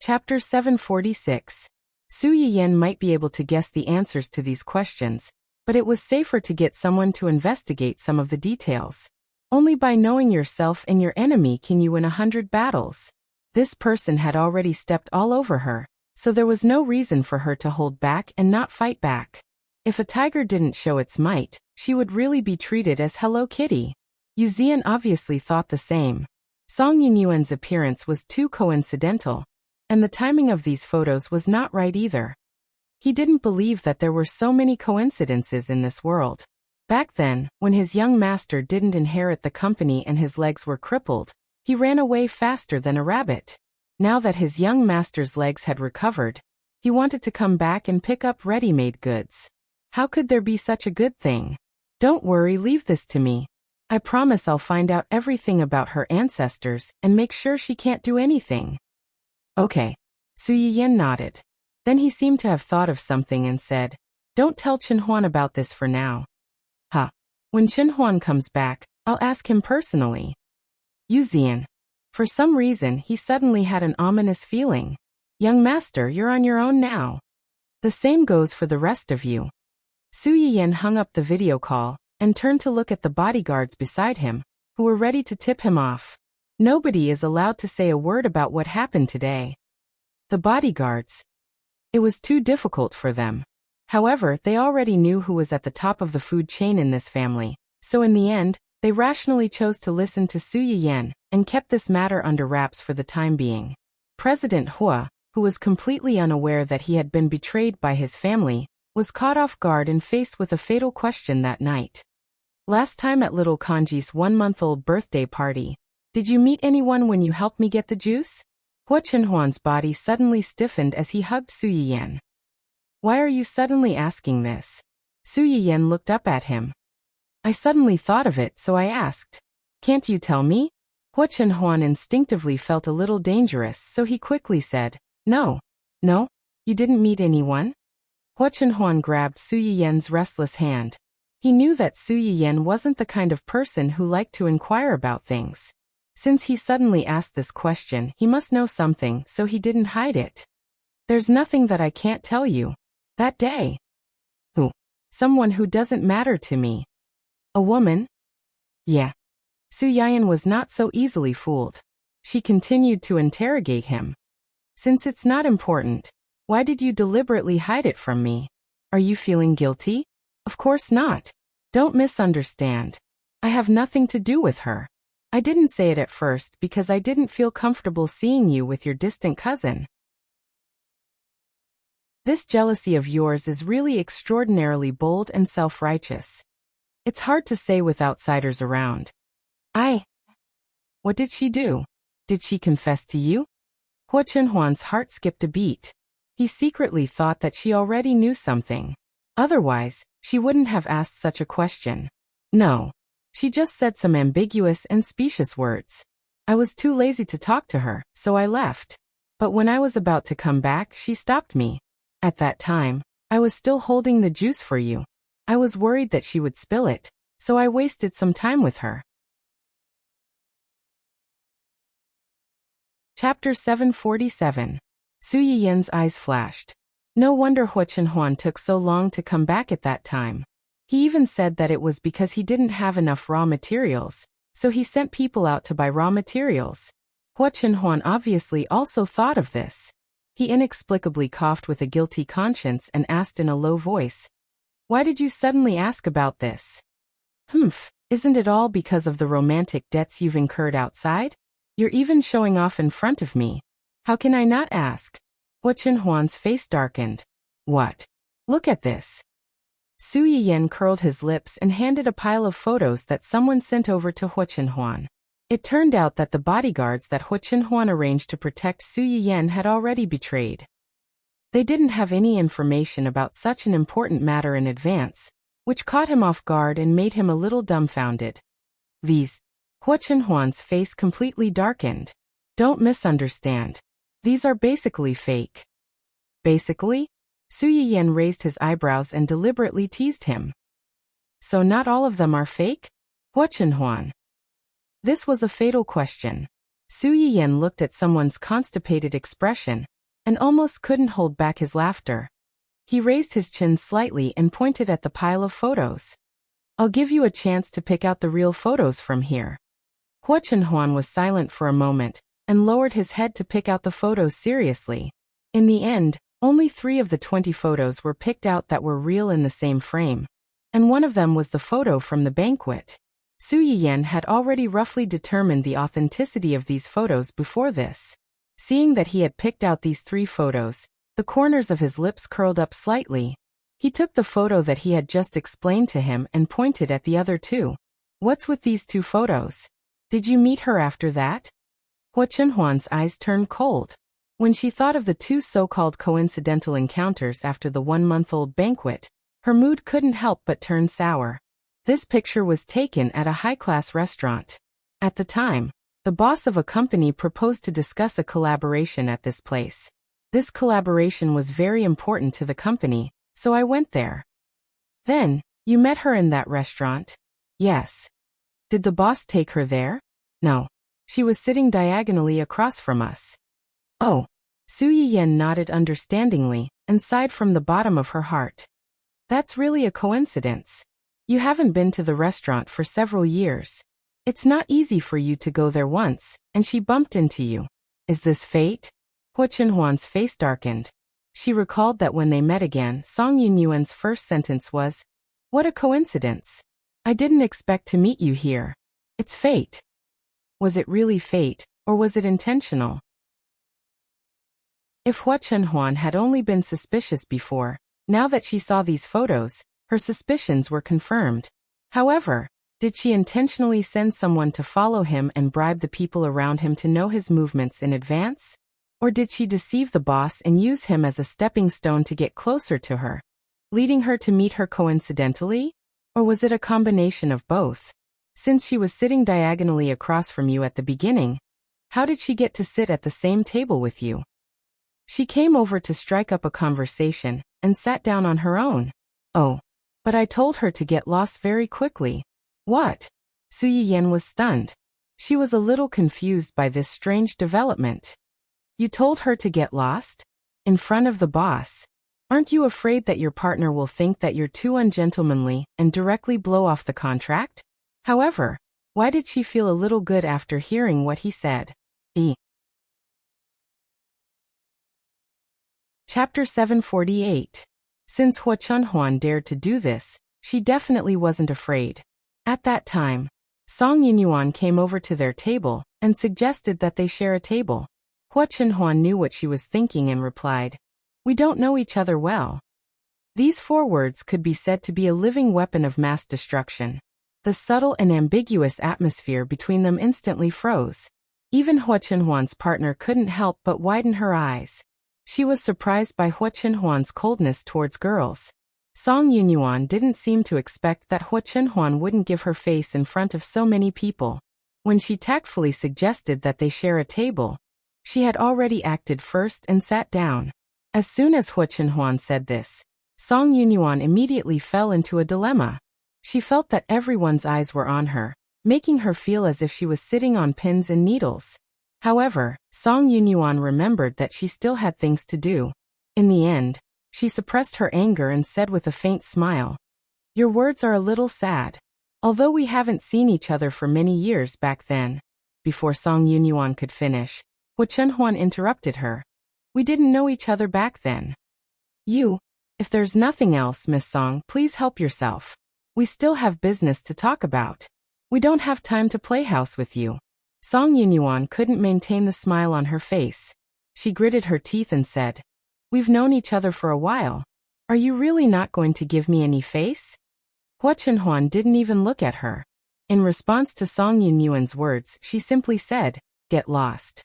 Chapter 746. Su Yiyan might be able to guess the answers to these questions, but it was safer to get someone to investigate some of the details. Only by knowing yourself and your enemy can you win 100 battles. This person had already stepped all over her, so there was no reason for her to hold back and not fight back. If a tiger didn't show its might, she would really be treated as Hello Kitty. Yu Zian obviously thought the same. Song Yunyuan's appearance was too coincidental, and the timing of these photos was not right either. He didn't believe that there were so many coincidences in this world. Back then, when his young master didn't inherit the company and his legs were crippled, he ran away faster than a rabbit. Now that his young master's legs had recovered, he wanted to come back and pick up ready-made goods. How could there be such a good thing? Don't worry, leave this to me. I promise I'll find out everything about her ancestors and make sure she can't do anything. Okay. Su Yiyan nodded. Then he seemed to have thought of something and said, "Don't tell Chen Huan about this for now." When Chen Huan comes back, I'll ask him personally. Yu Zian. For some reason, he suddenly had an ominous feeling. Young master, you're on your own now. The same goes for the rest of you. Su Yiyan hung up the video call and turned to look at the bodyguards beside him, who were ready to tip him off. Nobody is allowed to say a word about what happened today. The bodyguards. It was too difficult for them. However, they already knew who was at the top of the food chain in this family, so in the end, they rationally chose to listen to Su Yiyan and kept this matter under wraps for the time being. President Hua, who was completely unaware that he had been betrayed by his family, was caught off guard and faced with a fatal question that night. Last time at little Kanji's 1-month-old birthday party, did you meet anyone when you helped me get the juice? Hua Chenhuan's body suddenly stiffened as he hugged Su Yiyan. Why are you suddenly asking this? Su Yiyan looked up at him. I suddenly thought of it, so I asked. Can't you tell me? Hua Chenhuan instinctively felt a little dangerous, so he quickly said, No. No? You didn't meet anyone? Hua Chenhuan grabbed Su Yiyan's restless hand. He knew that Su Yiyan wasn't the kind of person who liked to inquire about things. Since he suddenly asked this question, he must know something, so he didn't hide it. There's nothing that I can't tell you. That day. Who? Someone who doesn't matter to me. A woman? Yeah. Su Yiyan was not so easily fooled. She continued to interrogate him. Since it's not important, why did you deliberately hide it from me? Are you feeling guilty? Of course not. Don't misunderstand. I have nothing to do with her. I didn't say it at first because I didn't feel comfortable seeing you with your distant cousin. This jealousy of yours is really extraordinarily bold and self-righteous. It's hard to say with outsiders around. What did she do? Did she confess to you? Hua Chenhuan's heart skipped a beat. He secretly thought that she already knew something. Otherwise, she wouldn't have asked such a question. No. She just said some ambiguous and specious words. I was too lazy to talk to her, so I left. But when I was about to come back, she stopped me. At that time, I was still holding the juice for you. I was worried that she would spill it, so I wasted some time with her. Chapter 747. Su Yiyan's eyes flashed. No wonder Hua Chenhuan took so long to come back at that time. He even said that it was because he didn't have enough raw materials, so he sent people out to buy raw materials. Hua Chenhuan obviously also thought of this. He inexplicably coughed with a guilty conscience and asked in a low voice, Why did you suddenly ask about this? Isn't it all because of the romantic debts you've incurred outside? You're even showing off in front of me. How can I not ask? Hua Chenhuan's face darkened. What? Look at this. Su Yiyan curled his lips and handed a pile of photos that someone sent over to Hua Chenhuan. It turned out that the bodyguards that Hua Chenhuan arranged to protect Su Yiyan had already betrayed. They didn't have any information about such an important matter in advance, which caught him off guard and made him a little dumbfounded. Hua Chenhuan's face completely darkened. Don't misunderstand. These are basically fake. Basically? Su Yiyan raised his eyebrows and deliberately teased him. So not all of them are fake? Hua Chenhuan. This was a fatal question. Su Yiyan looked at someone's constipated expression, and almost couldn't hold back his laughter. He raised his chin slightly and pointed at the pile of photos. I'll give you a chance to pick out the real photos from here. Hua Chenhuan was silent for a moment, and lowered his head to pick out the photos seriously. In the end, only 3 of the 20 photos were picked out that were real in the same frame, and one of them was the photo from the banquet. Su Yiyan had already roughly determined the authenticity of these photos before this. Seeing that he had picked out these 3 photos, the corners of his lips curled up slightly. He took the photo that he had just explained to him and pointed at the other 2. What's with these 2 photos? Did you meet her after that? Hua Chenhuan's eyes turned cold. When she thought of the 2 so-called coincidental encounters after the 1-month-old banquet, her mood couldn't help but turn sour. This picture was taken at a high-class restaurant. At the time, the boss of a company proposed to discuss a collaboration at this place. This collaboration was very important to the company, so I went there. Then, you met her in that restaurant? Yes. Did the boss take her there? No. She was sitting diagonally across from us. Oh. Su Yiyan nodded understandingly and sighed from the bottom of her heart. That's really a coincidence. You haven't been to the restaurant for several years. It's not easy for you to go there once, and she bumped into you. Is this fate? Hua Chenhuan's face darkened. She recalled that when they met again, Song Yunyuan's first sentence was, "What a coincidence. I didn't expect to meet you here. It's fate." Was it really fate, or was it intentional? If Hua Chenhuan had only been suspicious before, now that she saw these photos, her suspicions were confirmed. However, did she intentionally send someone to follow him and bribe the people around him to know his movements in advance? Or did she deceive the boss and use him as a stepping stone to get closer to her, leading her to meet her coincidentally? Or was it a combination of both? Since she was sitting diagonally across from you at the beginning, how did she get to sit at the same table with you? She came over to strike up a conversation and sat down on her own. Oh, but I told her to get lost very quickly. What? Su Yiyan was stunned. She was a little confused by this strange development. You told her to get lost? In front of the boss? Aren't you afraid that your partner will think that you're too ungentlemanly and directly blow off the contract? However, why did she feel a little good after hearing what he said? Chapter 748. Since Hua Chenhuan dared to do this, she definitely wasn't afraid. At that time, Song Yunyuan came over to their table and suggested that they share a table. Hua Chenhuan knew what she was thinking and replied, "We don't know each other well." These 4 words could be said to be a living weapon of mass destruction. The subtle and ambiguous atmosphere between them instantly froze. Even Hua Chenhuan's partner couldn't help but widen her eyes. She was surprised by Hua Chenhuan's coldness towards girls. Song Yunyuan didn't seem to expect that Hua Chenhuan wouldn't give her face in front of so many people. When she tactfully suggested that they share a table, she had already acted first and sat down. As soon as Hua Chenhuan said this, Song Yunyuan immediately fell into a dilemma. She felt that everyone's eyes were on her, making her feel as if she was sitting on pins and needles. However, Song Yunyuan remembered that she still had things to do. In the end, she suppressed her anger and said with a faint smile, "Your words are a little sad. Although we haven't seen each other for many years back then." Before Song Yunyuan could finish, Hua Chenhuan interrupted her. "We didn't know each other back then." If there's nothing else, Miss Song, please help yourself. We still have business to talk about. We don't have time to play house with you." Song Yunyuan couldn't maintain the smile on her face. She gritted her teeth and said, "We've known each other for a while. Are you really not going to give me any face?" Hua Chenhuan didn't even look at her. In response to Song Yunyuan's words, she simply said, "Get lost."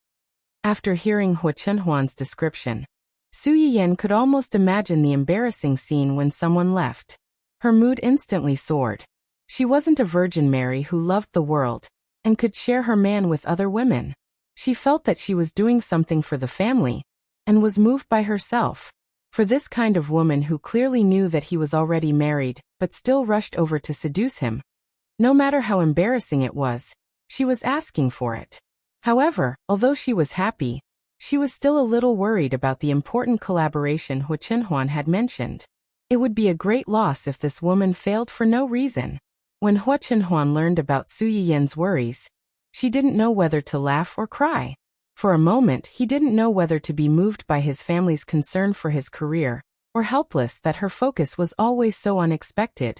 After hearing Hua Chenhuan's description, Su Yiyan could almost imagine the embarrassing scene when someone left. Her mood instantly soared. She wasn't a Virgin Mary who loved the world and could share her man with other women. She felt that she was doing something for the family and was moved by herself. For this kind of woman who clearly knew that he was already married but still rushed over to seduce him, no matter how embarrassing it was, she was asking for it. However, although she was happy, She was still a little worried about the important collaboration Hu Chenhuan had mentioned. It would be a great loss if this woman failed for no reason. When Hu Chenhuan learned about Su Yiyan's worries, she didn't know whether to laugh or cry. For a moment, he didn't know whether to be moved by his family's concern for his career, or helpless that her focus was always so unexpected.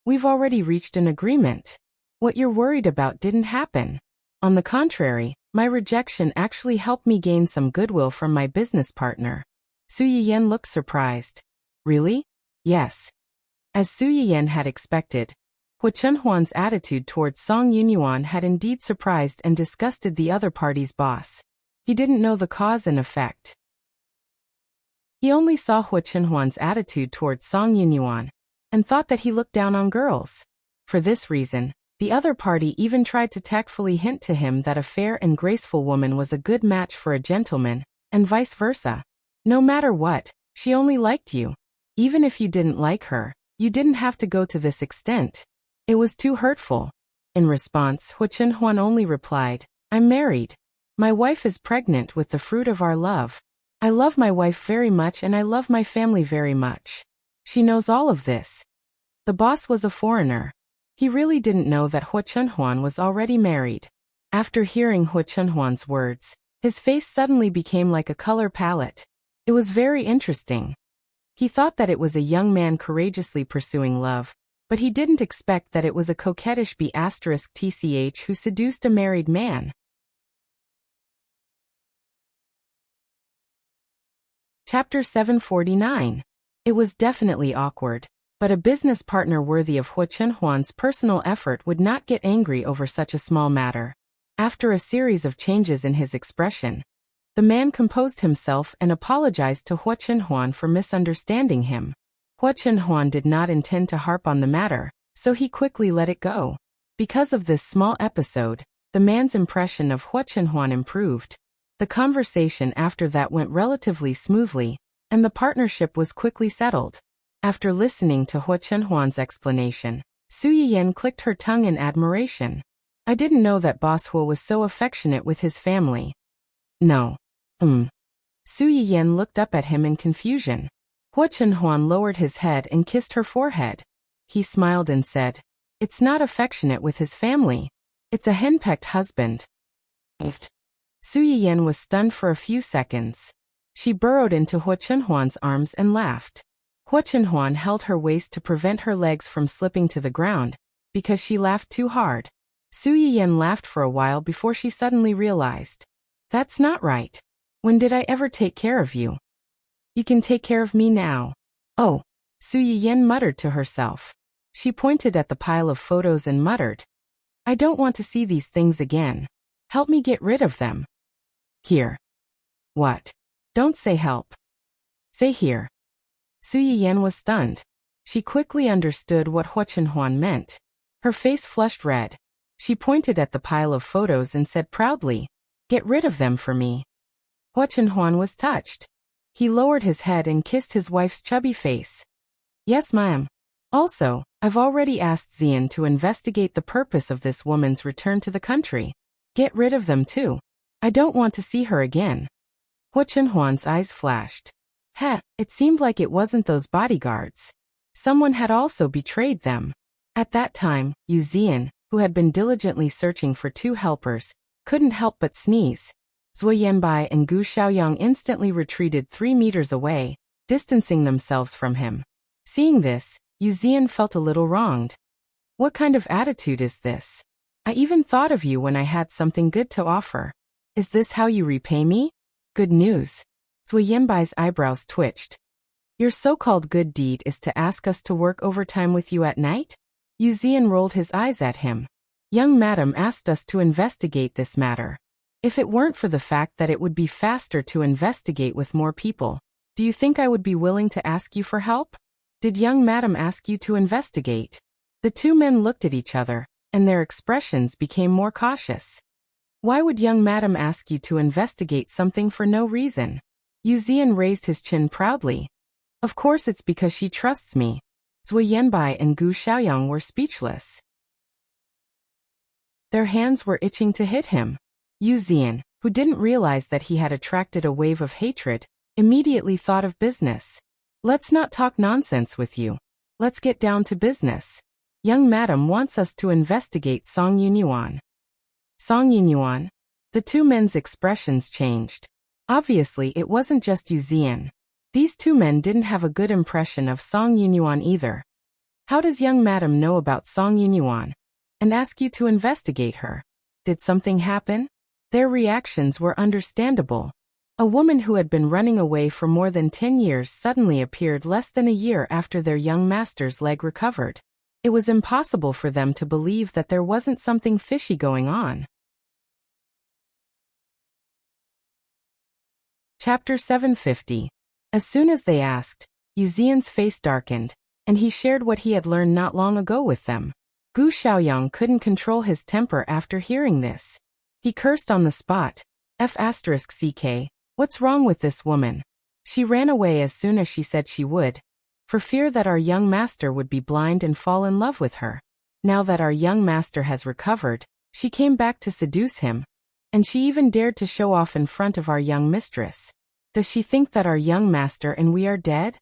We've already reached an agreement. What you're worried about didn't happen. On the contrary, my rejection actually helped me gain some goodwill from my business partner. Su Yiyan looked surprised. Really? Yes. As Su Yiyan had expected, Hu Chenhuan's attitude towards Song Yunyuan had indeed surprised and disgusted the other party's boss. He didn't know the cause and effect. He only saw Hu Chenhuan's attitude towards Song Yunyuan and thought that he looked down on girls. For this reason, the other party even tried to tactfully hint to him that a fair and graceful woman was a good match for a gentleman, and vice versa. No matter what, she only liked you. Even if you didn't like her, you didn't have to go to this extent. It was too hurtful. In response, Hu Chenhuan only replied, I'm married. My wife is pregnant with the fruit of our love. I love my wife very much and I love my family very much. She knows all of this. The boss was a foreigner. He really didn't know that Hu Chenhuan was already married. After hearing Hu Chenhuan's words, his face suddenly became like a color palette. It was very interesting. He thought that it was a young man courageously pursuing love, but he didn't expect that it was a coquettish B*TCH who seduced a married man. Chapter 749. It was definitely awkward, but a business partner worthy of Hu Chenhuan's personal effort would not get angry over such a small matter. After a series of changes in his expression, the man composed himself and apologized to Hu Chenhuan for misunderstanding him. Hu Chenhuan did not intend to harp on the matter, so he quickly let it go. Because of this small episode, the man's impression of Hu Chenhuan improved. The conversation after that went relatively smoothly, and the partnership was quickly settled. After listening to Hu Chenhuan's explanation, Su Yiyan clicked her tongue in admiration. I didn't know that Boss Hu was so affectionate with his family. No. Su Yiyan looked up at him in confusion. Hu Chenhuan lowered his head and kissed her forehead. He smiled and said, It's not affectionate with his family. It's a henpecked husband. Su Yiyan was stunned for a few seconds. She burrowed into Hu Chenhuan's arms and laughed. Hu Chenhuan held her waist to prevent her legs from slipping to the ground, because she laughed too hard. Su Yiyan laughed for a while before she suddenly realized. That's not right. When did I ever take care of you? You can take care of me now. Oh, Su Yiyan muttered to herself. She pointed at the pile of photos and muttered. I don't want to see these things again. Help me get rid of them. Here. What? Don't say help. Say here. Su Yiyan was stunned. She quickly understood what Hu Chenhuan meant. Her face flushed red. She pointed at the pile of photos and said proudly, Get rid of them for me. Hu Chenhuan was touched. He lowered his head and kissed his wife's chubby face. Yes, ma'am. Also, I've already asked Xian to investigate the purpose of this woman's return to the country. Get rid of them too. I don't want to see her again. Hu Chenhuan's eyes flashed. It seemed like it wasn't those bodyguards. Someone had also betrayed them. At that time, Yu Xian, who had been diligently searching for two helpers, couldn't help but sneeze. Zui Yanbai and Gu Xiaoyang instantly retreated 3 meters away, distancing themselves from him. Seeing this, Yu Xian felt a little wronged. What kind of attitude is this? I even thought of you when I had something good to offer. Is this how you repay me? Good news. Zui Yanbai's eyebrows twitched. Your so-called good deed is to ask us to work overtime with you at night? Yu Xian rolled his eyes at him. Young madam asked us to investigate this matter. If it weren't for the fact that it would be faster to investigate with more people, do you think I would be willing to ask you for help? Did young madam ask you to investigate? The two men looked at each other, and their expressions became more cautious. Why would young madam ask you to investigate something for no reason? Yu Xian raised his chin proudly. Of course it's because she trusts me. Zui Yanbai and Gu Xiaoyang were speechless. Their hands were itching to hit him. Yu Xian, who didn't realize that he had attracted a wave of hatred, immediately thought of business. Let's not talk nonsense with you. Let's get down to business. Young madam wants us to investigate Song Yunyuan. Song Yunyuan? The two men's expressions changed. Obviously, it wasn't just Yu Zian. These two men didn't have a good impression of Song Yunyuan either. How does young madam know about Song Yunyuan? And ask you to investigate her? Did something happen? Their reactions were understandable. A woman who had been running away for more than 10 years suddenly appeared less than a year after their young master's leg recovered. It was impossible for them to believe that there wasn't something fishy going on. Chapter 750. As soon as they asked, Yu Zian's face darkened, and he shared what he had learned not long ago with them. Gu Xiaoyang couldn't control his temper after hearing this. He cursed on the spot. F***ck, what's wrong with this woman? She ran away as soon as she said she would, for fear that our young master would be blind and fall in love with her. Now that our young master has recovered, she came back to seduce him, and she even dared to show off in front of our young mistress. Does she think that our young master and we are dead?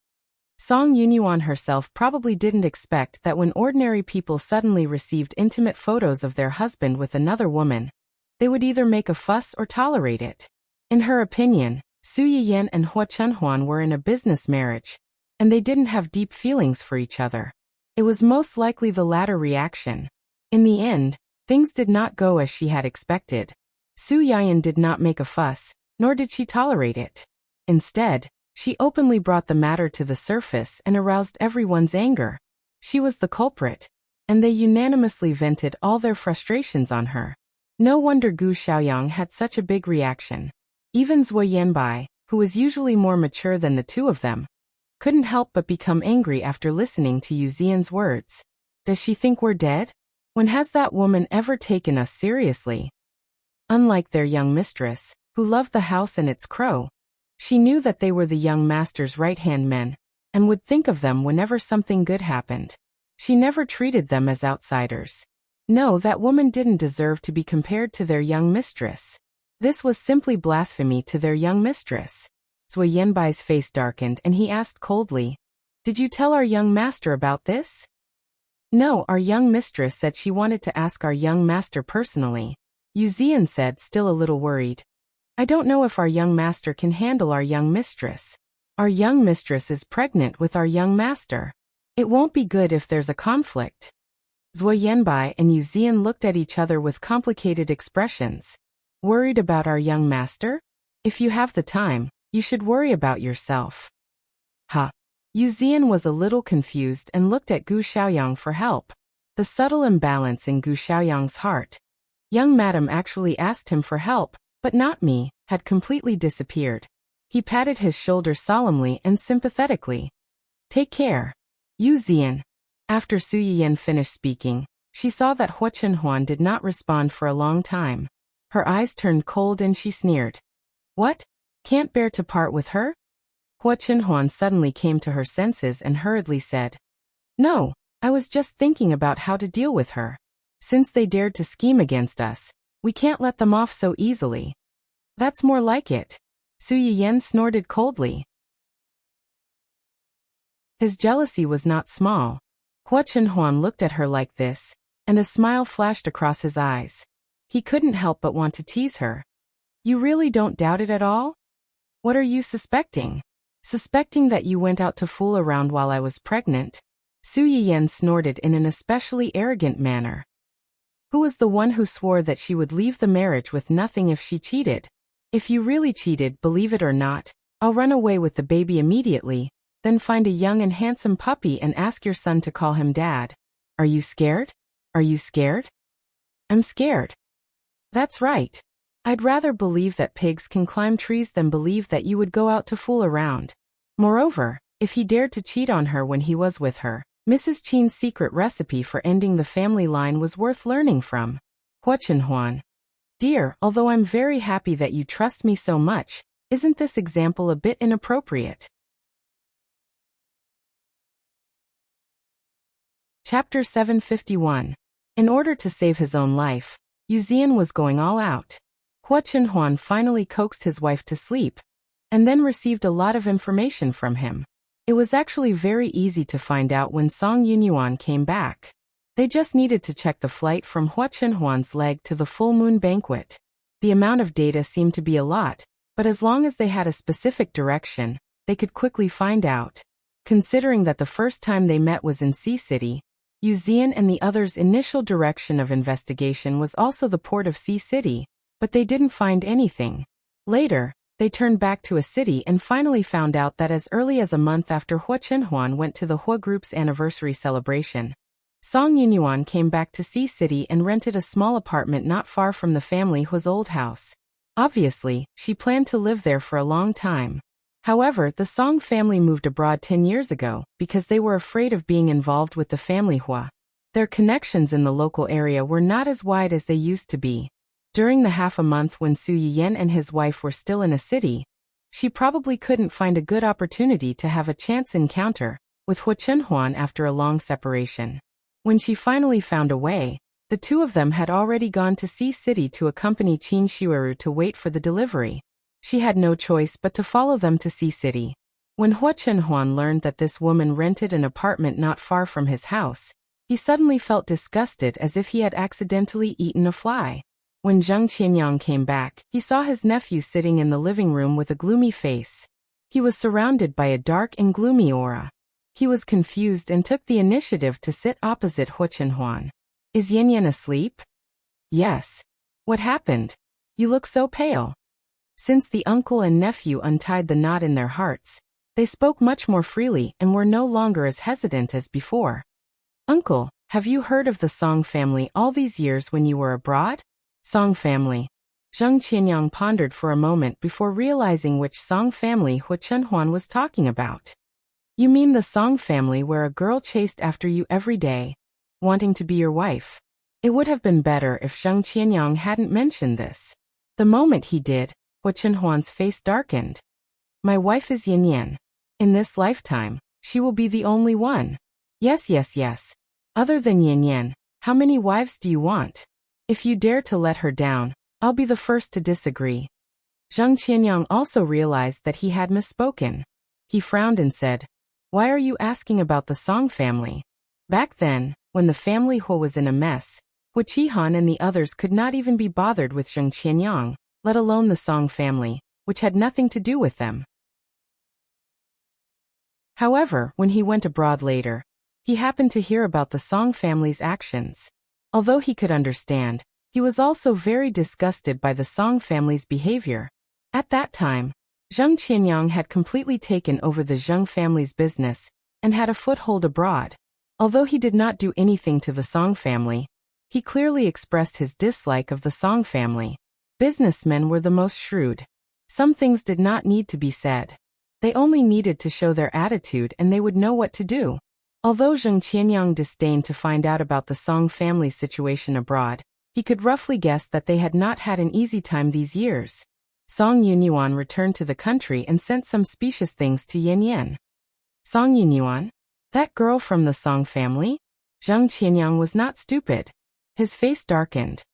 Song Yunyuan herself probably didn't expect that when ordinary people suddenly received intimate photos of their husband with another woman, they would either make a fuss or tolerate it. In her opinion, Su Yiyan and Hua Chunhuan were in a business marriage, and they didn't have deep feelings for each other. It was most likely the latter reaction. In the end, things did not go as she had expected. Su Yiyan did not make a fuss, nor did she tolerate it. Instead, she openly brought the matter to the surface and aroused everyone's anger. She was the culprit, and they unanimously vented all their frustrations on her. No wonder Gu Xiaoyang had such a big reaction. Even Zhuo Yanbai, who was usually more mature than the two of them, couldn't help but become angry after listening to Yu Zian's words. Does she think we're dead? When has that woman ever taken us seriously? Unlike their young mistress, who loved the house and its crow, she knew that they were the young master's right-hand men, and would think of them whenever something good happened. She never treated them as outsiders. No, that woman didn't deserve to be compared to their young mistress. This was simply blasphemy to their young mistress. Zhuo Yanbai's face darkened and he asked coldly, "Did you tell our young master about this?" "No, our young mistress said she wanted to ask our young master personally," Yu Zian said, still a little worried. "I don't know if our young master can handle our young mistress. Our young mistress is pregnant with our young master. It won't be good if there's a conflict." Zhuo Yanbai and Yu Zian looked at each other with complicated expressions. Worried about our young master? If you have the time, you should worry about yourself. Yu Zian was a little confused and looked at Gu Xiaoyang for help. The subtle imbalance in Gu Xiaoyang's heart. Young madam actually asked him for help, but not me, had completely disappeared. He patted his shoulder solemnly and sympathetically. "Take care. Yu Zian." After Su Yiyan finished speaking, she saw that Hua Chunhuan did not respond for a long time. Her eyes turned cold and she sneered. "What? Can't bear to part with her?" Hua Chunhuan suddenly came to her senses and hurriedly said, "No, I was just thinking about how to deal with her. Since they dared to scheme against us, we can't let them off so easily." "That's more like it." Su Yiyan snorted coldly. His jealousy was not small. Hua Chunhuan looked at her like this, and a smile flashed across his eyes. He couldn't help but want to tease her. "You really don't doubt it at all? What are you suspecting?" "Suspecting that you went out to fool around while I was pregnant?" Su Yiyan snorted in an especially arrogant manner. "Who was the one who swore that she would leave the marriage with nothing if she cheated? If you really cheated, believe it or not, I'll run away with the baby immediately, then find a young and handsome puppy and ask your son to call him Dad. Are you scared? Are you scared?" "I'm scared." "That's right. I'd rather believe that pigs can climb trees than believe that you would go out to fool around. Moreover, if he dared to cheat on her when he was with her, Mrs. Qin's secret recipe for ending the family line was worth learning from." Hua Chunhuan. "Dear, although I'm very happy that you trust me so much, isn't this example a bit inappropriate?" Chapter 751. In order to save his own life, Yu Zian was going all out. Hua Chenhuan finally coaxed his wife to sleep, and then received a lot of information from him. It was actually very easy to find out when Song Yunyuan came back. They just needed to check the flight from Hua Chenhuan's leg to the full moon banquet. The amount of data seemed to be a lot, but as long as they had a specific direction, they could quickly find out. Considering that the first time they met was in Sea City, Yu Zian and the others' initial direction of investigation was also the port of Sea City, but they didn't find anything. Later, they turned back to a city and finally found out that as early as a month after Hua Chenhuan went to the Hua Group's anniversary celebration, Song Yunyuan came back to Sea City and rented a small apartment not far from the family Hua's old house. Obviously, she planned to live there for a long time. However, the Song family moved abroad 10 years ago because they were afraid of being involved with the family Hua. Their connections in the local area were not as wide as they used to be. During the half a month when Su Yiyan and his wife were still in a city, she probably couldn't find a good opportunity to have a chance encounter with Hua Chenhuan after a long separation. When she finally found a way, the two of them had already gone to Sea City to accompany Qin Shueru to wait for the delivery. She had no choice but to follow them to Sea City. When Hua Chenhuan learned that this woman rented an apartment not far from his house, he suddenly felt disgusted as if he had accidentally eaten a fly. When Zheng Qianyang came back, he saw his nephew sitting in the living room with a gloomy face. He was surrounded by a dark and gloomy aura. He was confused and took the initiative to sit opposite Hua Chenhuan. Is Yan Yan asleep? Yes. What happened? You look so pale. Since the uncle and nephew untied the knot in their hearts, they spoke much more freely and were no longer as hesitant as before. Uncle, have you heard of the Song family all these years when you were abroad? Song family. Zheng Qianyang pondered for a moment before realizing which Song family Hua Chenhuan was talking about. You mean the Song family where a girl chased after you every day, wanting to be your wife? It would have been better if Zheng Qianyang hadn't mentioned this. The moment he did, Hua Chenhuan's face darkened. My wife is Yan Yan. In this lifetime, she will be the only one. Yes. Other than Yan Yan, how many wives do you want? If you dare to let her down, I'll be the first to disagree. Zheng Qianyang also realized that he had misspoken. He frowned and said, Why are you asking about the Song family? Back then, when the family Hua was in a mess, Hua Qihan and the others could not even be bothered with Zheng Qianyang, let alone the Song family, which had nothing to do with them. However, when he went abroad later, he happened to hear about the Song family's actions. Although he could understand, he was also very disgusted by the Song family's behavior. At that time, Zheng Qianyang had completely taken over the Zheng family's business and had a foothold abroad. Although he did not do anything to the Song family, he clearly expressed his dislike of the Song family. Businessmen were the most shrewd. Some things did not need to be said. They only needed to show their attitude and they would know what to do. Although Zheng Qianyang disdained to find out about the Song family's situation abroad, he could roughly guess that they had not had an easy time these years. Song Yunyuan returned to the country and sent some specious things to Yan Yan. Song Yunyuan? That girl from the Song family? Zheng Qianyang was not stupid. His face darkened.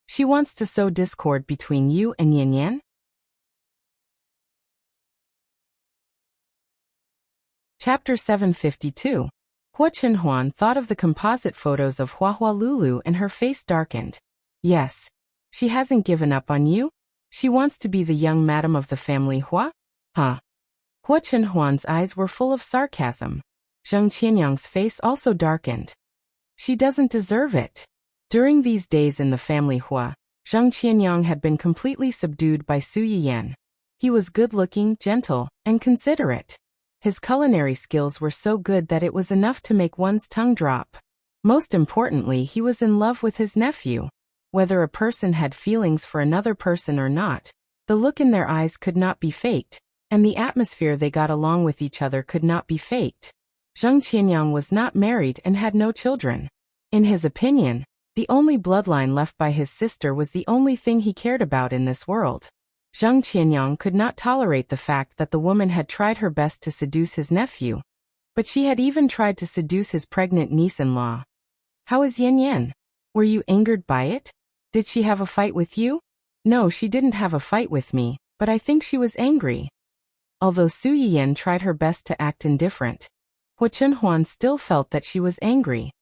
She wants to sow discord between you and Yan Yan? Chapter 752. Hua Chenhuan thought of the composite photos of Hua Lulu and her face darkened. Yes. She hasn't given up on you? She wants to be the young madam of the family Hua? Huh? Hua Chenhuan's eyes were full of sarcasm. Zheng Qianyang's face also darkened. She doesn't deserve it. During these days in the family Hua, Zheng Qianyang had been completely subdued by Su Yiyan. He was good-looking, gentle, and considerate. His culinary skills were so good that it was enough to make one's tongue drop. Most importantly, he was in love with his nephew. Whether a person had feelings for another person or not, the look in their eyes could not be faked, and the atmosphere they got along with each other could not be faked. Zheng Qianyang was not married and had no children. In his opinion, the only bloodline left by his sister was the only thing he cared about in this world. Zheng Qianyang could not tolerate the fact that the woman had tried her best to seduce his nephew, but she had even tried to seduce his pregnant niece-in-law. How is Yan Yan? Were you angered by it? Did she have a fight with you? No, she didn't have a fight with me, but I think she was angry. Although Su Yiyan tried her best to act indifferent, Hua Chunhuan still felt that she was angry.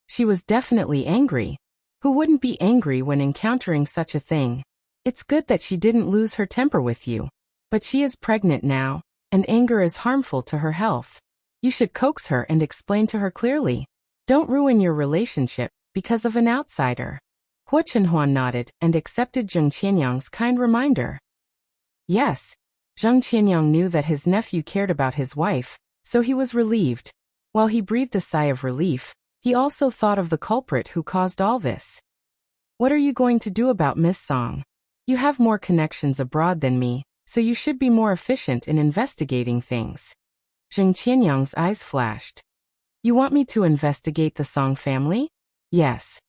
She was definitely angry. Who wouldn't be angry when encountering such a thing? It's good that she didn't lose her temper with you. But she is pregnant now, and anger is harmful to her health. You should coax her and explain to her clearly. Don't ruin your relationship because of an outsider. Hua Chunhuan nodded and accepted Zheng Qianyang's kind reminder. Yes, Zheng Qianyang knew that his nephew cared about his wife, so he was relieved. While he breathed a sigh of relief, he also thought of the culprit who caused all this. What are you going to do about Miss Song? You have more connections abroad than me, so you should be more efficient in investigating things. Zheng Qianyang's eyes flashed. You want me to investigate the Song family? Yes.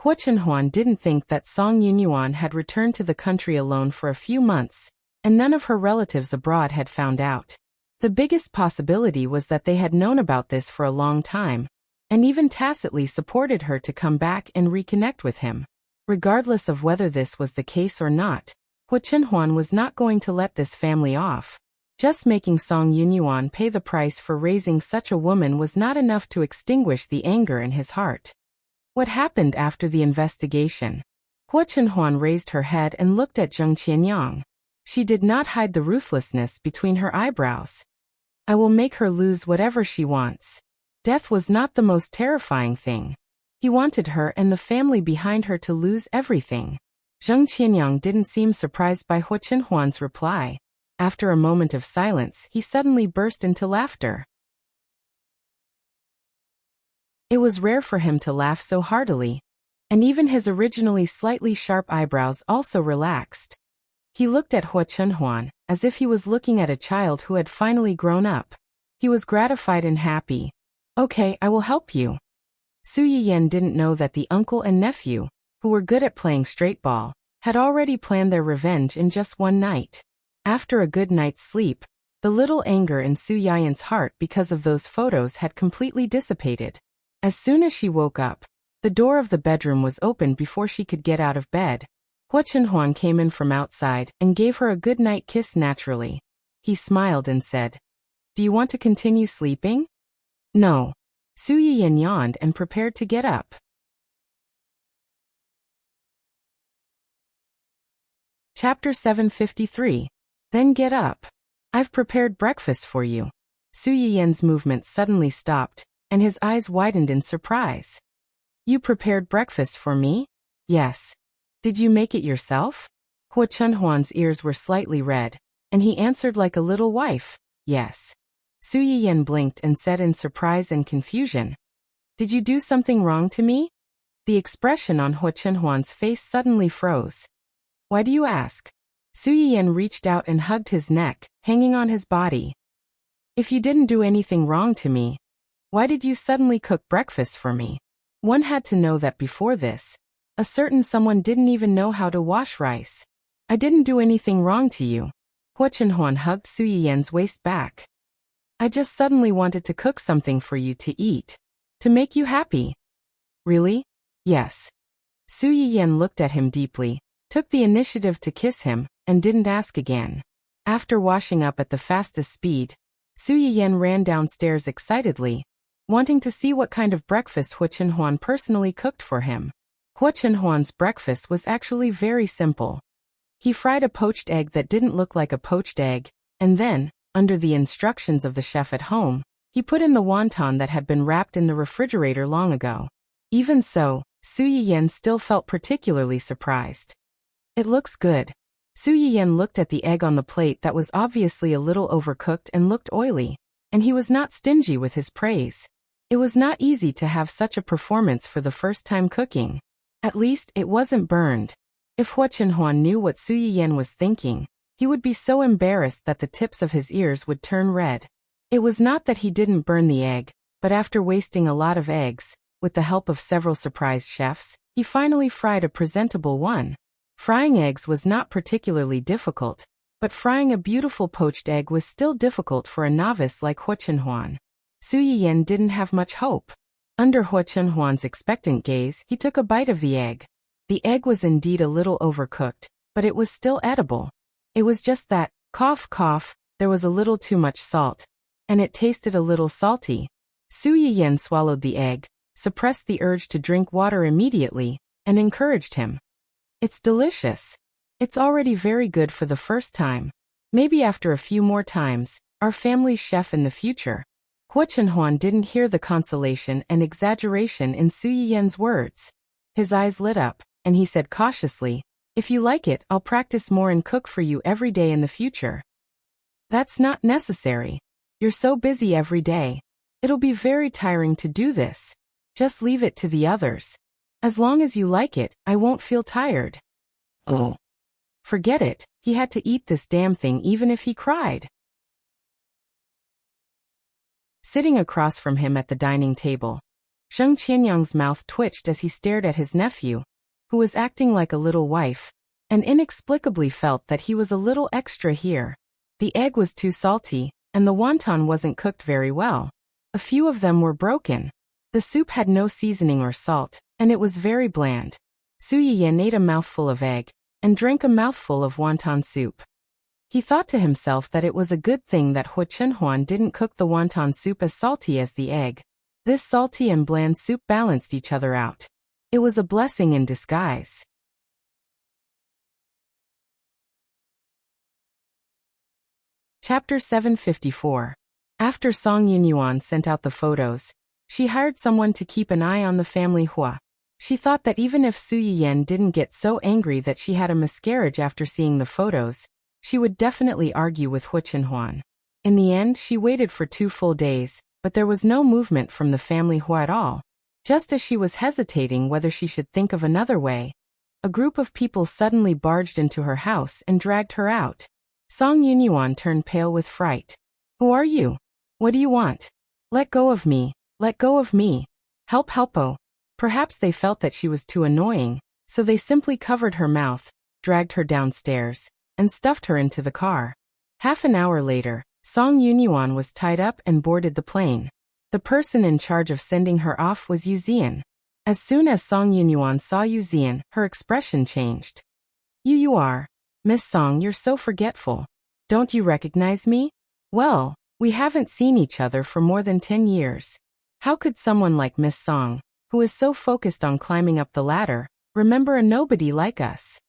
Hua Chunhuan didn't think that Song Yunyuan had returned to the country alone for a few months, and none of her relatives abroad had found out. The biggest possibility was that they had known about this for a long time, and even tacitly supported her to come back and reconnect with him. Regardless of whether this was the case or not, Hua Chunhuan was not going to let this family off. Just making Song Yunyuan pay the price for raising such a woman was not enough to extinguish the anger in his heart. What happened after the investigation? Hua Chunhuan raised her head and looked at Zheng Qianyang. She did not hide the ruthlessness between her eyebrows. I will make her lose whatever she wants. Death was not the most terrifying thing. He wanted her and the family behind her to lose everything. Zheng Qianyang didn't seem surprised by Hua Chunhuan's reply. After a moment of silence, he suddenly burst into laughter. It was rare for him to laugh so heartily, and even his originally slightly sharp eyebrows also relaxed. He looked at Hua Chunhuan, as if he was looking at a child who had finally grown up. He was gratified and happy. Okay, I will help you. Su Yiyan didn't know that the uncle and nephew, who were good at playing straight ball, had already planned their revenge in just one night. After a good night's sleep, the little anger in Su Yiyan's heart because of those photos had completely dissipated. As soon as she woke up, the door of the bedroom was open before she could get out of bed. Hua Chunhuan came in from outside and gave her a good night kiss naturally. He smiled and said, "Do you want to continue sleeping?" "No." Su Yiyan yawned and prepared to get up. Chapter 753. Then get up. I've prepared breakfast for you. Su Yiyan's movement suddenly stopped, and his eyes widened in surprise. You prepared breakfast for me? Yes. Did you make it yourself? Hua Chunhuan's ears were slightly red, and he answered like a little wife, yes. Su Yiyan blinked and said in surprise and confusion, Did you do something wrong to me? The expression on Hua Chunhuan's face suddenly froze. Why do you ask? Su Yiyan reached out and hugged his neck, hanging on his body. If you didn't do anything wrong to me, why did you suddenly cook breakfast for me? One had to know that before this, a certain someone didn't even know how to wash rice. I didn't do anything wrong to you. Hua Chunhuan hugged Su Yiyan's waist back. I just suddenly wanted to cook something for you to eat. To make you happy. Really? Yes. Su Yiyan looked at him deeply, took the initiative to kiss him, and didn't ask again. After washing up at the fastest speed, Su Yiyan ran downstairs excitedly, wanting to see what kind of breakfast Hua Chunhuan personally cooked for him. Hua Chunhuan's breakfast was actually very simple. He fried a poached egg that didn't look like a poached egg, and then, under the instructions of the chef at home, he put in the wonton that had been wrapped in the refrigerator long ago. Even so, Su Yiyan still felt particularly surprised. It looks good. Su Yiyan looked at the egg on the plate that was obviously a little overcooked and looked oily, and he was not stingy with his praise. It was not easy to have such a performance for the first time cooking. At least, it wasn't burned. If Hua Chunhuan knew what Su Yiyan was thinking, he would be so embarrassed that the tips of his ears would turn red. It was not that he didn't burn the egg, but after wasting a lot of eggs, with the help of several surprise chefs, he finally fried a presentable one. Frying eggs was not particularly difficult, but frying a beautiful poached egg was still difficult for a novice like Hua Chunhuan. Su Yiyan didn't have much hope. Under Hua Chunhuan's expectant gaze, he took a bite of the egg. The egg was indeed a little overcooked, but it was still edible. It was just that, cough cough, there was a little too much salt, and it tasted a little salty. Su Yiyan swallowed the egg, suppressed the urge to drink water immediately, and encouraged him. It's delicious. It's already very good for the first time. Maybe after a few more times, our family's chef in the future. Hua Chenhuan didn't hear the consolation and exaggeration in Su Yiyan's words. His eyes lit up, and he said cautiously, "If you like it, I'll practice more and cook for you every day in the future." "That's not necessary. You're so busy every day. It'll be very tiring to do this. Just leave it to the others. As long as you like it, I won't feel tired." "Oh." Forget it, he had to eat this damn thing even if he cried. Sitting across from him at the dining table, Zheng Qianyang's mouth twitched as he stared at his nephew, who was acting like a little wife, and inexplicably felt that he was a little extra here. The egg was too salty, and the wonton wasn't cooked very well. A few of them were broken. The soup had no seasoning or salt, and it was very bland. Su Yiyan ate a mouthful of egg, and drank a mouthful of wonton soup. He thought to himself that it was a good thing that Hua Chenhuan didn't cook the wonton soup as salty as the egg. This salty and bland soup balanced each other out. It was a blessing in disguise. Chapter 754. After Song Yunyuan sent out the photos, she hired someone to keep an eye on the family Hua. She thought that even if Su Yiyan didn't get so angry that she had a miscarriage after seeing the photos, she would definitely argue with Hua Chenhuan. In the end, she waited for 2 full days, but there was no movement from the family Hua at all. Just as she was hesitating whether she should think of another way, a group of people suddenly barged into her house and dragged her out. Song Yunyuan turned pale with fright. "Who are you? What do you want? Let go of me, let go of me. Helpo." Perhaps they felt that she was too annoying, so they simply covered her mouth, dragged her downstairs, and stuffed her into the car. Half an hour later, Song Yunyuan was tied up and boarded the plane. The person in charge of sending her off was Yu Zian. As soon as Song Yunyuan saw Yu Zian, her expression changed. You are. Miss Song, you're so forgetful. Don't you recognize me? Well, we haven't seen each other for more than 10 years. How could someone like Miss Song, who is so focused on climbing up the ladder, remember a nobody like us?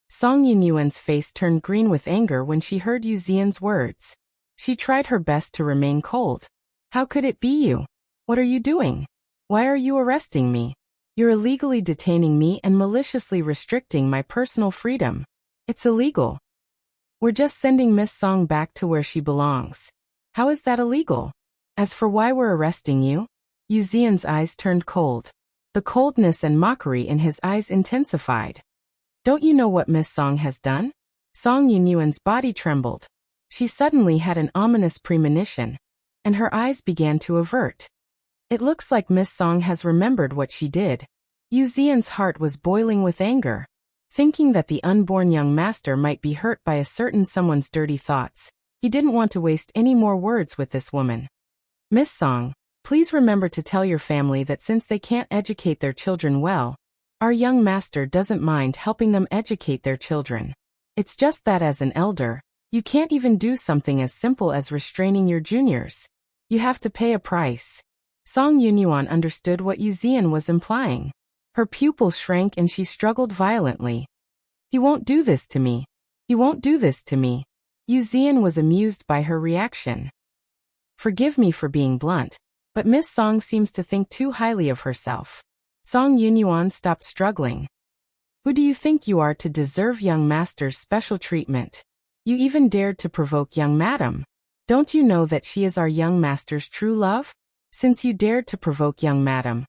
Song Yunyuan's face turned green with anger when she heard Yu Zian's words. She tried her best to remain cold. How could it be you? What are you doing? Why are you arresting me? You're illegally detaining me and maliciously restricting my personal freedom. It's illegal. We're just sending Miss Song back to where she belongs. How is that illegal? As for why we're arresting you? Yu Zian's eyes turned cold. The coldness and mockery in his eyes intensified. Don't you know what Miss Song has done? Song Yunyuan's body trembled. She suddenly had an ominous premonition, and her eyes began to avert. It looks like Miss Song has remembered what she did. Yu Zian's heart was boiling with anger. Thinking that the unborn young master might be hurt by a certain someone's dirty thoughts, he didn't want to waste any more words with this woman. Miss Song, please remember to tell your family that since they can't educate their children well, our young master doesn't mind helping them educate their children. It's just that as an elder, you can't even do something as simple as restraining your juniors. You have to pay a price. Song Yunyuan understood what Yu Zian was implying. Her pupils shrank and she struggled violently. He won't do this to me. He won't do this to me. Yu Zian was amused by her reaction. Forgive me for being blunt, but Miss Song seems to think too highly of herself. Song Yunyuan stopped struggling. Who do you think you are to deserve young master's special treatment? You even dared to provoke young madam. Don't you know that she is our young master's true love? Since you dared to provoke young madam,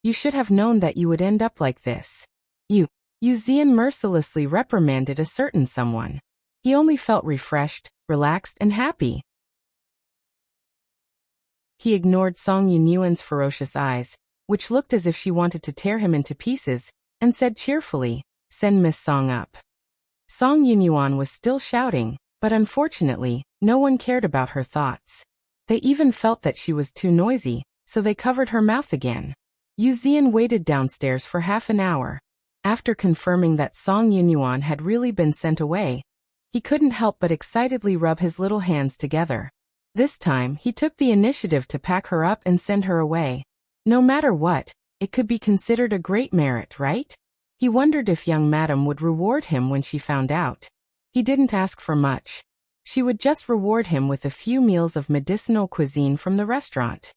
you should have known that you would end up like this. Yu Zian mercilessly reprimanded a certain someone. He only felt refreshed, relaxed, and happy. He ignored Song Yunyuan's ferocious eyes, which looked as if she wanted to tear him into pieces, and said cheerfully, "Send Miss Song up." Song Yunyuan was still shouting, but unfortunately, no one cared about her thoughts. They even felt that she was too noisy, so they covered her mouth again. Yu Zian waited downstairs for half an hour. After confirming that Song Yunyuan had really been sent away, he couldn't help but excitedly rub his little hands together. This time, he took the initiative to pack her up and send her away. No matter what, it could be considered a great merit, right? He wondered if young madam would reward him when she found out. He didn't ask for much. She would just reward him with a few meals of medicinal cuisine from the restaurant.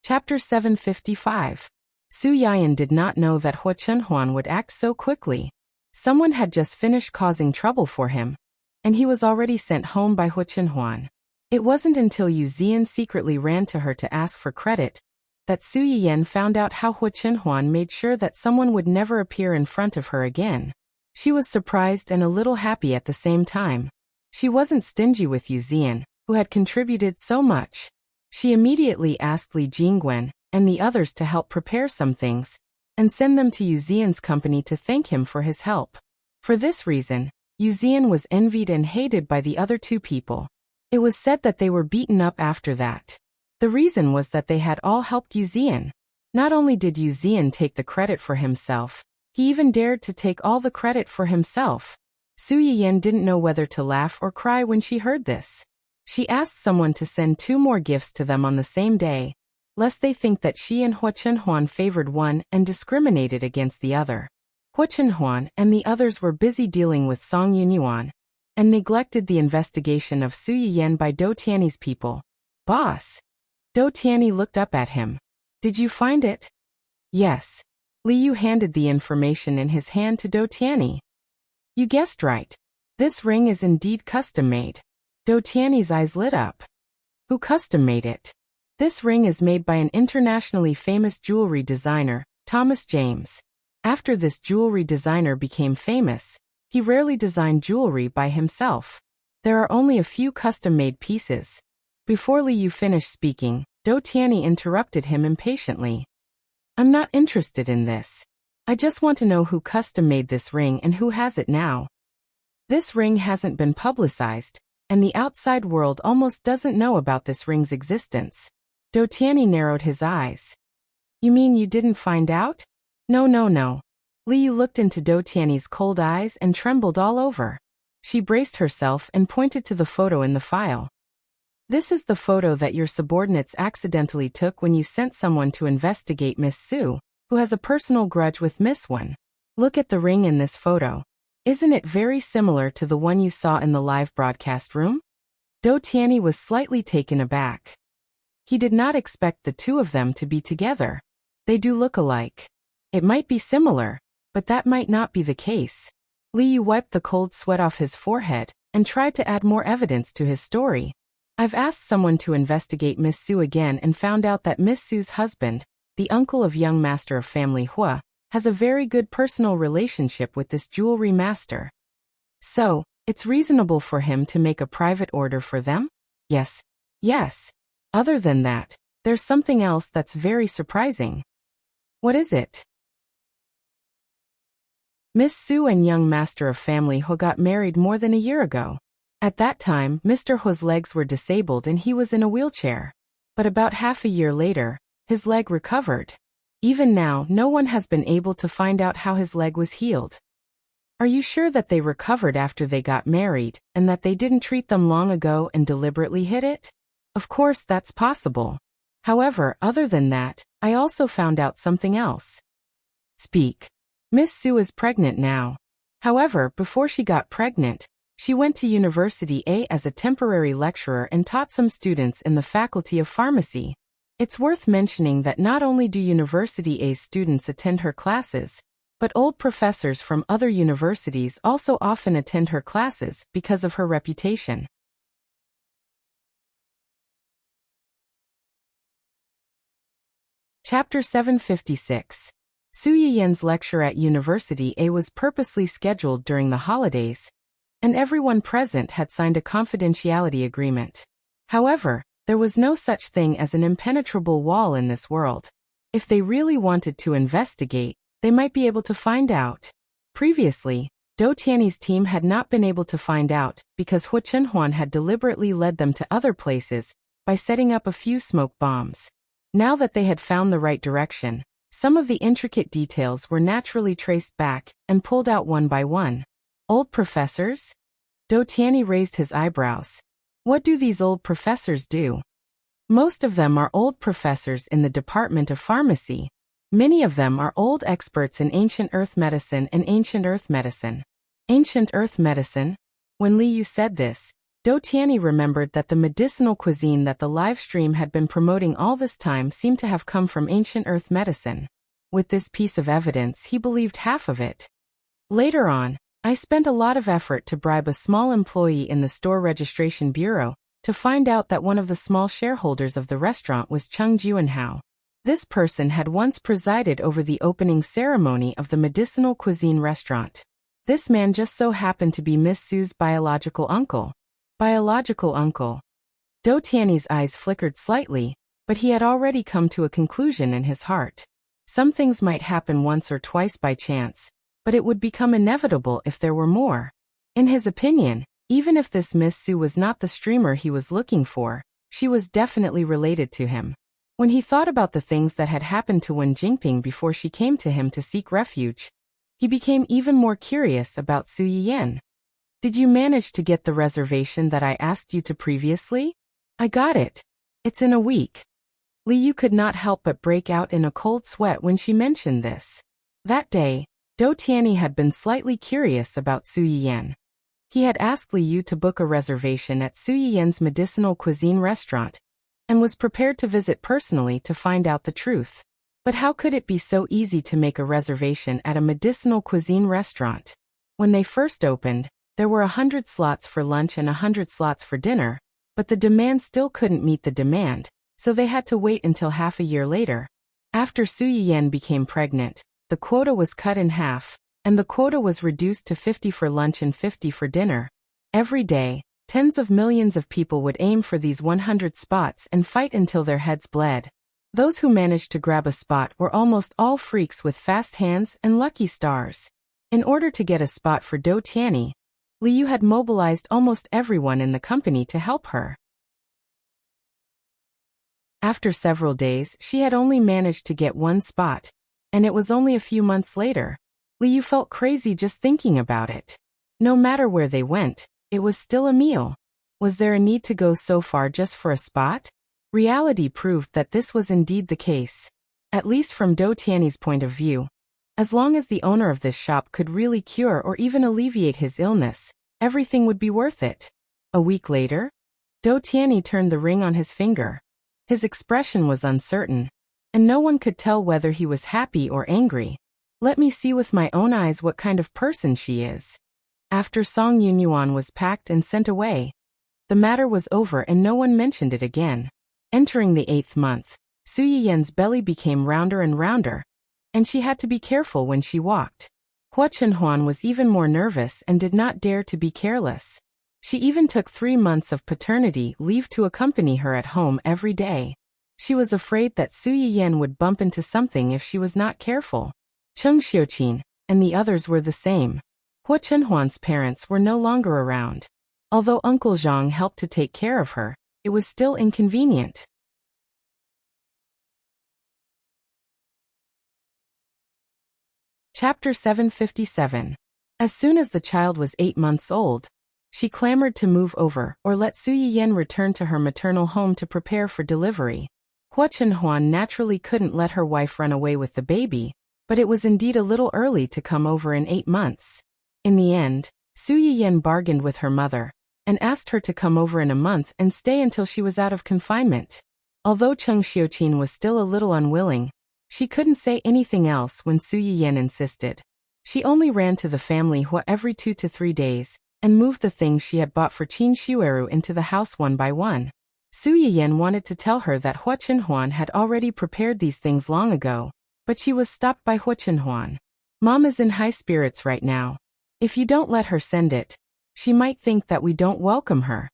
Chapter 755. Su Yayan did not know that Hua Chunhuan would act so quickly. Someone had just finished causing trouble for him, and he was already sent home by Hua Chunhuan. It wasn't until Yu Zian secretly ran to her to ask for credit that Su Yiyan found out how Hua Chunhuan made sure that someone would never appear in front of her again. She was surprised and a little happy at the same time. She wasn't stingy with Yu Zian, who had contributed so much. She immediately asked Li Jingwen and the others to help prepare some things and send them to Yu Zian's company to thank him for his help. For this reason, Yu Zian was envied and hated by the other two people. It was said that they were beaten up after that. The reason was that they had all helped Yu Zian. Not only did Yu Zian take the credit for himself, he even dared to take all the credit for himself. Su Yiyan didn't know whether to laugh or cry when she heard this. She asked someone to send 2 more gifts to them on the same day, lest they think that she and Hua Chunhuan favored one and discriminated against the other. Hua Chunhuan and the others were busy dealing with Song Yunyuan and neglected the investigation of Su Yiyan by Dou Tiany's people. Boss. Dou Tiany looked up at him. Did you find it? Yes. Li Yu handed the information in his hand to Dou Tiany. You guessed right. This ring is indeed custom-made. Dou Tiany's eyes lit up. Who custom-made it? This ring is made by an internationally famous jewelry designer, Thomas James. After this jewelry designer became famous, he rarely designed jewelry by himself. There are only a few custom-made pieces. Before Li Yu finished speaking, Dou Tiany interrupted him impatiently. I'm not interested in this. I just want to know who custom-made this ring and who has it now. This ring hasn't been publicized, and the outside world almost doesn't know about this ring's existence. Dou Tiany narrowed his eyes. You mean you didn't find out? No. Li Yu looked into Dou Tiany's cold eyes and trembled all over. She braced herself and pointed to the photo in the file. This is the photo that your subordinates accidentally took when you sent someone to investigate Miss Su, who has a personal grudge with Miss Wen. Look at the ring in this photo. Isn't it very similar to the one you saw in the live broadcast room? Dou Tiany was slightly taken aback. He did not expect the two of them to be together. They do look alike. It might be similar, but that might not be the case. Li Yu wiped the cold sweat off his forehead and tried to add more evidence to his story. I've asked someone to investigate Miss Su again and found out that Miss Su's husband, the uncle of young master of family Hua, has a very good personal relationship with this jewelry master. So, it's reasonable for him to make a private order for them? Yes. Other than that, there's something else that's very surprising. What is it? Miss Su and young master of family Hua got married more than a year ago. At that time, Mr. Hua's legs were disabled and he was in a wheelchair. But about half a year later, his leg recovered. Even now, no one has been able to find out how his leg was healed. Are you sure that they recovered after they got married, and that they didn't treat them long ago and deliberately hid it? Of course, that's possible. However, other than that, I also found out something else. Speak. Miss Su is pregnant now. However, before she got pregnant, she went to University A as a temporary lecturer and taught some students in the Faculty of Pharmacy. It's worth mentioning that not only do University A's students attend her classes, but old professors from other universities also often attend her classes because of her reputation. Chapter 756. Su Yiyan's lecture at University A was purposely scheduled during the holidays, and everyone present had signed a confidentiality agreement. However, there was no such thing as an impenetrable wall in this world. If they really wanted to investigate, they might be able to find out. Previously, Dou Tiany's team had not been able to find out because Hua Chunhuan had deliberately led them to other places by setting up a few smoke bombs. Now that they had found the right direction, some of the intricate details were naturally traced back and pulled out one by one. Old professors? Do Tianyi raised his eyebrows. What do these old professors do? Most of them are old professors in the Department of Pharmacy. Many of them are old experts in ancient earth medicine and ancient earth medicine. Ancient earth medicine? When Li Yu said this, Do Tianyi remembered that the medicinal cuisine that the live stream had been promoting all this time seemed to have come from ancient earth medicine. With this piece of evidence, he believed half of it. Later on, I spent a lot of effort to bribe a small employee in the store registration bureau to find out that one of the small shareholders of the restaurant was Cheng Juanhao. This person had once presided over the opening ceremony of the medicinal cuisine restaurant. This man just so happened to be Miss Sue's biological uncle. Biological uncle. Do Tianyi's eyes flickered slightly, but he had already come to a conclusion in his heart. Some things might happen once or twice by chance, but it would become inevitable if there were more. In his opinion, even if this Miss Sue was not the streamer he was looking for, she was definitely related to him. When he thought about the things that had happened to Wen Jingping before she came to him to seek refuge, he became even more curious about Su Yiyan. Did you manage to get the reservation that I asked you to previously? I got it. It's in a week. Li Yu could not help but break out in a cold sweat when she mentioned this. That day, Do Tianyi had been slightly curious about Su Yiyan. He had asked Li Yu to book a reservation at Su Yiyan's medicinal cuisine restaurant, and was prepared to visit personally to find out the truth. But how could it be so easy to make a reservation at a medicinal cuisine restaurant? When they first opened, there were 100 slots for lunch and 100 slots for dinner, but the demand still couldn't meet the demand, so they had to wait until half a year later. After Su Yiyan became pregnant, the quota was cut in half, and the quota was reduced to 50 for lunch and 50 for dinner. Every day, tens of millions of people would aim for these 100 spots and fight until their heads bled. Those who managed to grab a spot were almost all freaks with fast hands and lucky stars. In order to get a spot for Do Tianyi, Li Yu had mobilized almost everyone in the company to help her. After several days, she had only managed to get one spot, and it was only a few months later. Li Yu felt crazy just thinking about it. No matter where they went, it was still a meal. Was there a need to go so far just for a spot? Reality proved that this was indeed the case. At least from Do Tianyi's point of view. As long as the owner of this shop could really cure or even alleviate his illness, everything would be worth it. A week later, Do Tianyi turned the ring on his finger. His expression was uncertain, and no one could tell whether he was happy or angry. Let me see with my own eyes what kind of person she is. After Song Yunyuan was packed and sent away, the matter was over and no one mentioned it again. Entering the 8th month, Su Yiyan's belly became rounder and rounder, and she had to be careful when she walked. Hua Chenhuan was even more nervous and did not dare to be careless. She even took 3 months of paternity leave to accompany her at home every day. She was afraid that Su Yiyan would bump into something if she was not careful. Cheng Xiuqin and the others were the same. Hua Chenhuan's parents were no longer around. Although Uncle Zhang helped to take care of her, it was still inconvenient. Chapter 757. As soon as the child was 8 months old, she clamored to move over or let Su Yiyan return to her maternal home to prepare for delivery. Hua Chenhuan naturally couldn't let her wife run away with the baby, but it was indeed a little early to come over in 8 months. In the end, Su Yiyan bargained with her mother and asked her to come over in a month and stay until she was out of confinement. Although Cheng Xiuqin was still a little unwilling, she couldn't say anything else when Su Yiyan insisted. She only ran to the family Hua every 2 to 3 days and moved the things she had bought for Qin Xueru into the house one by one. Su Yiyan wanted to tell her that Hua Chenhuan had already prepared these things long ago, but she was stopped by Hua Chenhuan. Mom is in high spirits right now. If you don't let her send it, she might think that we don't welcome her.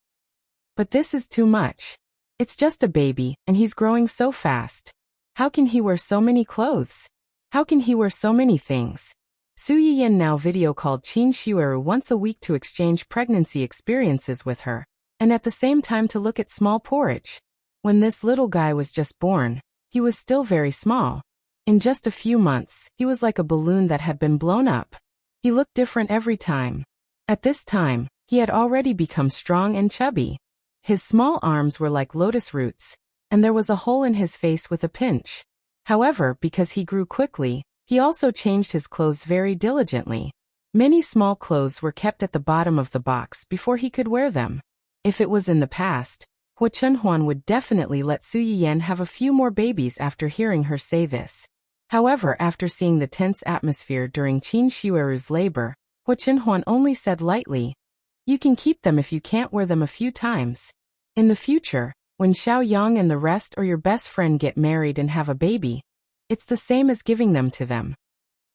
But this is too much. It's just a baby, and he's growing so fast. How can he wear so many clothes? How can he wear so many things? Su Yiyan now video called Qin Xueru once a week to exchange pregnancy experiences with her, and at the same time to look at small porridge. When this little guy was just born, he was still very small. In just a few months, he was like a balloon that had been blown up. He looked different every time. At this time, he had already become strong and chubby. His small arms were like lotus roots, and there was a hole in his face with a pinch. However, because he grew quickly, he also changed his clothes very diligently. Many small clothes were kept at the bottom of the box before he could wear them. If it was in the past, Hua Chunhuan would definitely let Su Yiyan have a few more babies after hearing her say this. However, after seeing the tense atmosphere during Qin Shueru's labor, Hua Chunhuan only said lightly, "You can keep them if you can't wear them a few times. In the future, when Xiao Yang and the rest or your best friend get married and have a baby, it's the same as giving them to them."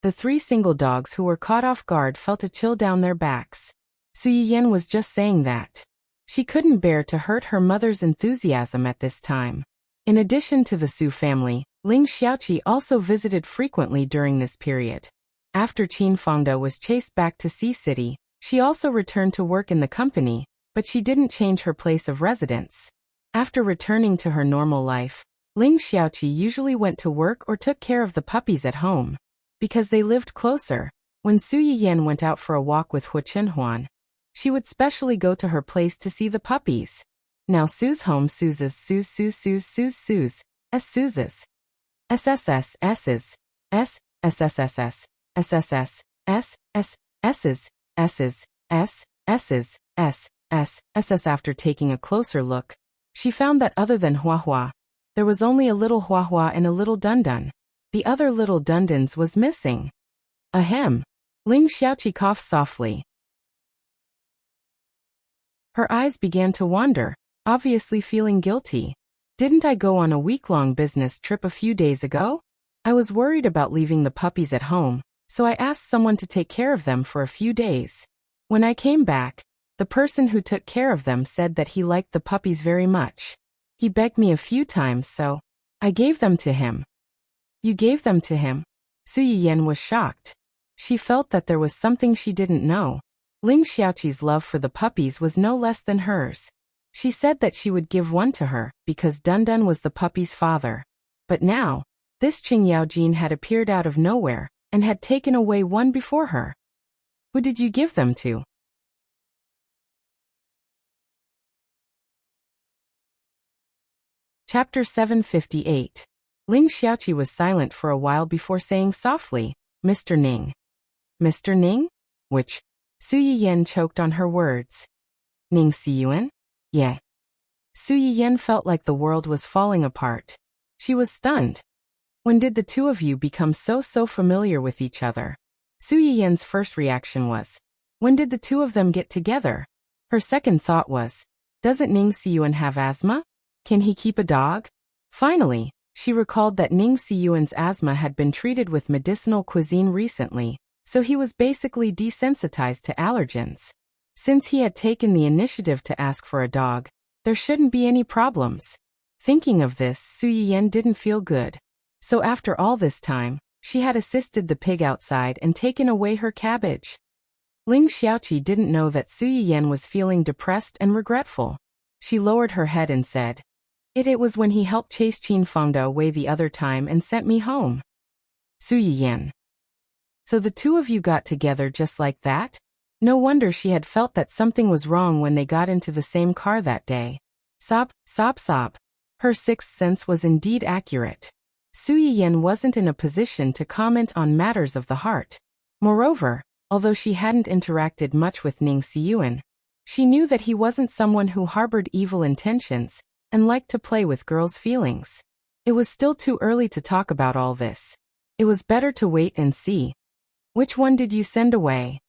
The three single dogs who were caught off guard felt a chill down their backs. Su Yiyan was just saying that. She couldn't bear to hurt her mother's enthusiasm at this time. In addition to the Su family, Ling Xiaoqi also visited frequently during this period. After Qin Fangda was chased back to Sea City, she also returned to work in the company, but she didn't change her place of residence. After returning to her normal life, Ling Xiaoqi usually went to work or took care of the puppies at home. Because they lived closer, when Su Yiyan went out for a walk with Hua Chunhuan, she would specially go to her place to see the puppies. Now Su's home Su's Su's SSS's SSS's SSS's SSS's SSS's. After taking a closer look, she found that other than Hua Hua, there was only a little Hua Hua and a little Dun Dun. The other little Dundans was missing. Ahem. Ling Xiaoqi coughed softly. Her eyes began to wander, obviously feeling guilty. Didn't I go on a week-long business trip a few days ago? I was worried about leaving the puppies at home, so I asked someone to take care of them for a few days. When I came back, the person who took care of them said that he liked the puppies very much. He begged me a few times, so I gave them to him. You gave them to him? Su Yiyan was shocked. She felt that there was something she didn't know. Ling Xiaoqi's love for the puppies was no less than hers. She said that she would give one to her because Dun Dun was the puppy's father. But now, this Qing Yaojin had appeared out of nowhere and had taken away one before her. Who did you give them to? Chapter 758. Ling Xiaoqi was silent for a while before saying softly, "Mr. Ning." Mr. Ning? Which? Su Yiyan choked on her words. Ning Siyuan? Yeah. Su Yiyan felt like the world was falling apart. She was stunned. When did the two of you become so familiar with each other? Su Yiyan's first reaction was, when did the two of them get together? Her second thought was, doesn't Ning Siyuan have asthma? Can he keep a dog? Finally, she recalled that Ning Siyuan's asthma had been treated with medicinal cuisine recently, so he was basically desensitized to allergens. Since he had taken the initiative to ask for a dog, there shouldn't be any problems. Thinking of this, Su Yiyan didn't feel good. So after all this time, she had assisted the pig outside and taken away her cabbage. Ling Xiaoqi didn't know that Su Yiyan was feeling depressed and regretful. She lowered her head and said, It was when he helped chase Qin Fangda away the other time and sent me home. Su Yiyan. So the two of you got together just like that? No wonder she had felt that something was wrong when they got into the same car that day. Sob, sob, sob. Her sixth sense was indeed accurate. Su Yiyan wasn't in a position to comment on matters of the heart. Moreover, although she hadn't interacted much with Ning Siyuan, she knew that he wasn't someone who harbored evil intentions and liked to play with girls' feelings. It was still too early to talk about all this. It was better to wait and see. Which one did you send away?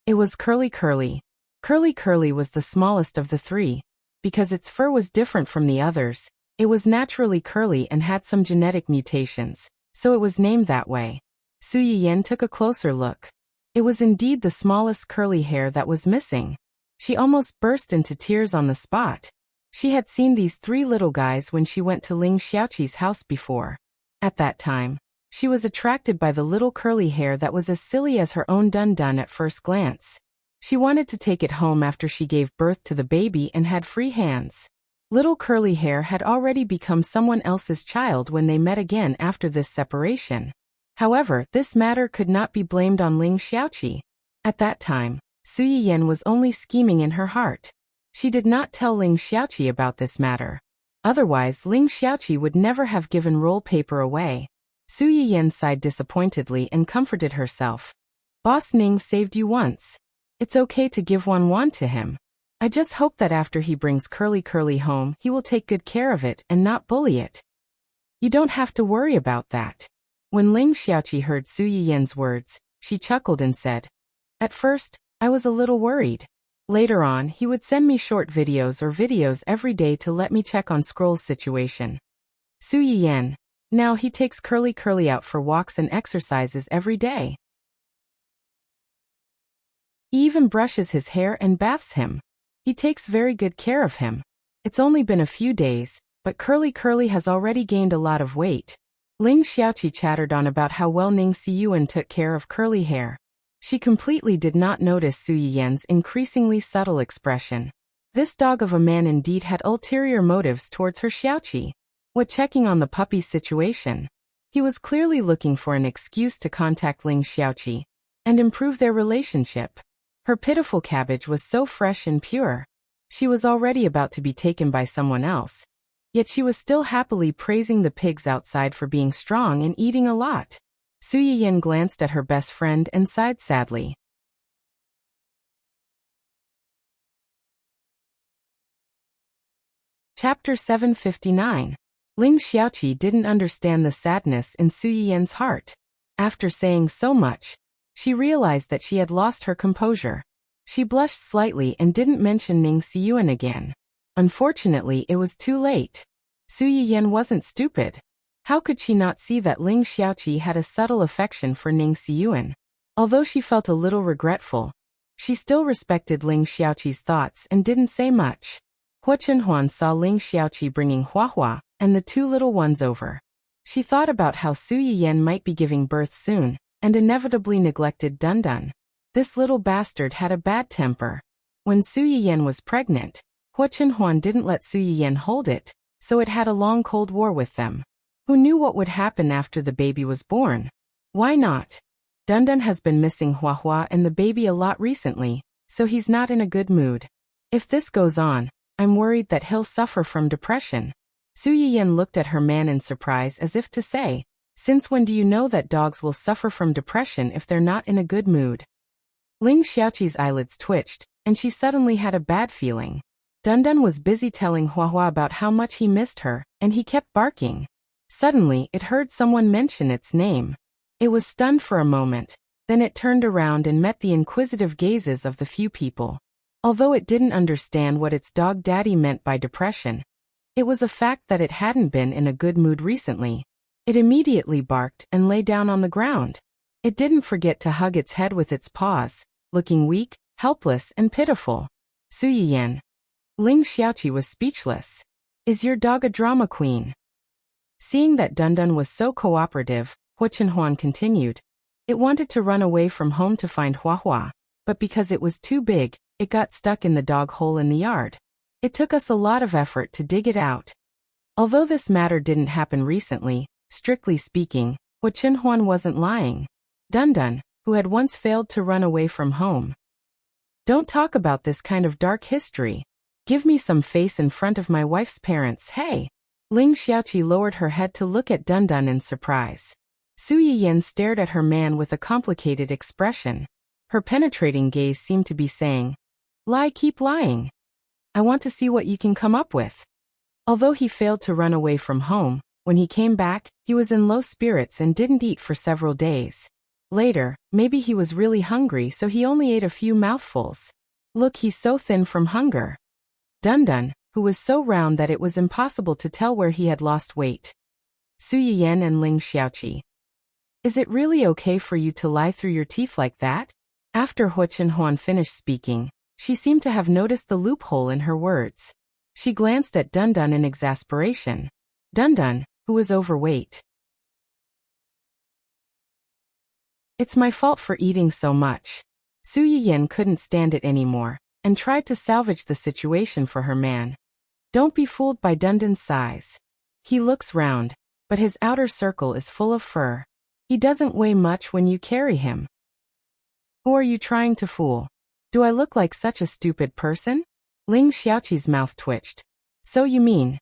It was Curly Curly. Curly Curly was the smallest of the three. Because its fur was different from the others, it was naturally curly and had some genetic mutations, so it was named that way. Su Yiyan took a closer look. It was indeed the smallest curly hair that was missing. She almost burst into tears on the spot. She had seen these three little guys when she went to Ling Xiaoqi's house before. At that time, she was attracted by the little curly hair that was as silly as her own Dun Dun at first glance. She wanted to take it home after she gave birth to the baby and had free hands. Little curly hair had already become someone else's child when they met again after this separation. However, this matter could not be blamed on Ling Xiaoqi. At that time, Su Yiyan was only scheming in her heart. She did not tell Ling Xiaoqi about this matter. Otherwise, Ling Xiaoqi would never have given roll paper away. Su Yiyan sighed disappointedly and comforted herself. Boss Ning saved you once. It's okay to give one wand to him. I just hope that after he brings Curly home, he will take good care of it and not bully it. You don't have to worry about that. When Ling Xiaoqi heard Su Yiyan's words, she chuckled and said, "At first, I was a little worried. Later on, he would send me short videos every day to let me check on Scroll's situation. Su Yiyan. Now he takes Curly out for walks and exercises every day. He even brushes his hair and baths him. He takes very good care of him. It's only been a few days, but Curly has already gained a lot of weight." Ling Xiaoqi chattered on about how well Ning Xiyuan took care of curly hair. She completely did not notice Su Yiyan's increasingly subtle expression. This dog of a man indeed had ulterior motives towards her Xiaoqi. What checking on the puppy's situation? He was clearly looking for an excuse to contact Ling Xiaoqi and improve their relationship. Her pitiful cabbage was so fresh and pure. She was already about to be taken by someone else. Yet she was still happily praising the pigs outside for being strong and eating a lot. Su Yiyan glanced at her best friend and sighed sadly. Chapter 759. Ling Xiaoqi didn't understand the sadness in Su Yiyan's heart. After saying so much, she realized that she had lost her composure. She blushed slightly and didn't mention Ning Xiyuan again. Unfortunately, it was too late. Su Yiyan wasn't stupid. How could she not see that Ling Xiaoqi had a subtle affection for Ning Xiyuan? Although she felt a little regretful, she still respected Ling Xiaoqi's thoughts and didn't say much. Hua Chenhuan saw Ling Xiaoqi bringing Hua and the two little ones over. She thought about how Su Yiyan might be giving birth soon, and inevitably neglected Dundun. This little bastard had a bad temper. When Su Yiyan was pregnant, Hua Chenhuan didn't let Su Yiyan hold it, so it had a long cold war with them. Who knew what would happen after the baby was born? Why not? Dundun has been missing Hua and the baby a lot recently, so he's not in a good mood. If this goes on, I'm worried that he'll suffer from depression. Su Yiyan looked at her man in surprise as if to say, "Since when do you know that dogs will suffer from depression if they're not in a good mood?" Ling Xiaoqi's eyelids twitched, and she suddenly had a bad feeling. Dundun was busy telling Hua about how much he missed her, and he kept barking. Suddenly, it heard someone mention its name. It was stunned for a moment, then it turned around and met the inquisitive gazes of the few people. Although it didn't understand what its dog daddy meant by depression, it was a fact that it hadn't been in a good mood recently. It immediately barked and lay down on the ground. It didn't forget to hug its head with its paws, looking weak, helpless, and pitiful. Su Yiyan. Ling Xiaoqi was speechless. "Is your dog a drama queen?" Seeing that Dundun was so cooperative, Hua Chenhuan continued. It wanted to run away from home to find Hua, but because it was too big, it got stuck in the dog hole in the yard. It took us a lot of effort to dig it out. Although this matter didn't happen recently, strictly speaking, Hua Chenhuan wasn't lying. Dundun, who had once failed to run away from home. Don't talk about this kind of dark history. Give me some face in front of my wife's parents, hey. Ling Xiaoqi lowered her head to look at Dundun in surprise. Su Yiyan stared at her man with a complicated expression. Her penetrating gaze seemed to be saying, "Lie, keep lying. I want to see what you can come up with." Although he failed to run away from home, when he came back, he was in low spirits and didn't eat for several days. Later, maybe he was really hungry so he only ate a few mouthfuls. Look, he's so thin from hunger. Dundun, who was so round that it was impossible to tell where he had lost weight. Su Yiyan and Ling Xiaoqi. Is it really okay for you to lie through your teeth like that? After Hua Chenhuan finished speaking, she seemed to have noticed the loophole in her words. She glanced at Dundun in exasperation. Dundun, who was overweight. It's my fault for eating so much. Su Yiyan couldn't stand it anymore, and tried to salvage the situation for her man. Don't be fooled by Dundan's size. He looks round, but his outer circle is full of fur. He doesn't weigh much when you carry him. Who are you trying to fool? Do I look like such a stupid person? Ling Xiaoqi's mouth twitched. So you mean,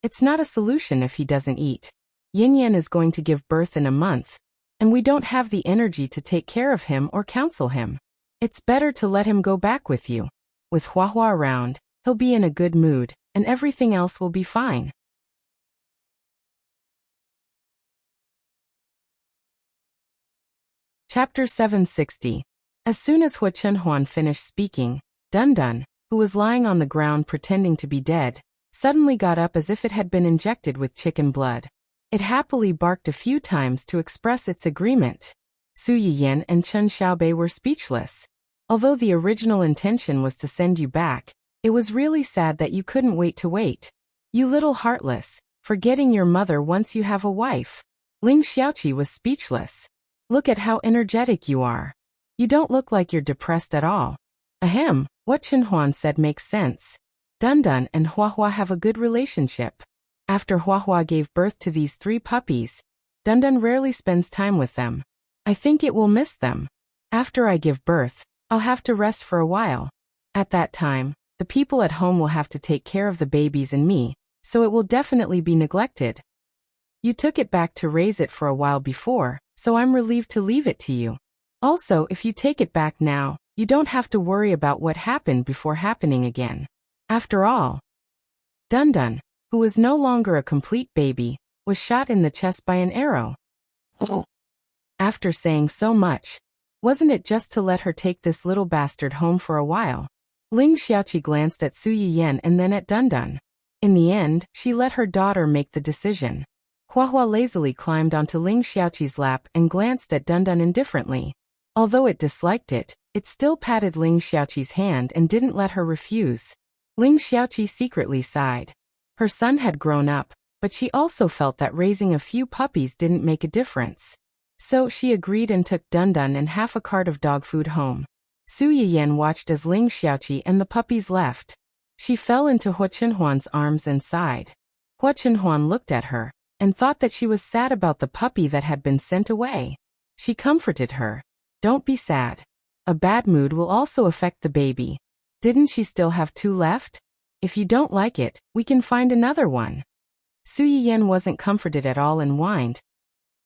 it's not a solution if he doesn't eat. Yin Yan is going to give birth in a month, and we don't have the energy to take care of him or counsel him. It's better to let him go back with you. With Hua Hua around, he'll be in a good mood, and everything else will be fine. Chapter 760. As soon as Hua Chenhuan finished speaking, Dundun, who was lying on the ground pretending to be dead, suddenly got up as if it had been injected with chicken blood. It happily barked a few times to express its agreement. Su Yiyan and Chen Xiaobei were speechless. Although the original intention was to send you back, it was really sad that you couldn't wait to wait. You little heartless, forgetting your mother once you have a wife. Ling Xiaoqi was speechless. Look at how energetic you are. You don't look like you're depressed at all. Ahem, what Chenhuan said makes sense. Dundun and Hua Hua have a good relationship. After Hua Hua gave birth to these 3 puppies, Dundun rarely spends time with them. I think it will miss them. After I give birth, I'll have to rest for a while. At that time, the people at home will have to take care of the babies and me, so it will definitely be neglected. You took it back to raise it for a while before, so I'm relieved to leave it to you. Also, if you take it back now, you don't have to worry about what happened before happening again. After all, Dundun, who was no longer a complete baby, was shot in the chest by an arrow. Oh. After saying so much, wasn't it just to let her take this little bastard home for a while? Ling Xiaoqi glanced at Su Yiyan and then at Dundun. In the end, she let her daughter make the decision. Hua Hua lazily climbed onto Ling Xiaoqi's lap and glanced at Dundun indifferently. Although it disliked it, it still patted Ling Xiaoqi's hand and didn't let her refuse. Ling Xiaoqi secretly sighed. Her son had grown up, but she also felt that raising a few puppies didn't make a difference. So she agreed and took Dundun and half a cart of dog food home. Su Yiyan watched as Ling Xiaoqi and the puppies left. She fell into Hua Chenhuan's arms and sighed. Hua Chenhuan looked at her and thought that she was sad about the puppy that had been sent away. She comforted her. Don't be sad. A bad mood will also affect the baby. Didn't she still have 2 left? If you don't like it, we can find another one. Su Yiyan wasn't comforted at all and whined.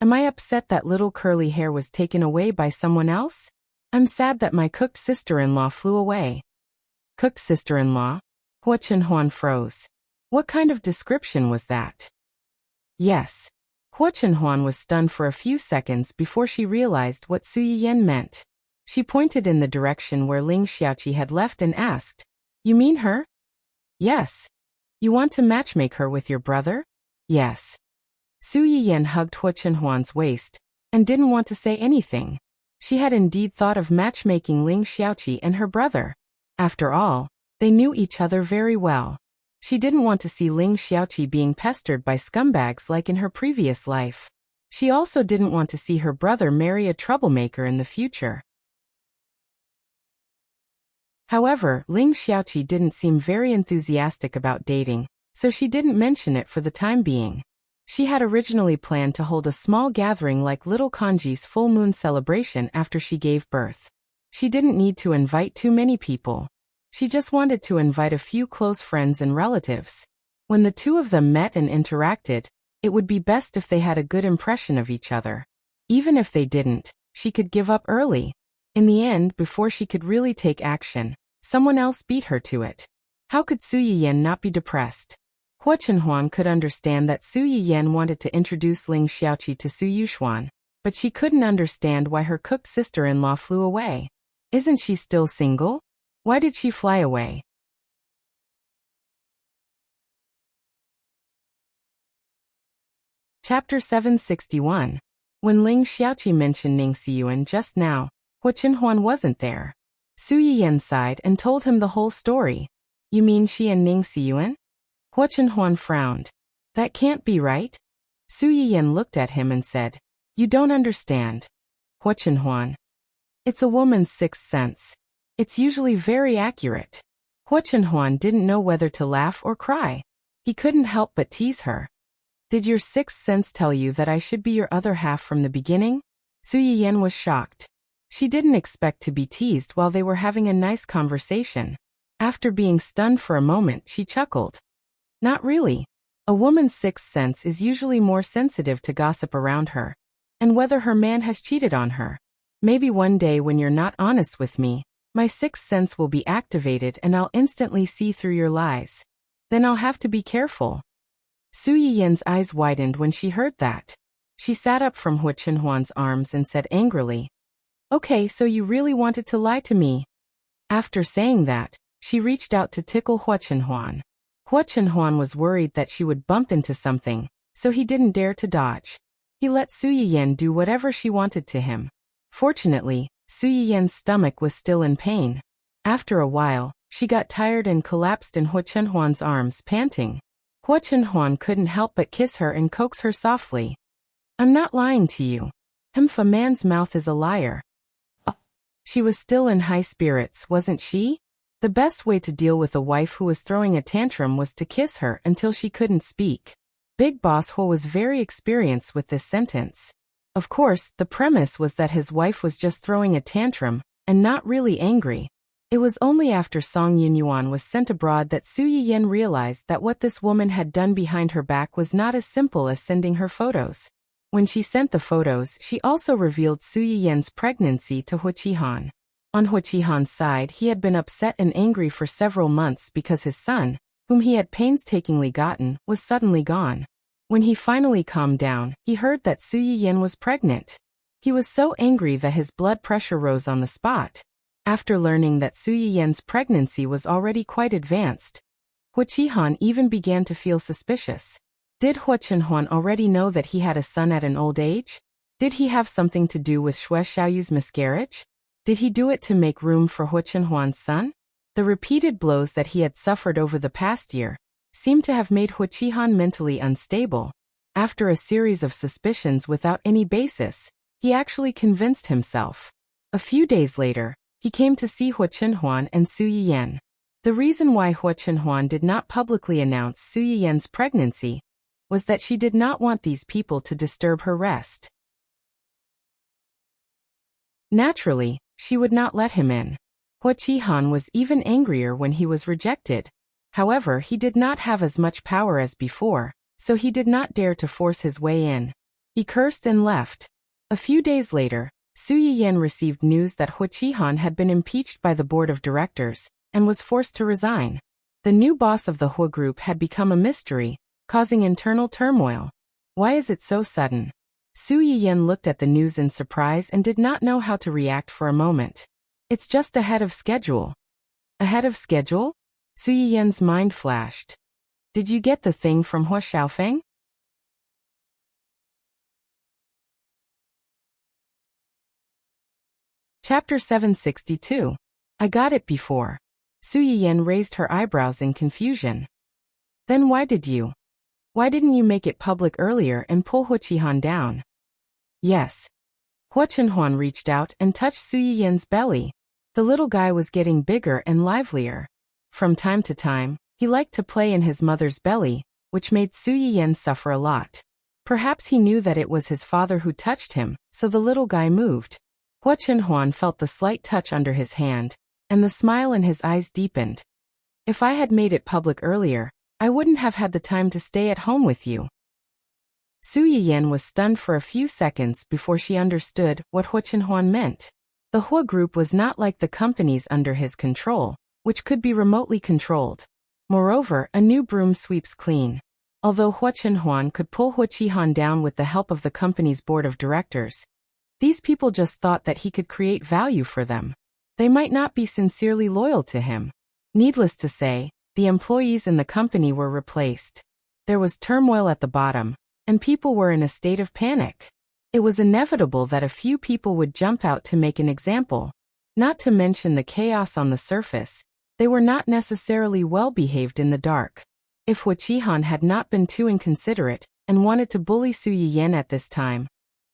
Am I upset that little curly hair was taken away by someone else? I'm sad that my cook sister-in-law flew away. Cook sister-in-law? Hua Chenhuan froze. What kind of description was that? Yes. Hua Chenhuan was stunned for a few seconds before she realized what Su Yiyan meant. She pointed in the direction where Ling Xiaoqi had left and asked, You mean her? Yes. You want to matchmake her with your brother? Yes. Su Yiyan hugged Hua Chenhuan's waist and didn't want to say anything. She had indeed thought of matchmaking Ling Xiaoqi and her brother. After all, they knew each other very well. She didn't want to see Ling Xiaoqi being pestered by scumbags like in her previous life. She also didn't want to see her brother marry a troublemaker in the future. However, Ling Xiaoqi didn't seem very enthusiastic about dating, so she didn't mention it for the time being. She had originally planned to hold a small gathering like little Kanji's full moon celebration after she gave birth. She didn't need to invite too many people. She just wanted to invite a few close friends and relatives. When the 2 of them met and interacted, it would be best if they had a good impression of each other. Even if they didn't, she could give up early. In the end, before she could really take action, someone else beat her to it. How could Su Yiyan not be depressed? Hua Chenhuan could understand that Su Yiyan wanted to introduce Ling Xiaoqi to Su Yuxuan, but she couldn't understand why her cook sister-in-law flew away. Isn't she still single? Why did she fly away? Chapter 761. When Ling Xiaoqi mentioned Ning Xiyuan just now, Hua Chenhuan wasn't there. Su Yiyan sighed and told him the whole story. You mean she and Ning Xiyuan? Hua Chenhuan frowned. That can't be right. Su Yiyan looked at him and said, You don't understand. Hua Chenhuan. It's a woman's sixth sense. It's usually very accurate. Hua Chenhuan didn't know whether to laugh or cry. He couldn't help but tease her. Did your sixth sense tell you that I should be your other half from the beginning? Su Yiyan was shocked. She didn't expect to be teased while they were having a nice conversation. After being stunned for a moment, she chuckled. Not really. A woman's sixth sense is usually more sensitive to gossip around her, and whether her man has cheated on her. Maybe one day when you're not honest with me, my sixth sense will be activated and I'll instantly see through your lies. Then I'll have to be careful. Su Yiyan's eyes widened when she heard that. She sat up from Hua Chenhuan's arms and said angrily, "Okay, so you really wanted to lie to me." After saying that, she reached out to tickle Hua Chenhuan. Hua Chenhuan was worried that she would bump into something, so he didn't dare to dodge. He let Su Yiyan do whatever she wanted to him. Fortunately, Su Yiyan's stomach was still in pain. After a while, she got tired and collapsed in Hua Chenhuan's arms, panting. Hua Chenhuan couldn't help but kiss her and coax her softly. "I'm not lying to you. If a man's mouth is a liar." She was still in high spirits, wasn't she? The best way to deal with a wife who was throwing a tantrum was to kiss her until she couldn't speak. Big Boss Hua was very experienced with this sentence. Of course, the premise was that his wife was just throwing a tantrum, and not really angry. It was only after Song Yinyuan was sent abroad that Su Yiyan realized that what this woman had done behind her back was not as simple as sending her photos. When she sent the photos, she also revealed Su Yiyan's pregnancy to Hua Qihan. On Hua Qihan's side, he had been upset and angry for several months because his son, whom he had painstakingly gotten, was suddenly gone. When he finally calmed down, he heard that Su Yiyan was pregnant. He was so angry that his blood pressure rose on the spot. After learning that Su Yiyan's pregnancy was already quite advanced, Hua Qihan even began to feel suspicious. Did Hua Chenhuan already know that he had a son at an old age? Did he have something to do with Xue Xiaoyu's miscarriage? Did he do it to make room for Hua Chenhuan's son? The repeated blows that he had suffered over the past year seemed to have made Hua Qihan mentally unstable. After a series of suspicions without any basis, he actually convinced himself. A few days later, he came to see Hua Chenhuan and Su Yiyan. The reason why Hua Chenhuan did not publicly announce Su Yiyan's pregnancy was that she did not want these people to disturb her rest. Naturally, she would not let him in. Hua Qihan was even angrier when he was rejected. However, he did not have as much power as before, so he did not dare to force his way in. He cursed and left. A few days later, Su Yiyan received news that Hua Qihan had been impeached by the board of directors and was forced to resign. The new boss of the Hua group had become a mystery, causing internal turmoil. Why is it so sudden? Su Yiyan looked at the news in surprise and did not know how to react for a moment. It's just ahead of schedule. Ahead of schedule? Su Yiyan's mind flashed. Did you get the thing from Hua Xiaofeng? Chapter 762. I got it before. Su Yiyan raised her eyebrows in confusion. Then why didn't you make it public earlier and pull Hua Qihan down? Yes. Hua Chenhuan reached out and touched Su Yiyan's belly. The little guy was getting bigger and livelier. From time to time, he liked to play in his mother's belly, which made Su Yiyan suffer a lot. Perhaps he knew that it was his father who touched him, so the little guy moved. Hua Chenhuan felt the slight touch under his hand, and the smile in his eyes deepened. If I had made it public earlier, I wouldn't have had the time to stay at home with you. Su Yiyan was stunned for a few seconds before she understood what Hua Chenhuan meant. The Hua group was not like the companies under his control, which could be remotely controlled. Moreover, a new broom sweeps clean. Although Hua Chenhuan could pull Hua Qihan down with the help of the company's board of directors, these people just thought that he could create value for them. They might not be sincerely loyal to him. Needless to say, the employees in the company were replaced. There was turmoil at the bottom, and people were in a state of panic. It was inevitable that a few people would jump out to make an example. Not to mention the chaos on the surface, they were not necessarily well behaved in the dark. If Hua Qihan had not been too inconsiderate and wanted to bully Su Yiyan at this time,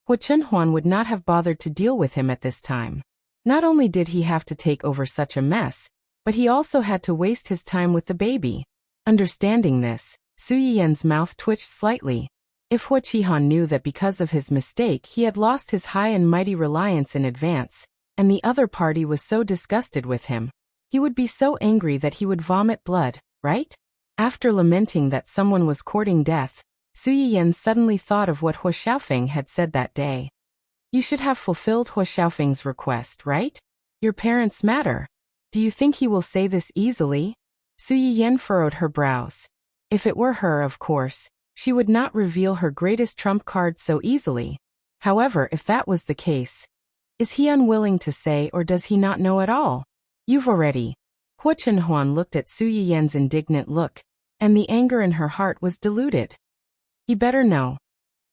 Hua Chenhuan would not have bothered to deal with him at this time. Not only did he have to take over such a mess, but he also had to waste his time with the baby. Understanding this, Su Yiyan's mouth twitched slightly. If Hua Qihan knew that because of his mistake he had lost his high and mighty reliance in advance, and the other party was so disgusted with him, he would be so angry that he would vomit blood, right? After lamenting that someone was courting death, Su Yiyan suddenly thought of what Hua Xiaofeng had said that day. You should have fulfilled Hua Xiaofeng's request, right? Your parents matter. Do you think he will say this easily? Su Yiyan furrowed her brows. If it were her, of course, she would not reveal her greatest trump card so easily. However, if that was the case, is he unwilling to say, or does he not know at all? You've already. Hua Chenhuan looked at Su Yiyan's indignant look, and the anger in her heart was diluted. He better know.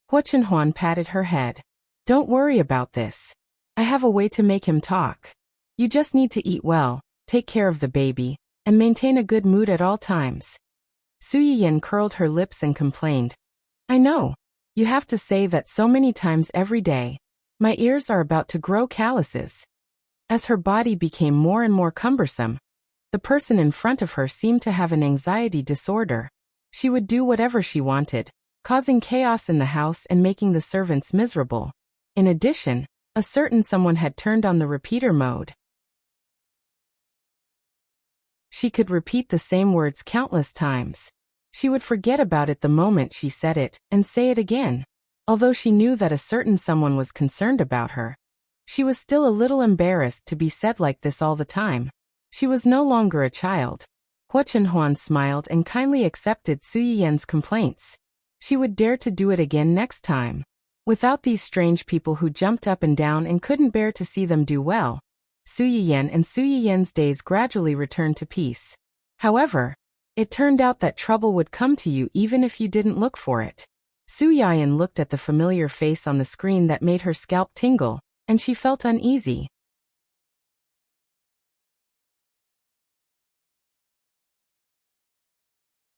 Hua Chenhuan patted her head. Don't worry about this. I have a way to make him talk. You just need to eat well, take care of the baby, and maintain a good mood at all times. Su Yiyan curled her lips and complained. I know. You have to say that so many times every day. My ears are about to grow calluses. As her body became more and more cumbersome, the person in front of her seemed to have an anxiety disorder. She would do whatever she wanted, causing chaos in the house and making the servants miserable. In addition, a certain someone had turned on the repeater mode. She could repeat the same words countless times. She would forget about it the moment she said it, and say it again. Although she knew that a certain someone was concerned about her, she was still a little embarrassed to be said like this all the time. She was no longer a child. Hua Chenhuan smiled and kindly accepted Su Yiyan's complaints. She would dare to do it again next time. Without these strange people who jumped up and down and couldn't bear to see them do well, Su Yiyan and Su Yiyan's days gradually returned to peace. However, it turned out that trouble would come to you even if you didn't look for it. Su Yiyan looked at the familiar face on the screen that made her scalp tingle, and she felt uneasy.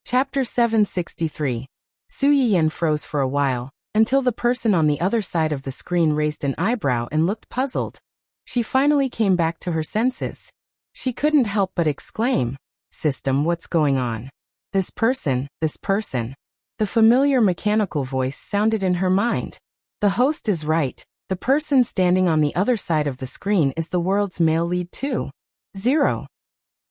Chapter 763. Su Yiyan froze for a while, until the person on the other side of the screen raised an eyebrow and looked puzzled. She finally came back to her senses. She couldn't help but exclaim, "System, what's going on? This person. The familiar mechanical voice sounded in her mind. The host is right. The person standing on the other side of the screen is the world's male lead 2.0.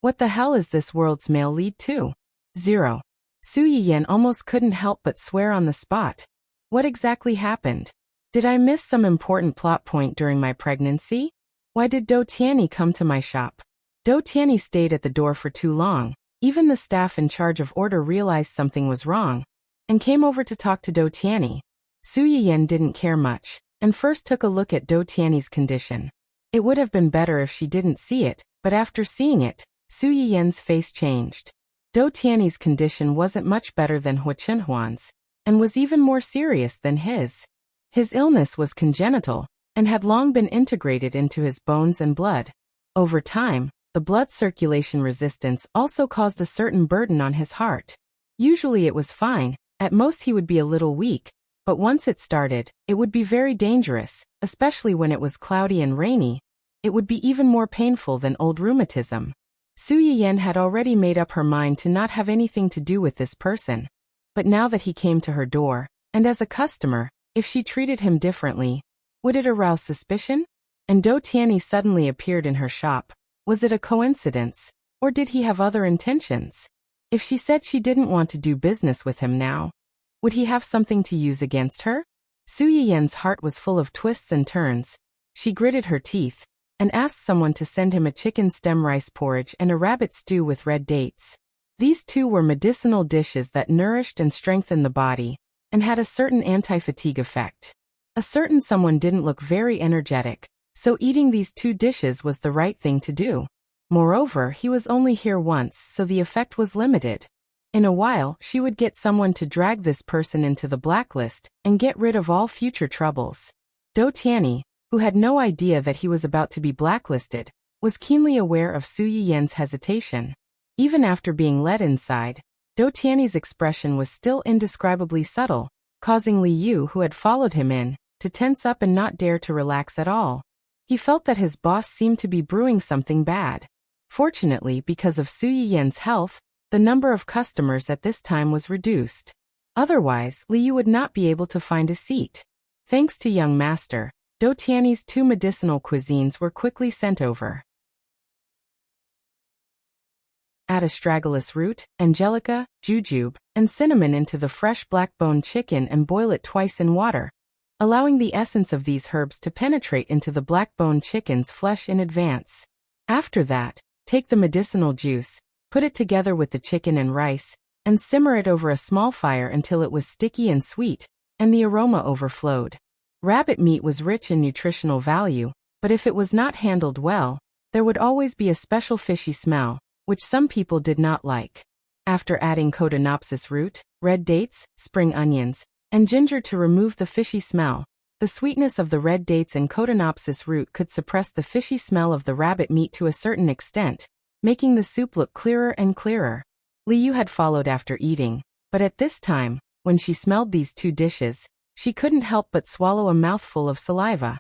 What the hell is this world's male lead 2.0? Su Yiyan almost couldn't help but swear on the spot. What exactly happened? Did I miss some important plot point during my pregnancy? Why did Do Tianyi come to my shop? Do Tianyi stayed at the door for too long. Even the staff in charge of order realized something was wrong, and came over to talk to Do Tianyi. Su Yiyan didn't care much, and first took a look at Do Tianyi's condition. It would have been better if she didn't see it, but after seeing it, Su Yiyan's face changed. Do Tianyi's condition wasn't much better than Hua Chenhuan's, and was even more serious than his. His illness was congenital, and had long been integrated into his bones and blood. Over time, the blood circulation resistance also caused a certain burden on his heart. Usually it was fine, at most he would be a little weak, but once it started, it would be very dangerous, especially when it was cloudy and rainy. It would be even more painful than old rheumatism. Su Yiyan had already made up her mind to not have anything to do with this person. But now that he came to her door, and as a customer, if she treated him differently, would it arouse suspicion? And Do Tianyi suddenly appeared in her shop. Was it a coincidence, or did he have other intentions? If she said she didn't want to do business with him now, would he have something to use against her? Su Yiyan's heart was full of twists and turns. She gritted her teeth, and asked someone to send him a chicken stem rice porridge and a rabbit stew with red dates. These two were medicinal dishes that nourished and strengthened the body, and had a certain anti-fatigue effect. A certain someone didn't look very energetic, so eating these two dishes was the right thing to do. Moreover, he was only here once, so the effect was limited. In a while, she would get someone to drag this person into the blacklist, and get rid of all future troubles. Do Tianyi, who had no idea that he was about to be blacklisted, was keenly aware of Su Yiyan's hesitation. Even after being led inside, Do Tianyi's expression was still indescribably subtle, causing Li Yu, who had followed him in, to tense up and not dare to relax at all. He felt that his boss seemed to be brewing something bad. Fortunately, because of Su Yiyan's health, the number of customers at this time was reduced. Otherwise, Li Yu would not be able to find a seat. Thanks to young master, Dou Tianyi's 2 medicinal cuisines were quickly sent over. Add astragalus root, angelica, jujube, and cinnamon into the fresh black-boned chicken and boil it twice in water, allowing the essence of these herbs to penetrate into the black-boned chicken's flesh in advance. After that, take the medicinal juice, put it together with the chicken and rice, and simmer it over a small fire until it was sticky and sweet, and the aroma overflowed. Rabbit meat was rich in nutritional value, but if it was not handled well, there would always be a special fishy smell, which some people did not like. After adding Codonopsis root, red dates, spring onions, and ginger to remove the fishy smell, the sweetness of the red dates and Codonopsis root could suppress the fishy smell of the rabbit meat to a certain extent, making the soup look clearer and clearer. Li Yu had followed after eating, but at this time, when she smelled these 2 dishes, she couldn't help but swallow a mouthful of saliva.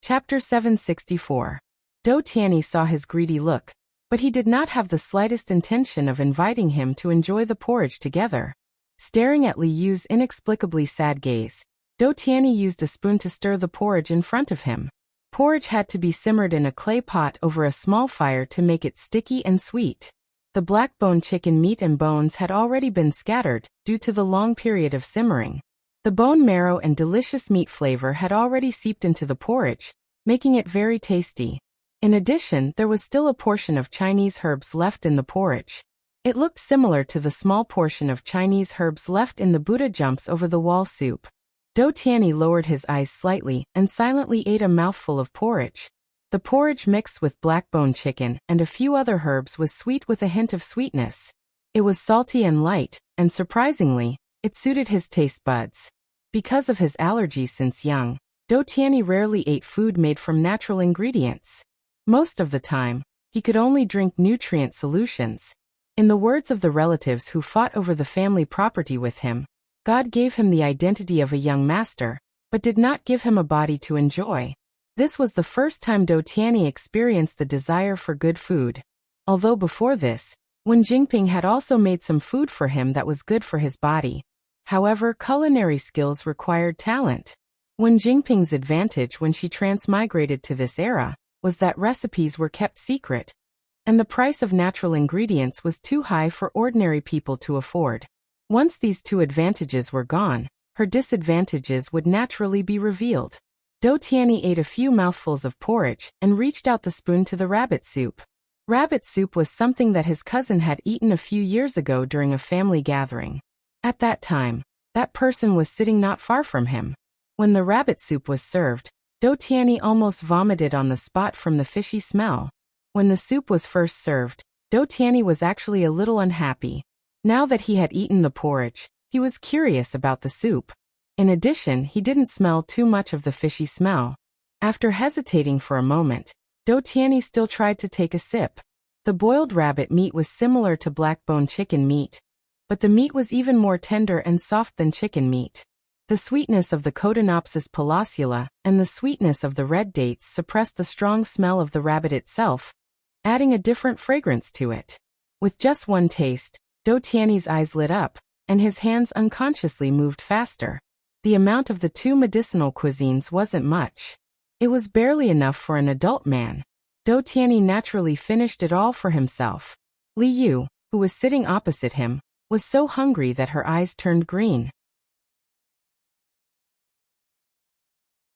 Chapter 764. Dou Tianyi saw his greedy look, but he did not have the slightest intention of inviting him to enjoy the porridge together. Staring at Li Yu's inexplicably sad gaze, Dou Tianyi used a spoon to stir the porridge in front of him. Porridge had to be simmered in a clay pot over a small fire to make it sticky and sweet. The black-boned chicken meat and bones had already been scattered due to the long period of simmering. The bone marrow and delicious meat flavor had already seeped into the porridge, making it very tasty. In addition, there was still a portion of Chinese herbs left in the porridge. It looked similar to the small portion of Chinese herbs left in the Buddha jumps over the wall soup. Dou Tianyi lowered his eyes slightly and silently ate a mouthful of porridge. The porridge mixed with black-bone chicken and a few other herbs was sweet with a hint of sweetness. It was salty and light, and surprisingly, it suited his taste buds. Because of his allergies since young, Dou Tianyi rarely ate food made from natural ingredients. Most of the time, he could only drink nutrient solutions. In the words of the relatives who fought over the family property with him, God gave him the identity of a young master, but did not give him a body to enjoy. This was the first time Dou Tianyi experienced the desire for good food. Although before this, Wen Jingping had also made some food for him that was good for his body. However, culinary skills required talent. Wen Jingping's advantage when she transmigrated to this era was that recipes were kept secret, and the price of natural ingredients was too high for ordinary people to afford. Once these 2 advantages were gone, her disadvantages would naturally be revealed. Dou Tianyi ate a few mouthfuls of porridge and reached out the spoon to the rabbit soup. Rabbit soup was something that his cousin had eaten a few years ago during a family gathering. At that time, that person was sitting not far from him. When the rabbit soup was served, Dou Tianyi almost vomited on the spot from the fishy smell. When the soup was first served, Dou Tianyi was actually a little unhappy. Now that he had eaten the porridge, he was curious about the soup. In addition, he didn't smell too much of the fishy smell. After hesitating for a moment, Dou Tianyi still tried to take a sip. The boiled rabbit meat was similar to black-bone chicken meat, but the meat was even more tender and soft than chicken meat. The sweetness of the Codonopsis palaceula and the sweetness of the red dates suppressed the strong smell of the rabbit itself, adding a different fragrance to it. With just one taste, Dou Tianyi's eyes lit up, and his hands unconsciously moved faster. The amount of the 2 medicinal cuisines wasn't much. It was barely enough for an adult man. Dou Tianyi naturally finished it all for himself. Li Yu, who was sitting opposite him, was so hungry that her eyes turned green.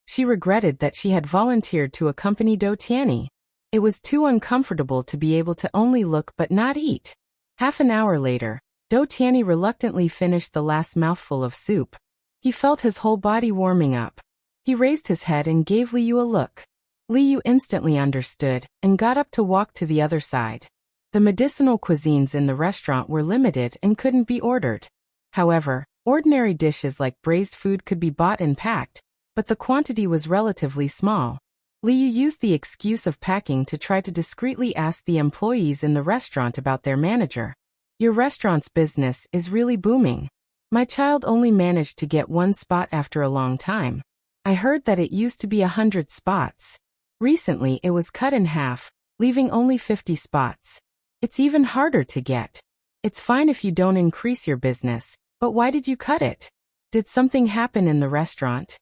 She regretted that she had volunteered to accompany Dou Tianyi. It was too uncomfortable to be able to only look but not eat. Half an hour later, Dou Tianyi reluctantly finished the last mouthful of soup. He felt his whole body warming up. He raised his head and gave Li Yu a look. Li Yu instantly understood and got up to walk to the other side. The medicinal cuisines in the restaurant were limited and couldn't be ordered. However, ordinary dishes like braised food could be bought and packed, but the quantity was relatively small. Li Yu used the excuse of packing to try to discreetly ask the employees in the restaurant about their manager. "Your restaurant's business is really booming. My child only managed to get one spot after a long time. I heard that it used to be 100 spots. Recently it was cut in half, leaving only 50 spots. It's even harder to get. It's fine if you don't increase your business, but why did you cut it? Did something happen in the restaurant?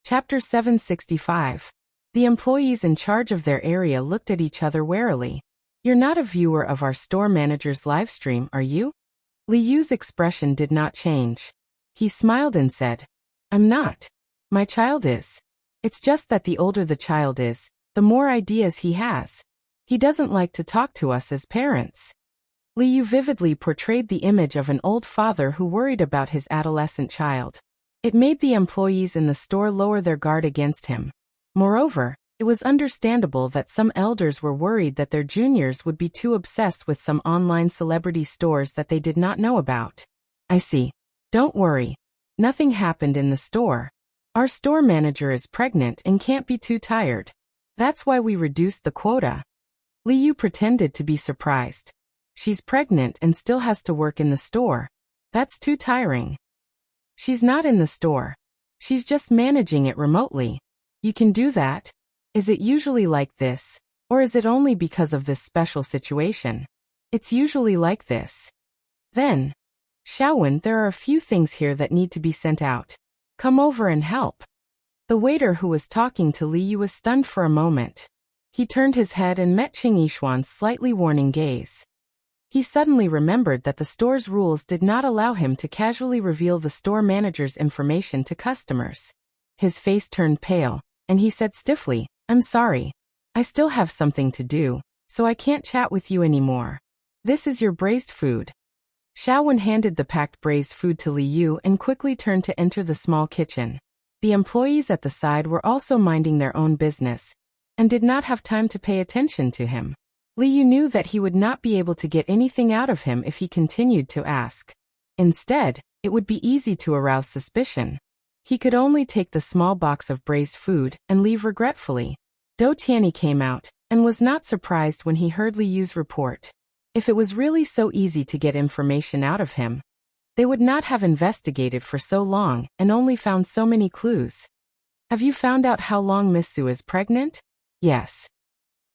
Chapter 765. The employees in charge of their area looked at each other warily. You're not a viewer of our store manager's live stream, are you? Li Yu's expression did not change. He smiled and said, I'm not. My child is. It's just that the older the child is, the more ideas he has. He doesn't like to talk to us as parents. Li Yu vividly portrayed the image of an old father who worried about his adolescent child. It made the employees in the store lower their guard against him. Moreover, it was understandable that some elders were worried that their juniors would be too obsessed with some online celebrity stores that they did not know about. I see. Don't worry. Nothing happened in the store. Our store manager is pregnant and can't be too tired. That's why we reduced the quota. Li Yu pretended to be surprised. She's pregnant and still has to work in the store. That's too tiring. She's not in the store. She's just managing it remotely. You can do that? Is it usually like this? Or is it only because of this special situation? It's usually like this. Then, Xiaowen, there are a few things here that need to be sent out. Come over and help. The waiter who was talking to Li Yu was stunned for a moment. He turned his head and met Qing Yishuan's slightly warning gaze. He suddenly remembered that the store's rules did not allow him to casually reveal the store manager's information to customers. His face turned pale, and he said stiffly, I'm sorry. I still have something to do, so I can't chat with you anymore. This is your braised food. Xiaowen handed the packed braised food to Li Yu and quickly turned to enter the small kitchen. The employees at the side were also minding their own business, and did not have time to pay attention to him. Li Yu knew that he would not be able to get anything out of him if he continued to ask. Instead, it would be easy to arouse suspicion. He could only take the small box of braised food and leave regretfully. Do Tianyi came out, and was not surprised when he heard Li Yu's report. If it was really so easy to get information out of him, they would not have investigated for so long and only found so many clues. Have you found out how long Miss Su is pregnant? Yes.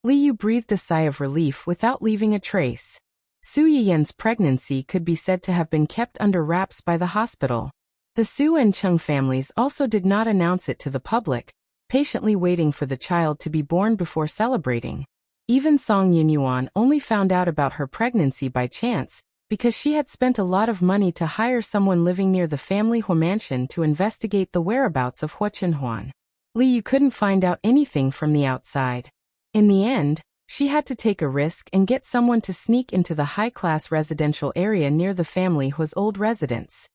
Li Yu breathed a sigh of relief without leaving a trace. Su Yiyan's pregnancy could be said to have been kept under wraps by the hospital. The Su and Cheng families also did not announce it to the public, patiently waiting for the child to be born before celebrating. Even Song Yinyuan only found out about her pregnancy by chance, because she had spent a lot of money to hire someone living near the family Hua mansion to investigate the whereabouts of Hua Chenhuan. Li Yu couldn't find out anything from the outside. In the end, she had to take a risk and get someone to sneak into the high-class residential area near the family Hua's old residence.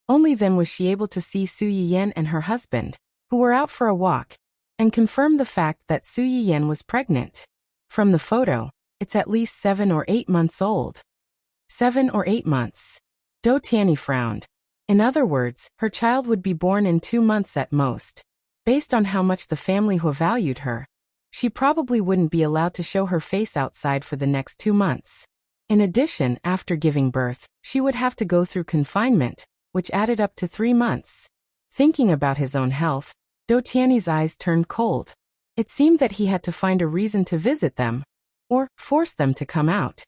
Only then was she able to see Su Yiyan and her husband, who were out for a walk, and confirm the fact that Su Yiyan was pregnant. From the photo, it's at least 7 or 8 months old. 7 or 8 months. Do Tianyi frowned. In other words, her child would be born in 2 months at most. Based on how much the family Hua valued her, she probably wouldn't be allowed to show her face outside for the next 2 months. In addition, after giving birth, she would have to go through confinement, which added up to 3 months. Thinking about his own health, Do Tianyi's eyes turned cold. It seemed that he had to find a reason to visit them, or force them to come out.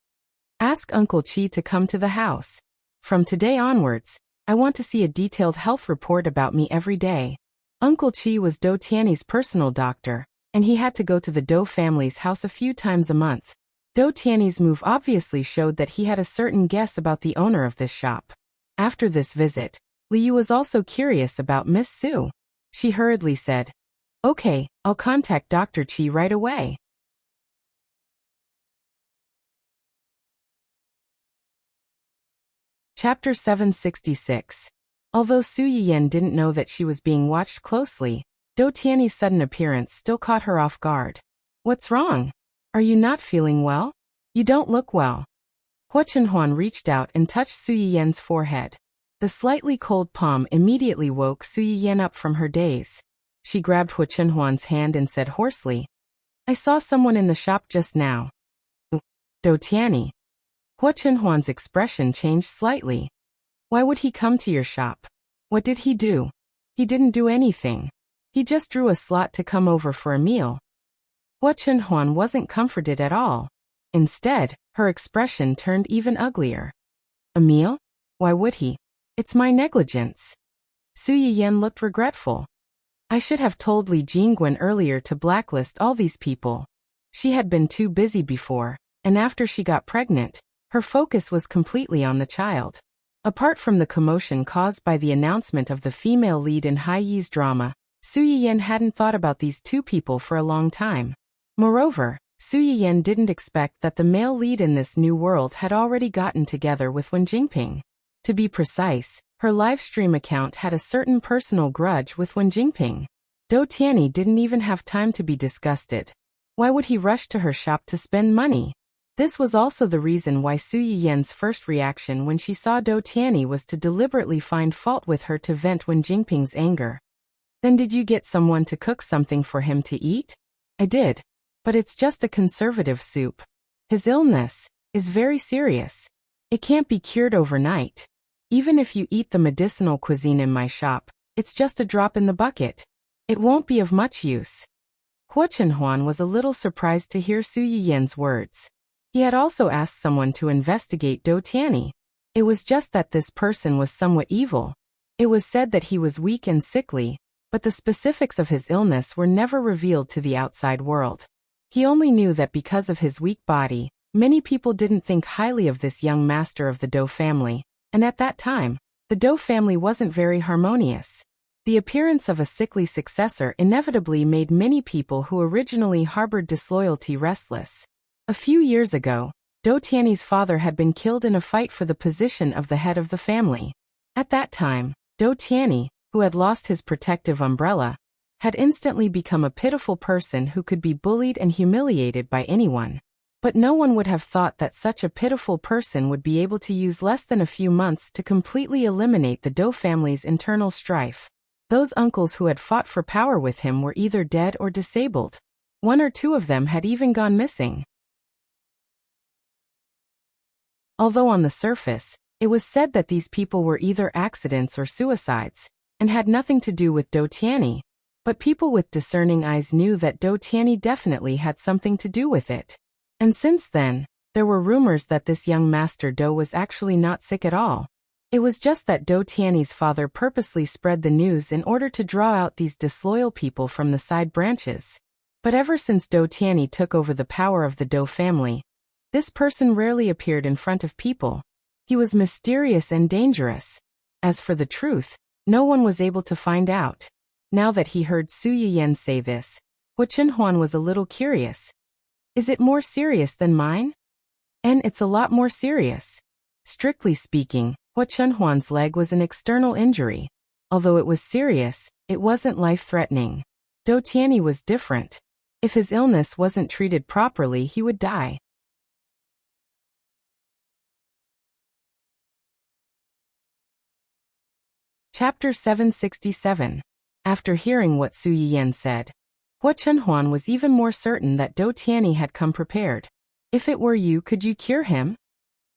Ask Uncle Qi to come to the house. From today onwards, I want to see a detailed health report about me every day. Uncle Qi was Do Tianyi's personal doctor, and he had to go to the Do family's house a few times a month. Do Tianyi's move obviously showed that he had a certain guess about the owner of this shop. After this visit, Li Yu was also curious about Miss Su. She hurriedly said, Okay, I'll contact Dr. Qi right away. Chapter 766. Although Su Yiyan didn't know that she was being watched closely, Do Tianyi's sudden appearance still caught her off guard. What's wrong? Are you not feeling well? You don't look well. Hua Chenhuan reached out and touched Su Yiyan's forehead. The slightly cold palm immediately woke Su Yiyan up from her daze. She grabbed Hua Chenhuan's hand and said hoarsely, I saw someone in the shop just now. Do Tianyi. Hua Chenhuan's expression changed slightly. Why would he come to your shop? What did he do? He didn't do anything. He just drew a slot to come over for a meal. Hua Chenhuan wasn't comforted at all. Instead, her expression turned even uglier. A meal? Why would he? It's my negligence. Su Yiyan looked regretful. I should have told Li Jingguan earlier to blacklist all these people. She had been too busy before, and after she got pregnant, her focus was completely on the child. Apart from the commotion caused by the announcement of the female lead in Hai Yi's drama, Su Yiyan hadn't thought about these two people for a long time. Moreover, Su Yiyan didn't expect that the male lead in this new world had already gotten together with Wen Jingping. To be precise, her livestream account had a certain personal grudge with Wen Jingping. Do Tianyi didn't even have time to be disgusted. Why would he rush to her shop to spend money? This was also the reason why Su Yiyan's first reaction when she saw Do Tianyi was to deliberately find fault with her to vent Wen Jingping's anger. Then did you get someone to cook something for him to eat? I did. But it's just a conservative soup. His illness is very serious. It can't be cured overnight. Even if you eat the medicinal cuisine in my shop, it's just a drop in the bucket. It won't be of much use. Hua Chenhuan was a little surprised to hear Su Yiyan's words. He had also asked someone to investigate Do Tianyi. It was just that this person was somewhat evil. It was said that he was weak and sickly, but the specifics of his illness were never revealed to the outside world. He only knew that because of his weak body, many people didn't think highly of this young master of the Do family, and at that time, the Do family wasn't very harmonious. The appearance of a sickly successor inevitably made many people who originally harbored disloyalty restless. A few years ago, Do Tianyi's father had been killed in a fight for the position of the head of the family. At that time, Do Tianyi, who had lost his protective umbrella, had instantly become a pitiful person who could be bullied and humiliated by anyone. But no one would have thought that such a pitiful person would be able to use less than a few months to completely eliminate the Do family's internal strife. Those uncles who had fought for power with him were either dead or disabled. One or two of them had even gone missing. Although on the surface, it was said that these people were either accidents or suicides, and had nothing to do with Do Tianyi. But people with discerning eyes knew that Do Tianyi definitely had something to do with it. And since then, there were rumors that this young master Do was actually not sick at all. It was just that Do Tianyi's father purposely spread the news in order to draw out these disloyal people from the side branches. But ever since Do Tianyi took over the power of the Do family, this person rarely appeared in front of people. He was mysterious and dangerous. As for the truth, no one was able to find out. Now that he heard Su Yiyan say this, Hua Chenhuan was a little curious. Is it more serious than mine? And it's a lot more serious. Strictly speaking, Hua Chenhuan's leg was an external injury. Although it was serious, it wasn't life-threatening. Do Tianyi was different. If his illness wasn't treated properly, he would die. Chapter 767. After hearing what Su Yiyan said, Hua Chenhuan was even more certain that Do Tianyi had come prepared. If it were you, could you cure him?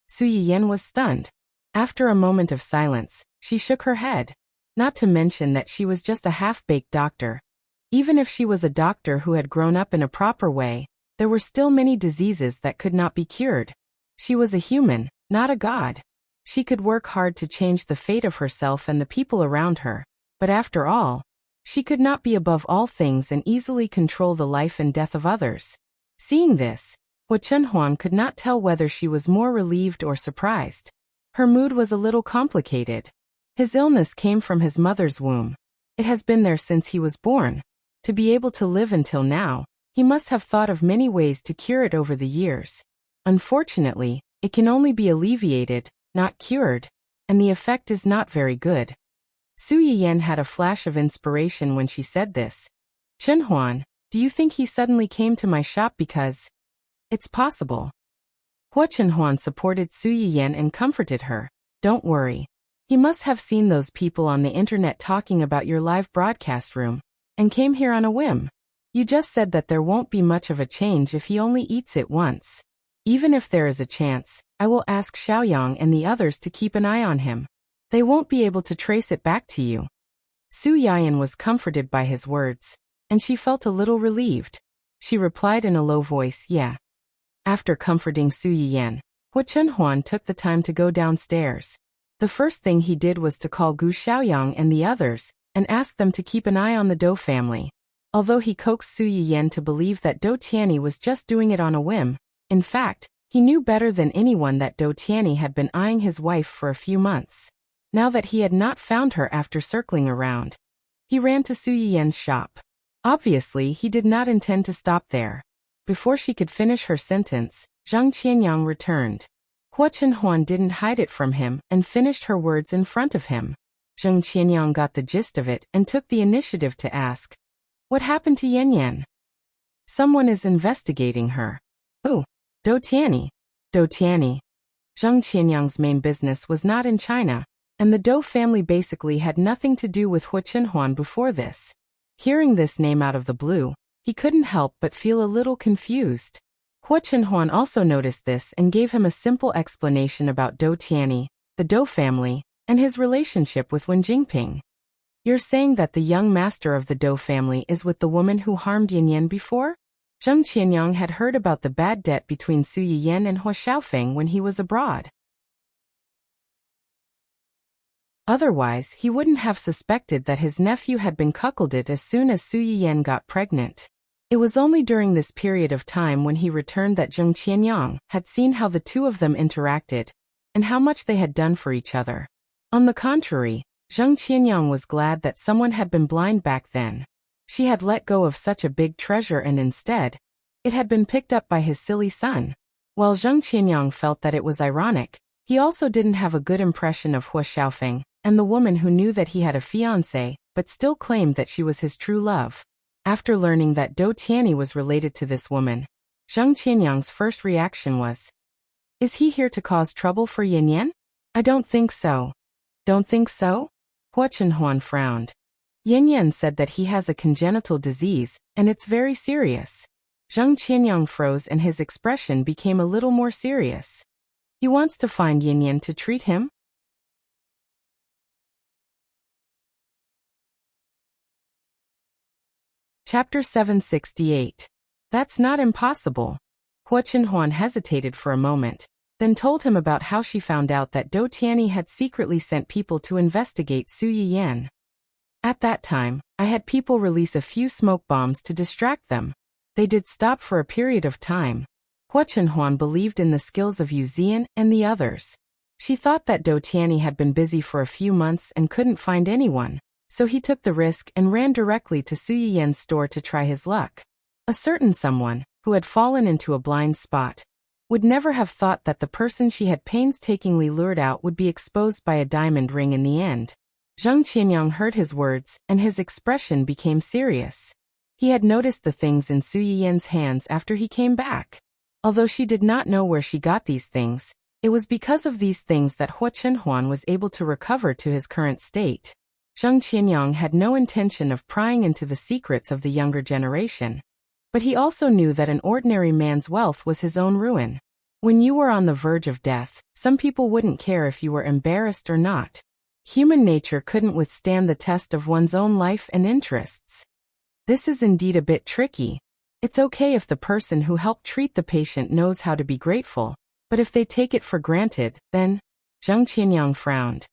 Su Yiyan was stunned. After a moment of silence, she shook her head. Not to mention that she was just a half-baked doctor. Even if she was a doctor who had grown up in a proper way, there were still many diseases that could not be cured. She was a human, not a god. She could work hard to change the fate of herself and the people around her, but after all, she could not be above all things and easily control the life and death of others. Seeing this, Hua Chenhuan could not tell whether she was more relieved or surprised. Her mood was a little complicated. His illness came from his mother's womb. It has been there since he was born. To be able to live until now, he must have thought of many ways to cure it over the years. Unfortunately, it can only be alleviated, not cured, and the effect is not very good. Su Yiyan had a flash of inspiration when she said this. Chenhuan, do you think he suddenly came to my shop because... It's possible. Hua Chenhuan supported Su Yiyan and comforted her. Don't worry. He must have seen those people on the internet talking about your live broadcast room, and came here on a whim. You just said that there won't be much of a change if he only eats it once. Even if there is a chance, I will ask Xiaoyang and the others to keep an eye on him. They won't be able to trace it back to you. Su Yian was comforted by his words, and she felt a little relieved. She replied in a low voice, yeah. After comforting Su Yian, Hua Chunhuan took the time to go downstairs. The first thing he did was to call Gu Xiaoyang and the others, and ask them to keep an eye on the Dou family. Although he coaxed Su Yian to believe that Dou Tianyi was just doing it on a whim, in fact, he knew better than anyone that Dou Tianyi had been eyeing his wife for a few months. Now that he had not found her after circling around, he ran to Su Yian's shop. Obviously, he did not intend to stop there. Before she could finish her sentence, Zhang Qianyang returned. Hua Chunhuan didn't hide it from him and finished her words in front of him. Zhang Qianyang got the gist of it and took the initiative to ask, "What happened to Yan Yan?" "Someone is investigating her." "Oh, Dou Tianyi." Dou Tianyi. Zhang Qianyang's main business was not in China, and the Dou family basically had nothing to do with Hua Chunhuan before this. Hearing this name out of the blue, he couldn't help but feel a little confused. Hua Chunhuan also noticed this and gave him a simple explanation about Dou Tianyi, the Dou family, and his relationship with Wen Jingping. "You're saying that the young master of the Dou family is with the woman who harmed Yan Yan before?" Zhang Qianyang had heard about the bad debt between Su Yiyan and Hua Xiaofeng when he was abroad. Otherwise, he wouldn't have suspected that his nephew had been cuckolded as soon as Su Yiyan got pregnant. It was only during this period of time when he returned that Zhang Qianyang had seen how the two of them interacted, and how much they had done for each other. On the contrary, Zhang Qianyang was glad that someone had been blind back then. She had let go of such a big treasure and instead, it had been picked up by his silly son. While Zhang Qianyang felt that it was ironic, he also didn't have a good impression of Hua Xiaofeng, and the woman who knew that he had a fiancé, but still claimed that she was his true love. After learning that Dou Tianyi was related to this woman, Zhang Qianyang's first reaction was, "Is he here to cause trouble for Yan Yan?" "I don't think so." "Don't think so?" Hua Chunhuan frowned. Yan Yan said that he has a congenital disease, and it's very serious. Zhang Qianyang froze and his expression became a little more serious. He wants to find Yan Yan to treat him? Chapter 768. That's not impossible. Hua Chunhuan hesitated for a moment, then told him about how she found out that Dou Tianyi had secretly sent people to investigate Su Yiyan. "At that time, I had people release a few smoke bombs to distract them. They did stop for a period of time." Hua Chunhuan believed in the skills of Yu Zian and the others. She thought that Dou Tianyi had been busy for a few months and couldn't find anyone, so he took the risk and ran directly to Su Yiyan's store to try his luck. A certain someone, who had fallen into a blind spot, would never have thought that the person she had painstakingly lured out would be exposed by a diamond ring in the end. Zhang Qianyang heard his words, and his expression became serious. He had noticed the things in Su Yiyan's hands after he came back. Although she did not know where she got these things, it was because of these things that Hua Chunhuan was able to recover to his current state. Zhang Qianyang had no intention of prying into the secrets of the younger generation, but he also knew that an ordinary man's wealth was his own ruin. When you were on the verge of death, some people wouldn't care if you were embarrassed or not. Human nature couldn't withstand the test of one's own life and interests. This is indeed a bit tricky. It's okay if the person who helped treat the patient knows how to be grateful, but if they take it for granted, then... Zhang Qianyang frowned.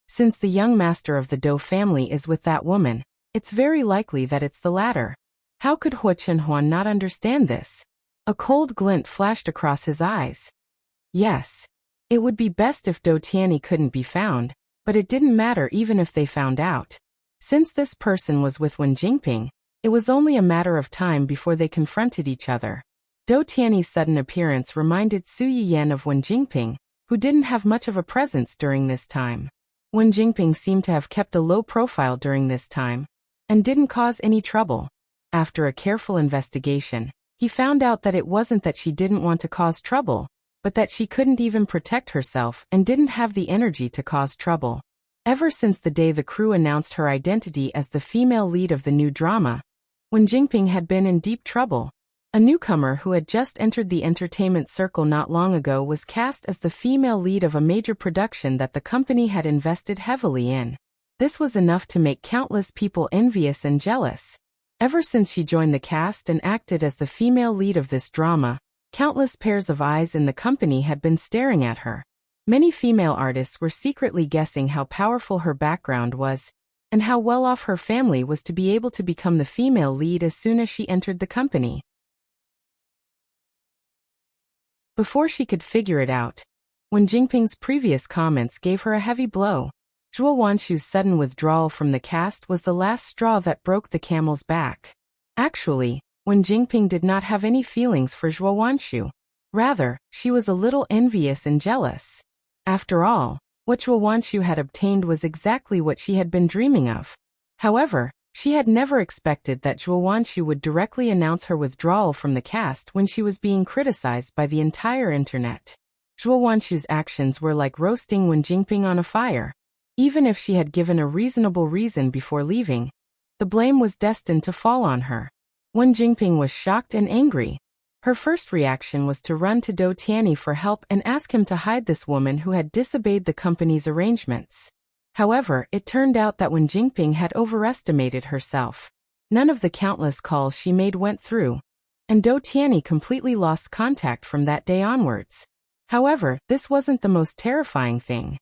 Since the young master of the Dou family is with that woman, it's very likely that it's the latter. How could Hua Chunhuan not understand this? A cold glint flashed across his eyes. Yes. It would be best if Dou Tianyi couldn't be found, but it didn't matter even if they found out. Since this person was with Wen Jingping, it was only a matter of time before they confronted each other. Dou Tianyi's sudden appearance reminded Su Yiyan of Wen Jingping, who didn't have much of a presence during this time. Wen Jingping seemed to have kept a low profile during this time, and didn't cause any trouble. After a careful investigation, he found out that it wasn't that she didn't want to cause trouble, but that she couldn't even protect herself and didn't have the energy to cause trouble. Ever since the day the crew announced her identity as the female lead of the new drama, Wen Jingping had been in deep trouble. A newcomer who had just entered the entertainment circle not long ago was cast as the female lead of a major production that the company had invested heavily in. This was enough to make countless people envious and jealous. Ever since she joined the cast and acted as the female lead of this drama, countless pairs of eyes in the company had been staring at her. Many female artists were secretly guessing how powerful her background was, and how well off her family was to be able to become the female lead as soon as she entered the company. Before she could figure it out, Wen Jingping's previous comments gave her a heavy blow. Zhuo Wanshu's sudden withdrawal from the cast was the last straw that broke the camel's back. Actually, Wen Jingping did not have any feelings for Zhuo Wanshu. Rather, she was a little envious and jealous. After all, what Zhuo Wanshu had obtained was exactly what she had been dreaming of. However, she had never expected that Zhuo Wanshu would directly announce her withdrawal from the cast when she was being criticized by the entire internet. Zhuo Wanshu's actions were like roasting Wen Jingping on a fire. Even if she had given a reasonable reason before leaving, the blame was destined to fall on her. Wen Jingping was shocked and angry. Her first reaction was to run to Dou Tianyi for help and ask him to hide this woman who had disobeyed the company's arrangements. However, it turned out that Wen Jingping had overestimated herself. None of the countless calls she made went through, and Dou Tianyi completely lost contact from that day onwards. However, this wasn't the most terrifying thing.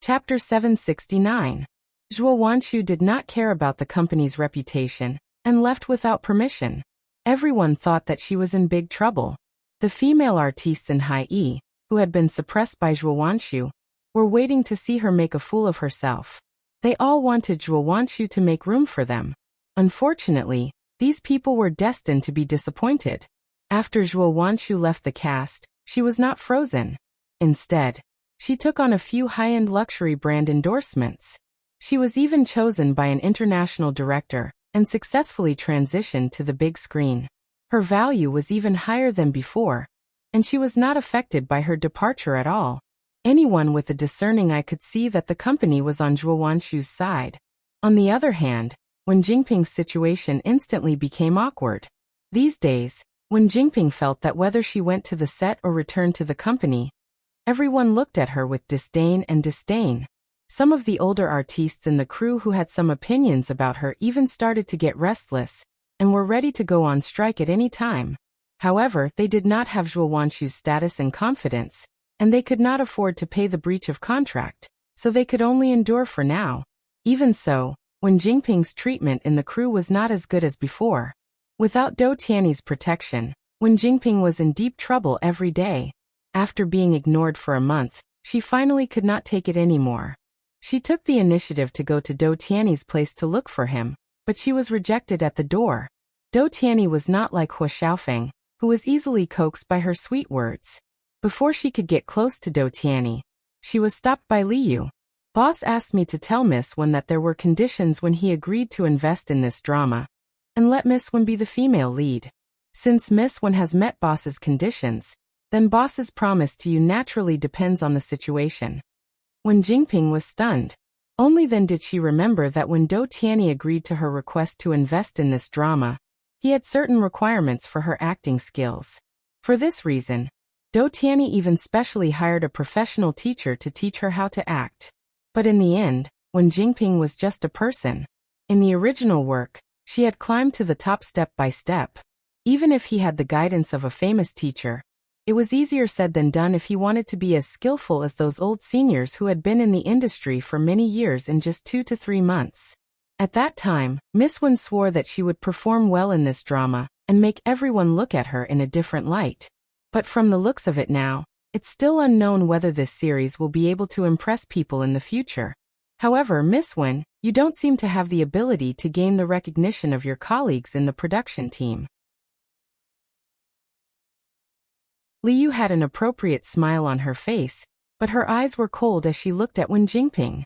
Chapter 769. Zhuo Wanshu did not care about the company's reputation, and left without permission. Everyone thought that she was in big trouble. The female artists in Hai Yi, who had been suppressed by Zhuo Wanshu, were waiting to see her make a fool of herself. They all wanted Zhuo Wanshu to make room for them. Unfortunately, these people were destined to be disappointed. After Zhuo Wanshu left the cast, she was not frozen. Instead, she took on a few high-end luxury brand endorsements. She was even chosen by an international director and successfully transitioned to the big screen. Her value was even higher than before, and she was not affected by her departure at all. Anyone with a discerning eye could see that the company was on Zhuo Wanshu's side. On the other hand, Wen Jingping's situation instantly became awkward. These days, Wen Jingping felt that whether she went to the set or returned to the company, everyone looked at her with disdain and disdain. Some of the older artists in the crew who had some opinions about her even started to get restless, and were ready to go on strike at any time. However, they did not have Zhuo Wanshu's status and confidence, and they could not afford to pay the breach of contract, so they could only endure for now. Even so, Wen Jingping's treatment in the crew was not as good as before. Without Dou Tianyi's protection, Wen Jingping was in deep trouble every day. After being ignored for a month, she finally could not take it anymore. She took the initiative to go to Dou Tianyi's place to look for him, but she was rejected at the door. Dou Tianyi was not like Hua Xiaofeng, who was easily coaxed by her sweet words. Before she could get close to Dou Tianyi, she was stopped by Liu. Boss asked me to tell Miss Wen that there were conditions when he agreed to invest in this drama, and let Miss Wen be the female lead. Since Miss Wen has met Boss's conditions, then Boss's promise to you naturally depends on the situation. Wen Jingping was stunned. Only then did she remember that when Dou Tianyi agreed to her request to invest in this drama, he had certain requirements for her acting skills. For this reason, Dou Tianyi even specially hired a professional teacher to teach her how to act. But in the end, Wen Jingping was just a person. In the original work, she had climbed to the top step by step. Even if he had the guidance of a famous teacher, it was easier said than done if he wanted to be as skillful as those old seniors who had been in the industry for many years in just 2 to 3 months. At that time, Miss Wen swore that she would perform well in this drama and make everyone look at her in a different light. But from the looks of it now, it's still unknown whether this series will be able to impress people in the future. However, Miss Wen, you don't seem to have the ability to gain the recognition of your colleagues in the production team. Liu had an appropriate smile on her face, but her eyes were cold as she looked at Wen Jingping.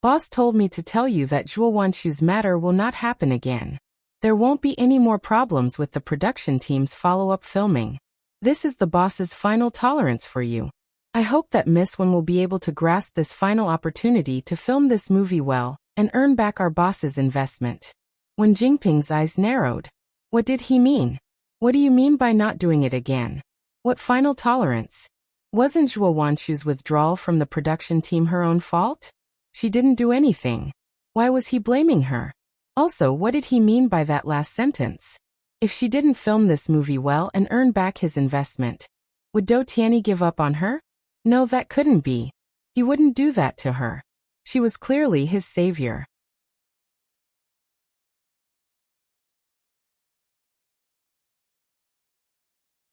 Boss told me to tell you that Zhuo Wanshu's matter will not happen again. There won't be any more problems with the production team's follow-up filming. This is the boss's final tolerance for you. I hope that Miss Wen will be able to grasp this final opportunity to film this movie well, and earn back our boss's investment. Wen Jingping's eyes narrowed. What did he mean? What do you mean by not doing it again? What final tolerance? Wasn't Zhuo Wanchu's withdrawal from the production team her own fault? She didn't do anything. Why was he blaming her? Also, what did he mean by that last sentence? If she didn't film this movie well and earn back his investment, would Dou Tianyi give up on her? No, that couldn't be. He wouldn't do that to her. She was clearly his savior.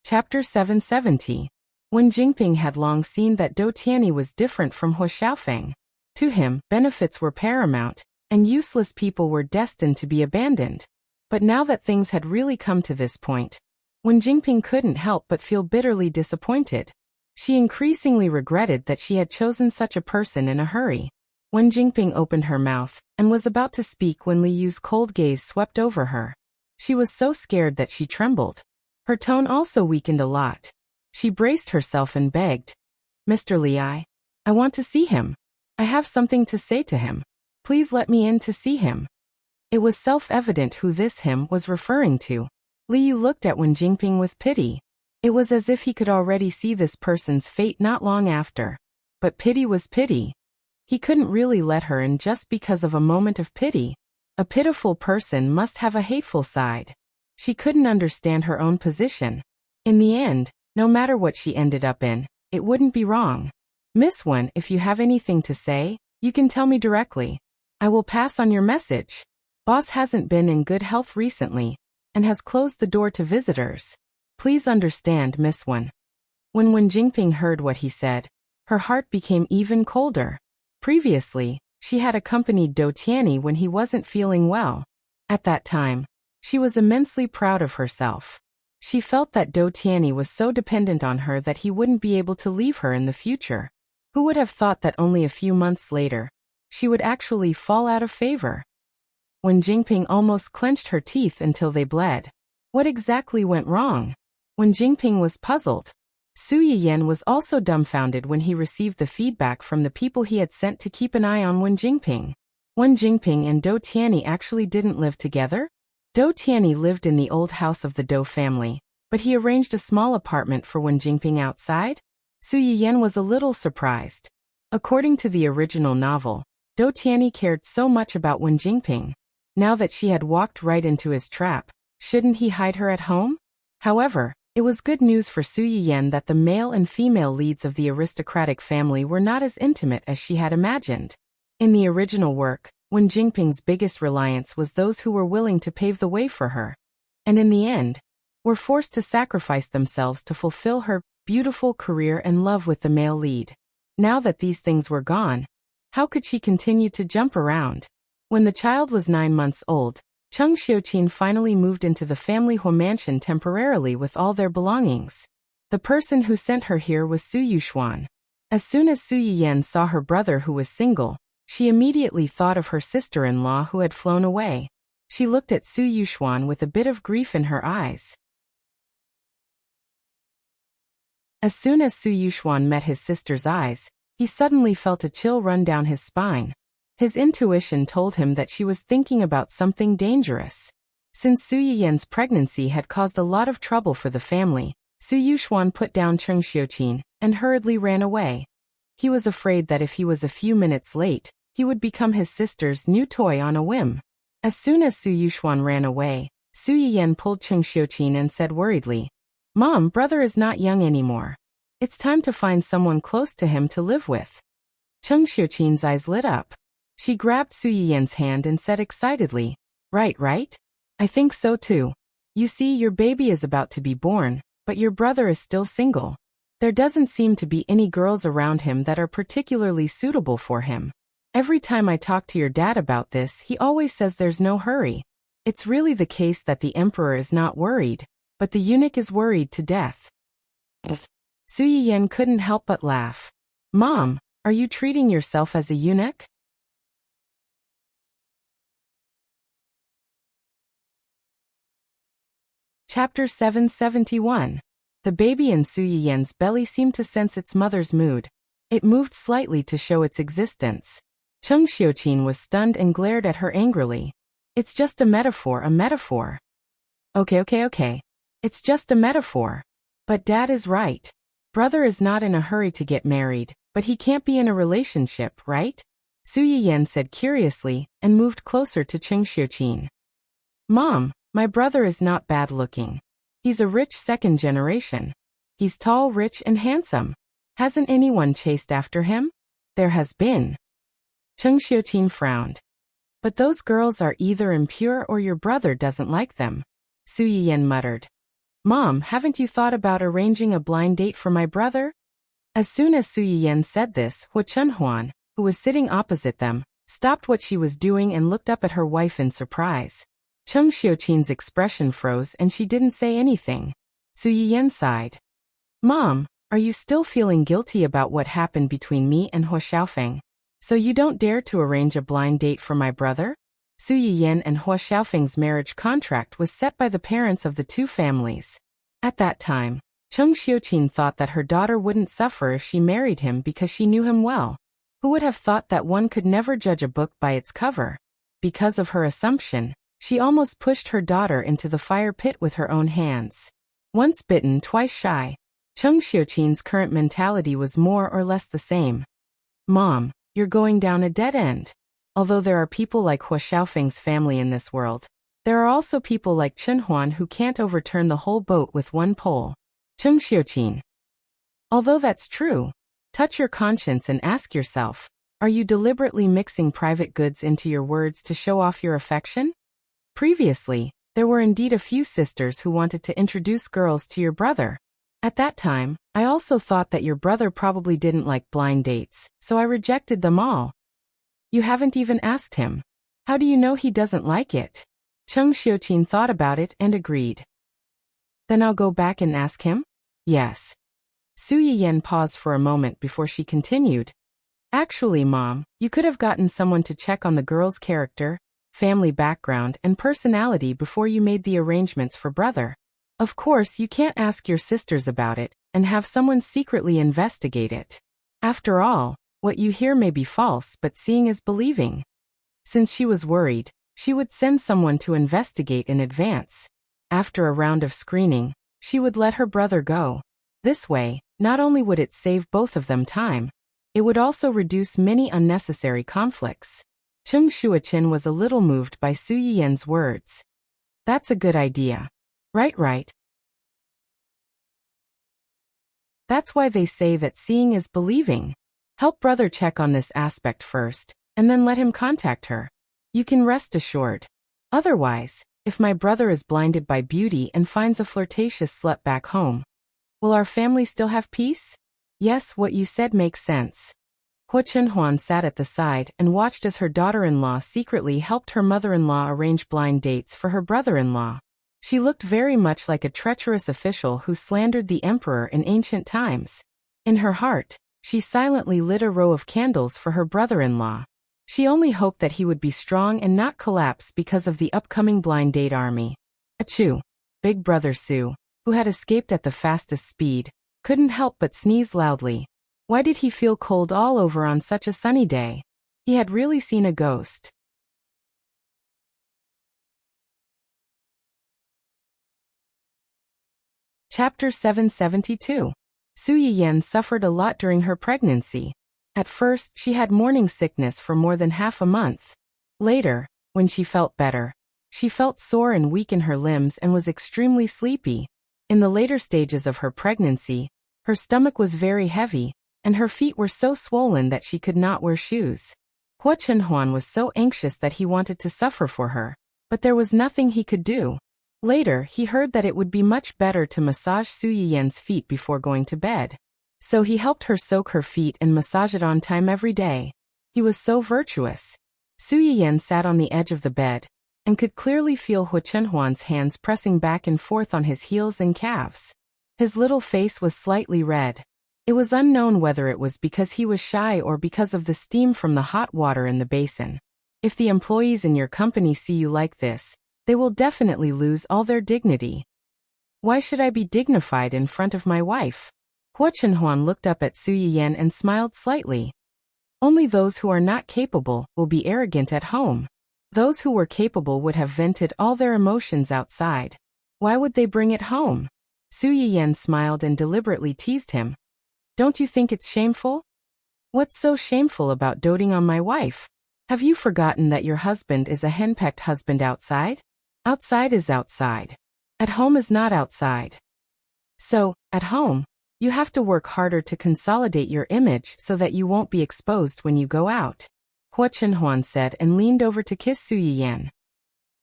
Chapter 770. Wen Jingping had long seen that Dou Tianyi was different from He Xiaofeng. To him, benefits were paramount, and useless people were destined to be abandoned. But now that things had really come to this point, Wen Jingping couldn't help but feel bitterly disappointed. She increasingly regretted that she had chosen such a person in a hurry. Wen Jingping opened her mouth and was about to speak when Li Yu's cold gaze swept over her. She was so scared that she trembled. Her tone also weakened a lot. She braced herself and begged, "Mr. Li, I want to see him. I have something to say to him. Please let me in to see him." It was self-evident who this him was referring to. Li Yu looked at Wen Jingping with pity. It was as if he could already see this person's fate not long after. But pity was pity. He couldn't really let her in just because of a moment of pity. A pitiful person must have a hateful side. She couldn't understand her own position. In the end, no matter what she ended up in, it wouldn't be wrong. "Miss Wen, if you have anything to say, you can tell me directly. I will pass on your message. Boss hasn't been in good health recently, and has closed the door to visitors. Please understand, Miss Wen." When Wen Jingping heard what he said, her heart became even colder. Previously, she had accompanied Dou Tianyi when he wasn't feeling well. At that time, she was immensely proud of herself. She felt that Dou Tianyi was so dependent on her that he wouldn't be able to leave her in the future. Who would have thought that only a few months later, she would actually fall out of favor? Wen Jingping almost clenched her teeth until they bled. What exactly went wrong? Wen Jingping was puzzled. Su Yiyan was also dumbfounded when he received the feedback from the people he had sent to keep an eye on Wen Jingping. Wen Jingping and Dou Tianyi actually didn't live together? Dou Tianyi lived in the old house of the Dou family, but he arranged a small apartment for Wen Jingping outside? Su Yiyan was a little surprised. According to the original novel, Dou Tianyi cared so much about Wen Jingping. Now that she had walked right into his trap, shouldn't he hide her at home? However, it was good news for Su Yiyan that the male and female leads of the aristocratic family were not as intimate as she had imagined. In the original work, Wen Jingping's biggest reliance was those who were willing to pave the way for her, and in the end, were forced to sacrifice themselves to fulfill her beautiful career and love with the male lead. Now that these things were gone, how could she continue to jump around? When the child was 9 months old, Cheng Xiuqin finally moved into the family home mansion temporarily with all their belongings. The person who sent her here was Su Yuxuan. As soon as Su Yiyan saw her brother who was single, she immediately thought of her sister-in-law who had flown away. She looked at Su Yuxuan with a bit of grief in her eyes. As soon as Su Yuxuan met his sister's eyes, he suddenly felt a chill run down his spine. His intuition told him that she was thinking about something dangerous. Since Su Yiyan's pregnancy had caused a lot of trouble for the family, Su Yuxuan put down Cheng Xiuqin and hurriedly ran away. He was afraid that if he was a few minutes late, he would become his sister's new toy on a whim. As soon as Su Yuxuan ran away, Su Yiyan pulled Cheng Xiuqin and said worriedly, "Mom, brother is not young anymore. It's time to find someone close to him to live with." Cheng Xiuqin's eyes lit up. She grabbed Su Yiyan's hand and said excitedly, Right? I think so too. You see, your baby is about to be born, but your brother is still single. There doesn't seem to be any girls around him that are particularly suitable for him. Every time I talk to your dad about this, he always says there's no hurry. It's really the case that the emperor is not worried, but the eunuch is worried to death." Su Yiyan couldn't help but laugh. "Mom, are you treating yourself as a eunuch?" Chapter 771. The baby in Su Yiyan's belly seemed to sense its mother's mood. It moved slightly to show its existence. Chung Xiuqin was stunned and glared at her angrily. It's just a metaphor, a metaphor. Okay. It's just a metaphor. But Dad is right. Brother is not in a hurry to get married, but he can't be in a relationship, right? Su Yiyan said curiously, and moved closer to Chung Xiuqin. Mom, my brother is not bad looking. He's a rich second generation. He's tall, rich, and handsome. Hasn't anyone chased after him? There has been. Chung Xiuqin frowned. But those girls are either impure or your brother doesn't like them. Su Yiyan muttered. Mom, haven't you thought about arranging a blind date for my brother? As soon as Su Yiyan said this, Hu Chunhuan, who was sitting opposite them, stopped what she was doing and looked up at her wife in surprise. Chung Xiuqin's expression froze and she didn't say anything. Su Yiyan sighed. Mom, are you still feeling guilty about what happened between me and Hu Xiaofeng? So you don't dare to arrange a blind date for my brother? Su Yiyan and Hu Xiaofeng's marriage contract was set by the parents of the two families. At that time, Chung Xiuqin thought that her daughter wouldn't suffer if she married him because she knew him well. Who would have thought that one could never judge a book by its cover? Because of her assumption, she almost pushed her daughter into the fire pit with her own hands. Once bitten, twice shy. Chung Xiuqin's current mentality was more or less the same. Mom, you're going down a dead end. Although there are people like Hu Xiaofeng's family in this world, there are also people like Chunhuan who can't overturn the whole boat with one pole. Chung Xiuqin. Although that's true, touch your conscience and ask yourself, are you deliberately mixing private goods into your words to show off your affection? Previously, there were indeed a few sisters who wanted to introduce girls to your brother. At that time, I also thought that your brother probably didn't like blind dates, so I rejected them all. You haven't even asked him. How do you know he doesn't like it? Chung Xiuqin thought about it and agreed. Then I'll go back and ask him? Yes. Su Yiyan paused for a moment before she continued. Actually, Mom, you could have gotten someone to check on the girl's character, family background, and personality before you made the arrangements for brother. Of course, you can't ask your sisters about it and have someone secretly investigate it. After all, what you hear may be false, but seeing is believing. Since she was worried, she would send someone to investigate in advance. After a round of screening, she would let her brother go. This way, not only would it save both of them time, it would also reduce many unnecessary conflicts. Chung Xiuqin was a little moved by Su Yiyan's words. That's a good idea. Right. That's why they say that seeing is believing. Help brother check on this aspect first, and then let him contact her. You can rest assured. Otherwise, if my brother is blinded by beauty and finds a flirtatious slut back home, will our family still have peace? Yes, what you said makes sense. Hu Chunhuan sat at the side and watched as her daughter-in-law secretly helped her mother-in-law arrange blind dates for her brother-in-law. She looked very much like a treacherous official who slandered the emperor in ancient times. In her heart, she silently lit a row of candles for her brother-in-law. She only hoped that he would be strong and not collapse because of the upcoming blind date army. Achoo! Big brother Su, who had escaped at the fastest speed, couldn't help but sneeze loudly. Why did he feel cold all over on such a sunny day? He had really seen a ghost. Chapter 772. Su Yiyan suffered a lot during her pregnancy. At first, she had morning sickness for more than half a month. Later, when she felt better, she felt sore and weak in her limbs and was extremely sleepy. In the later stages of her pregnancy, her stomach was very heavy, and her feet were so swollen that she could not wear shoes. Hu Chunhuan was so anxious that he wanted to suffer for her, but there was nothing he could do. Later, he heard that it would be much better to massage Su Yiyan's feet before going to bed. So he helped her soak her feet and massage it on time every day. He was so virtuous. Su Yiyan sat on the edge of the bed, and could clearly feel Hu Chunhuan's hands pressing back and forth on his heels and calves. His little face was slightly red. It was unknown whether it was because he was shy or because of the steam from the hot water in the basin. If the employees in your company see you like this, they will definitely lose all their dignity. Why should I be dignified in front of my wife? Hu Chunhuan looked up at Su Yiyan and smiled slightly. Only those who are not capable will be arrogant at home. Those who were capable would have vented all their emotions outside. Why would they bring it home? Su Yiyan smiled and deliberately teased him. Don't you think it's shameful? What's so shameful about doting on my wife? Have you forgotten that your husband is a henpecked husband outside? Outside is outside. At home is not outside. So, at home, you have to work harder to consolidate your image so that you won't be exposed when you go out. Hua Chenhuan said and leaned over to kiss Su Yiyan.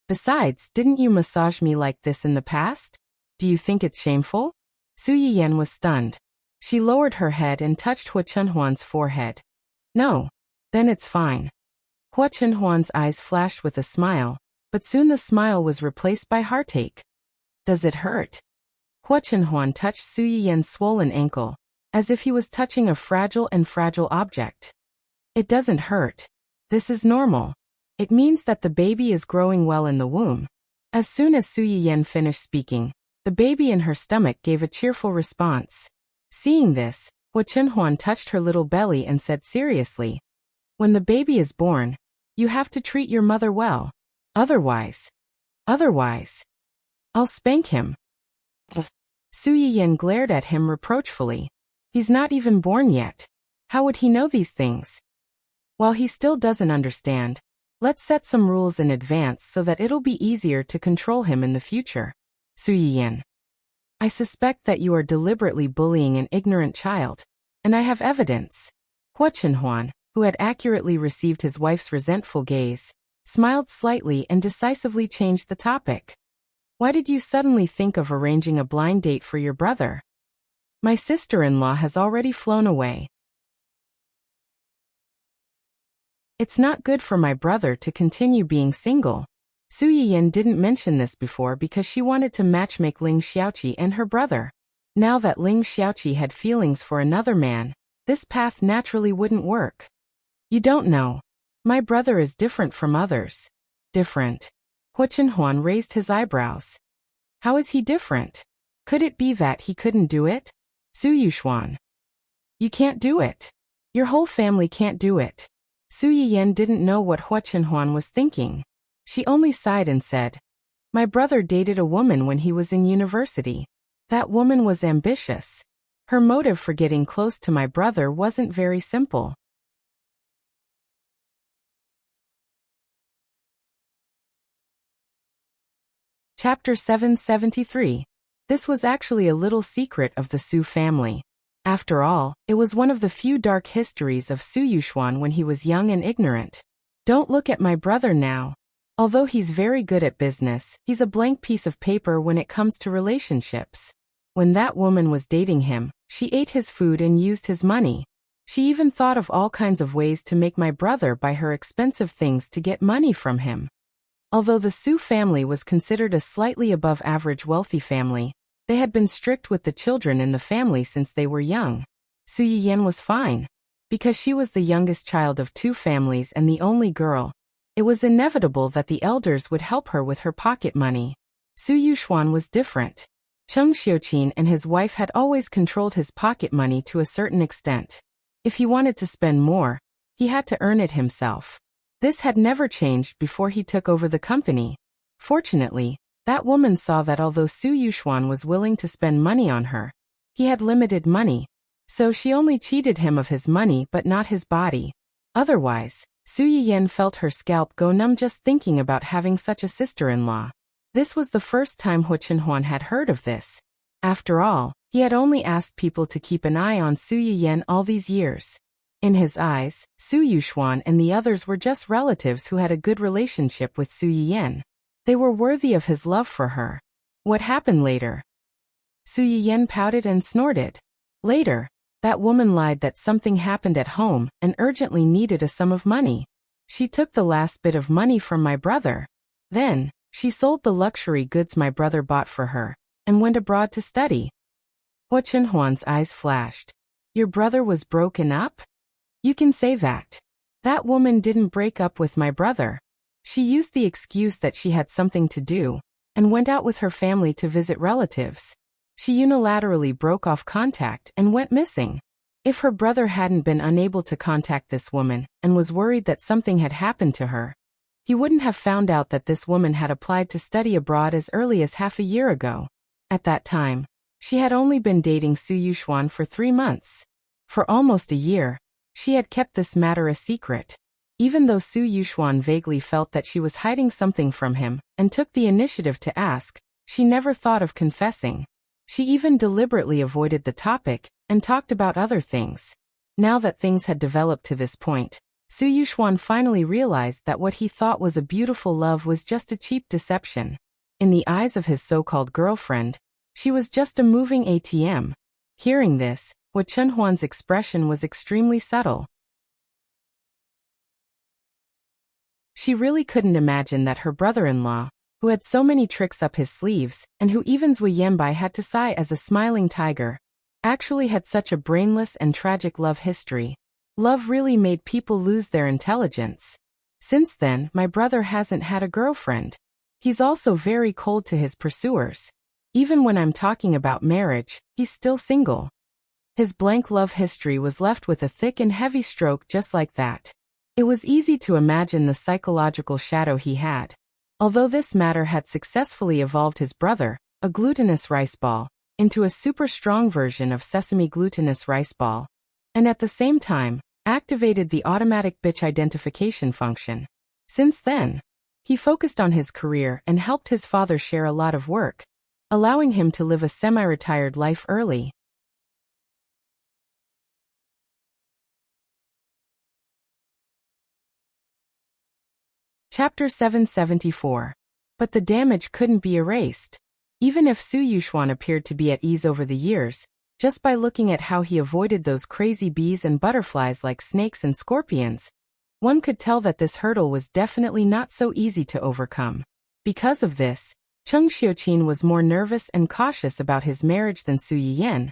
Besides, didn't you massage me like this in the past? Do you think it's shameful? Su Yiyan was stunned. She lowered her head and touched Hua Chenhuan's forehead. No. Then it's fine. Hua Chenhuan's eyes flashed with a smile, but soon the smile was replaced by heartache. Does it hurt? Hua Chenhuan touched Su Yiyan's swollen ankle, as if he was touching a fragile object. It doesn't hurt. This is normal. It means that the baby is growing well in the womb. As soon as Su Yiyan finished speaking, the baby in her stomach gave a cheerful response. Seeing this, Hua Chenhuan touched her little belly and said seriously, when the baby is born, you have to treat your mother well. Otherwise, I'll spank him. Su Yiyan glared at him reproachfully. He's not even born yet. How would he know these things? While he still doesn't understand, let's set some rules in advance so that it'll be easier to control him in the future. Su Yiyan. I suspect that you are deliberately bullying an ignorant child, and I have evidence. Hua Chenhuan, who had accurately received his wife's resentful gaze, smiled slightly and decisively changed the topic. Why did you suddenly think of arranging a blind date for your brother? My sister-in-law has already flown away. It's not good for my brother to continue being single. Su Yiyan didn't mention this before because she wanted to matchmake Ling Xiaoqi and her brother. Now that Ling Xiaoqi had feelings for another man, this path naturally wouldn't work. You don't know. My brother is different from others. Different. Hua Chenhuan raised his eyebrows. How is he different? Could it be that he couldn't do it? Su Yuxuan. You can't do it. Your whole family can't do it. Su Yiyan didn't know what Hua Chenhuan was thinking. She only sighed and said, my brother dated a woman when he was in university. That woman was ambitious. Her motive for getting close to my brother wasn't very simple. Chapter 773. This was actually a little secret of the Su family. After all, it was one of the few dark histories of Su Yuxuan when he was young and ignorant. Don't look at my brother now. Although he's very good at business, he's a blank piece of paper when it comes to relationships. When that woman was dating him, she ate his food and used his money. She even thought of all kinds of ways to make my brother buy her expensive things to get money from him. Although the Su family was considered a slightly above average wealthy family, they had been strict with the children in the family since they were young. Su Yiyan was fine. Because she was the youngest child of two families and the only girl, it was inevitable that the elders would help her with her pocket money. Su Yuxuan was different. Cheng Xiuqin and his wife had always controlled his pocket money to a certain extent. If he wanted to spend more, he had to earn it himself. This had never changed before he took over the company. Fortunately, that woman saw that although Su Yuxuan was willing to spend money on her, he had limited money. So she only cheated him of his money but not his body. Otherwise, Su Yiyan felt her scalp go numb just thinking about having such a sister-in-law. This was the first time Hua Chenhuan had heard of this. After all, he had only asked people to keep an eye on Su Yiyan all these years. In his eyes, Su Yuxuan and the others were just relatives who had a good relationship with Su Yiyan. They were worthy of his love for her. What happened later? Su Yiyan pouted and snorted. Later, that woman lied that something happened at home and urgently needed a sum of money. She took the last bit of money from my brother. Then, she sold the luxury goods my brother bought for her and went abroad to study. Hua Chenhuan's eyes flashed. Your brother was broken up? You can say that. That woman didn't break up with my brother. She used the excuse that she had something to do and went out with her family to visit relatives. She unilaterally broke off contact and went missing. If her brother hadn't been unable to contact this woman and was worried that something had happened to her, he wouldn't have found out that this woman had applied to study abroad as early as half a year ago. At that time, she had only been dating Su Yuxuan for 3 months. For almost a year, she had kept this matter a secret. Even though Su Yuxuan vaguely felt that she was hiding something from him and took the initiative to ask, she never thought of confessing. She even deliberately avoided the topic and talked about other things. Now that things had developed to this point, Su Yuxuan finally realized that what he thought was a beautiful love was just a cheap deception. In the eyes of his so-called girlfriend, she was just a moving ATM. Hearing this, Hua Chunhuan's expression was extremely subtle. She really couldn't imagine that her brother-in-law, who had so many tricks up his sleeves, and who even Zui Yanbai had to sigh as a smiling tiger, actually had such a brainless and tragic love history. Love really made people lose their intelligence. Since then, my brother hasn't had a girlfriend. He's also very cold to his pursuers. Even when I'm talking about marriage, he's still single. His blank love history was left with a thick and heavy stroke just like that. It was easy to imagine the psychological shadow he had. Although this matter had successfully evolved his brother, a glutinous rice ball, into a super strong version of sesame glutinous rice ball, and at the same time, activated the automatic bitch identification function. Since then, he focused on his career and helped his father share a lot of work, allowing him to live a semi-retired life early. Chapter 774. But the damage couldn't be erased. Even if Su Yuxuan appeared to be at ease over the years, just by looking at how he avoided those crazy bees and butterflies like snakes and scorpions, one could tell that this hurdle was definitely not so easy to overcome. Because of this, Cheng Xiuqin was more nervous and cautious about his marriage than Su Yiyan,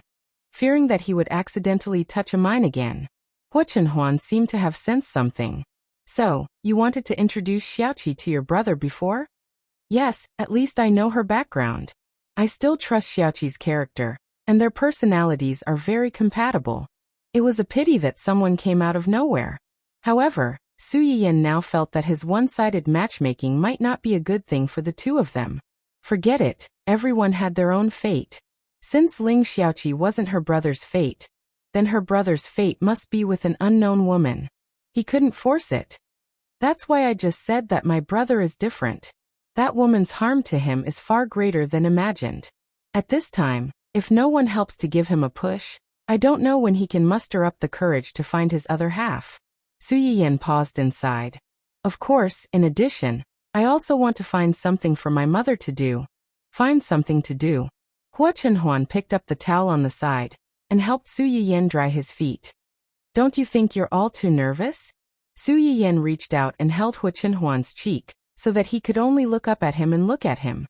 fearing that he would accidentally touch a mine again. Hua Chunhuan seemed to have sensed something. So, you wanted to introduce Xiaoqi to your brother before? Yes, at least I know her background. I still trust Xiaoqi's character, and their personalities are very compatible. It was a pity that someone came out of nowhere. However, Su Yiyan now felt that his one-sided matchmaking might not be a good thing for the two of them. Forget it, everyone had their own fate. Since Ling Xiaoqi wasn't her brother's fate, then her brother's fate must be with an unknown woman. He couldn't force it. That's why I just said that my brother is different. That woman's harm to him is far greater than imagined. At this time, if no one helps to give him a push, I don't know when he can muster up the courage to find his other half. Su Yiyan paused and sighed. Of course, in addition, I also want to find something for my mother to do. Find something to do. Hua Chunhuan picked up the towel on the side and helped Su Yiyan dry his feet. Don't you think you're all too nervous? Su Yiyan reached out and held Hua Chunhuan's cheek so that he could only look up at him and look at him.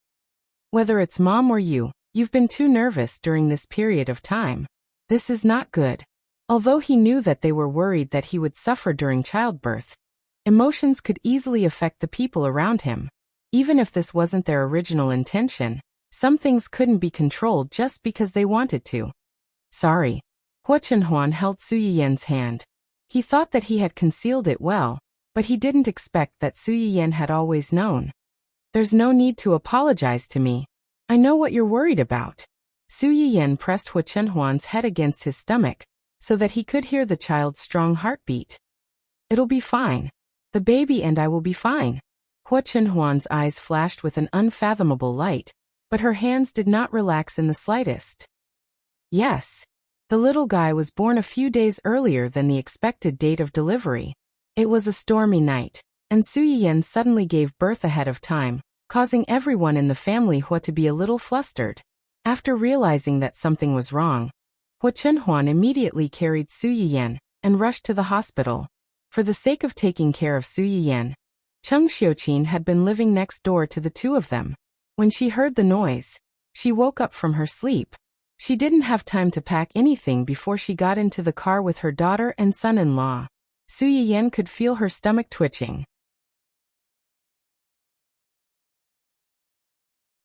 Whether it's mom or you, you've been too nervous during this period of time. This is not good. Although he knew that they were worried that he would suffer during childbirth, emotions could easily affect the people around him. Even if this wasn't their original intention, some things couldn't be controlled just because they wanted to. Sorry. Hua Chunhuan held Su Yiyan's hand. He thought that he had concealed it well, but he didn't expect that Su Yiyan had always known. There's no need to apologize to me. I know what you're worried about. Su Yiyan pressed Hua Chunhuan's head against his stomach, so that he could hear the child's strong heartbeat. It'll be fine. The baby and I will be fine. Hua Chunhuan's eyes flashed with an unfathomable light, but her hands did not relax in the slightest. Yes. The little guy was born a few days earlier than the expected date of delivery. It was a stormy night, and Su Yiyan suddenly gave birth ahead of time, causing everyone in the family Hua to be a little flustered. After realizing that something was wrong, Hua Chunhuan immediately carried Su Yiyan and rushed to the hospital. For the sake of taking care of Su Yiyan, Cheng Xiuqin had been living next door to the two of them. When she heard the noise, she woke up from her sleep. She didn't have time to pack anything before she got into the car with her daughter and son-in-law. Su Yiyan could feel her stomach twitching.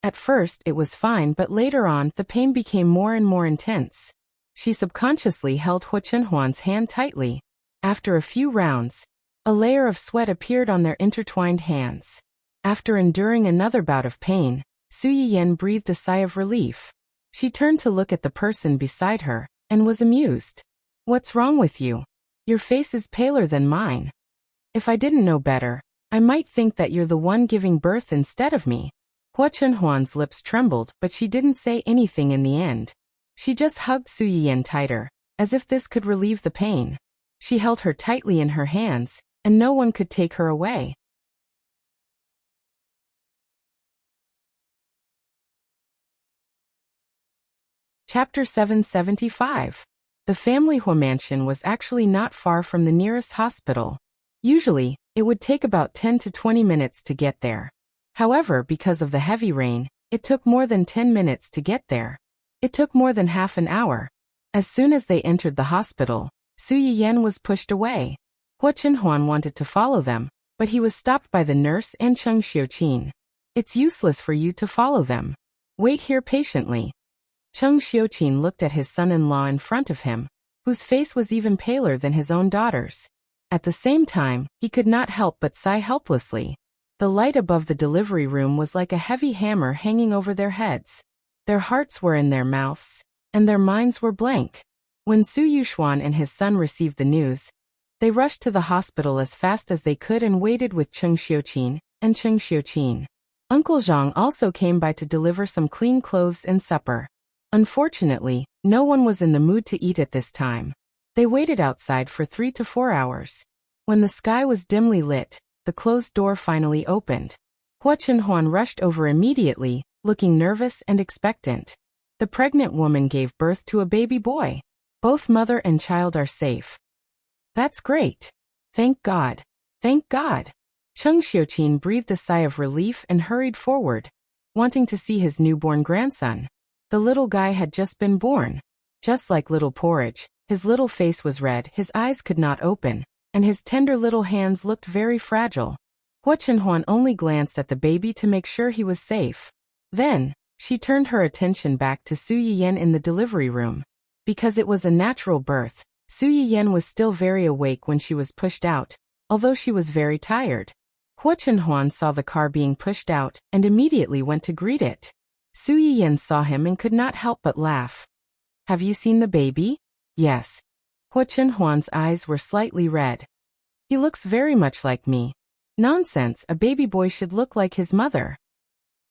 At first it was fine, but later on the pain became more and more intense. She subconsciously held Hua Chenhuan's hand tightly. After a few rounds, a layer of sweat appeared on their intertwined hands. After enduring another bout of pain, Su Yiyan breathed a sigh of relief. She turned to look at the person beside her, and was amused. "What's wrong with you? Your face is paler than mine. If I didn't know better, I might think that you're the one giving birth instead of me." Hua Chenhuan's lips trembled, but she didn't say anything in the end. She just hugged Su Yiyan tighter, as if this could relieve the pain. She held her tightly in her hands, and no one could take her away. Chapter 775. The family Hua mansion was actually not far from the nearest hospital. Usually, it would take about 10 to 20 minutes to get there. However, because of the heavy rain, it took more than 10 minutes to get there. It took more than half an hour. As soon as they entered the hospital, Su Yiyan was pushed away. Hua Chenhuan wanted to follow them, but he was stopped by the nurse and Cheng Xiuqin. "It's useless for you to follow them. Wait here patiently." Cheng Xiuqin looked at his son-in-law in front of him, whose face was even paler than his own daughter's. At the same time, he could not help but sigh helplessly. The light above the delivery room was like a heavy hammer hanging over their heads. Their hearts were in their mouths, and their minds were blank. When Su Yuxuan and his son received the news, they rushed to the hospital as fast as they could and waited with Cheng Xiuqin and Cheng Xiuqin. Uncle Zhang also came by to deliver some clean clothes and supper. Unfortunately, no one was in the mood to eat at this time. They waited outside for 3 to 4 hours. When the sky was dimly lit, the closed door finally opened. Hua Chenhuan rushed over immediately, looking nervous and expectant. The pregnant woman gave birth to a baby boy. Both mother and child are safe. "That's great. Thank God. Thank God." Cheng Xiuqin breathed a sigh of relief and hurried forward, wanting to see his newborn grandson. The little guy had just been born. Just like little porridge, his little face was red, his eyes could not open, and his tender little hands looked very fragile. Hua Chenhuan only glanced at the baby to make sure he was safe. Then, she turned her attention back to Su Yiyan in the delivery room. Because it was a natural birth, Su Yiyan was still very awake when she was pushed out, although she was very tired. Hua Chenhuan saw the car being pushed out and immediately went to greet it. Su Yiyan saw him and could not help but laugh. "Have you seen the baby?" "Yes." Hua Chenhuan's eyes were slightly red. "He looks very much like me." "Nonsense, a baby boy should look like his mother."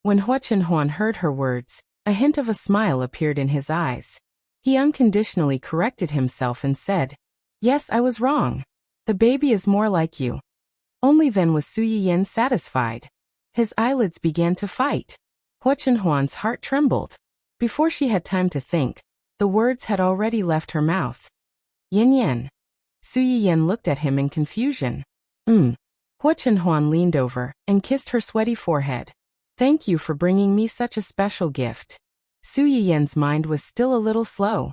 When Hua Chenhuan heard her words, a hint of a smile appeared in his eyes. He unconditionally corrected himself and said, "Yes, I was wrong. The baby is more like you." Only then was Su Yiyan satisfied. His eyelids began to fight. Hua Chenhuan's heart trembled. Before she had time to think, the words had already left her mouth. "Yin Yan." Su Yiyan looked at him in confusion. Hua Chenhuan leaned over and kissed her sweaty forehead. "Thank you for bringing me such a special gift." Su Yiyan's mind was still a little slow.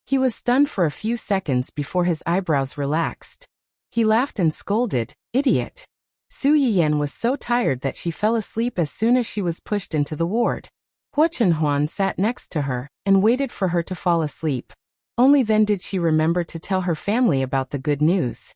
He was stunned for a few seconds before his eyebrows relaxed. He laughed and scolded, "Idiot." Su Yiyan was so tired that she fell asleep as soon as she was pushed into the ward. Hua Chenhuan sat next to her and waited for her to fall asleep. Only then did she remember to tell her family about the good news.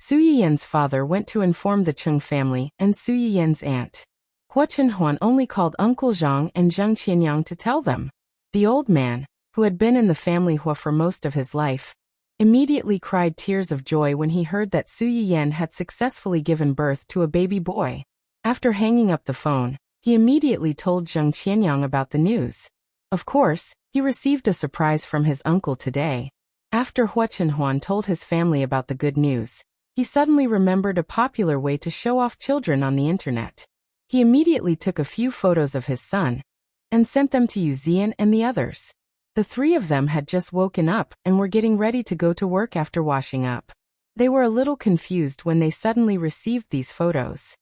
Su Yiyan's father went to inform the Cheng family and Su Yiyan's aunt. Hua Chenhuan only called Uncle Zhang and Zheng Qianyang to tell them. The old man, who had been in the family Hua for most of his life, immediately cried tears of joy when he heard that Su Yiyan had successfully given birth to a baby boy. After hanging up the phone, he immediately told Zheng Qianyang about the news. Of course, he received a surprise from his uncle today. After Hua Chenhuan told his family about the good news, he suddenly remembered a popular way to show off children on the internet. He immediately took a few photos of his son and sent them to Yuzian and the others. The three of them had just woken up and were getting ready to go to work after washing up. They were a little confused when they suddenly received these photos.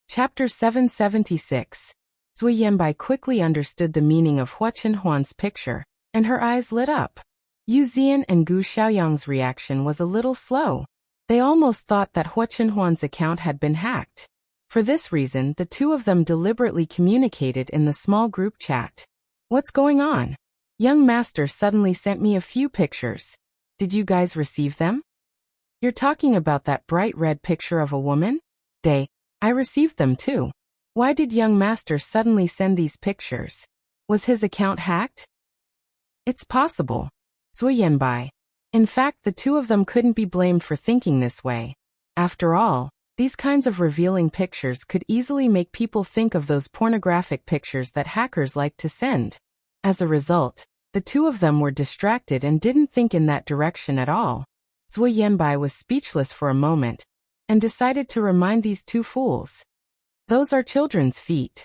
Chapter 776. Zui Yanbai quickly understood the meaning of Hua Chenhuan's picture, and her eyes lit up. Yu Zian and Gu Xiaoyang's reaction was a little slow. They almost thought that Hua Chenhuan's account had been hacked. For this reason, the two of them deliberately communicated in the small group chat. What's going on? Young master suddenly sent me a few pictures. Did you guys receive them? You're talking about that bright red picture of a woman? I received them too. Why did young master suddenly send these pictures? Was his account hacked? It's possible. Zui Yanbai. In fact, the two of them couldn't be blamed for thinking this way. After all, these kinds of revealing pictures could easily make people think of those pornographic pictures that hackers like to send. As a result, the two of them were distracted and didn't think in that direction at all. Zui Yanbai was speechless for a moment and decided to remind these two fools. Those are children's feet.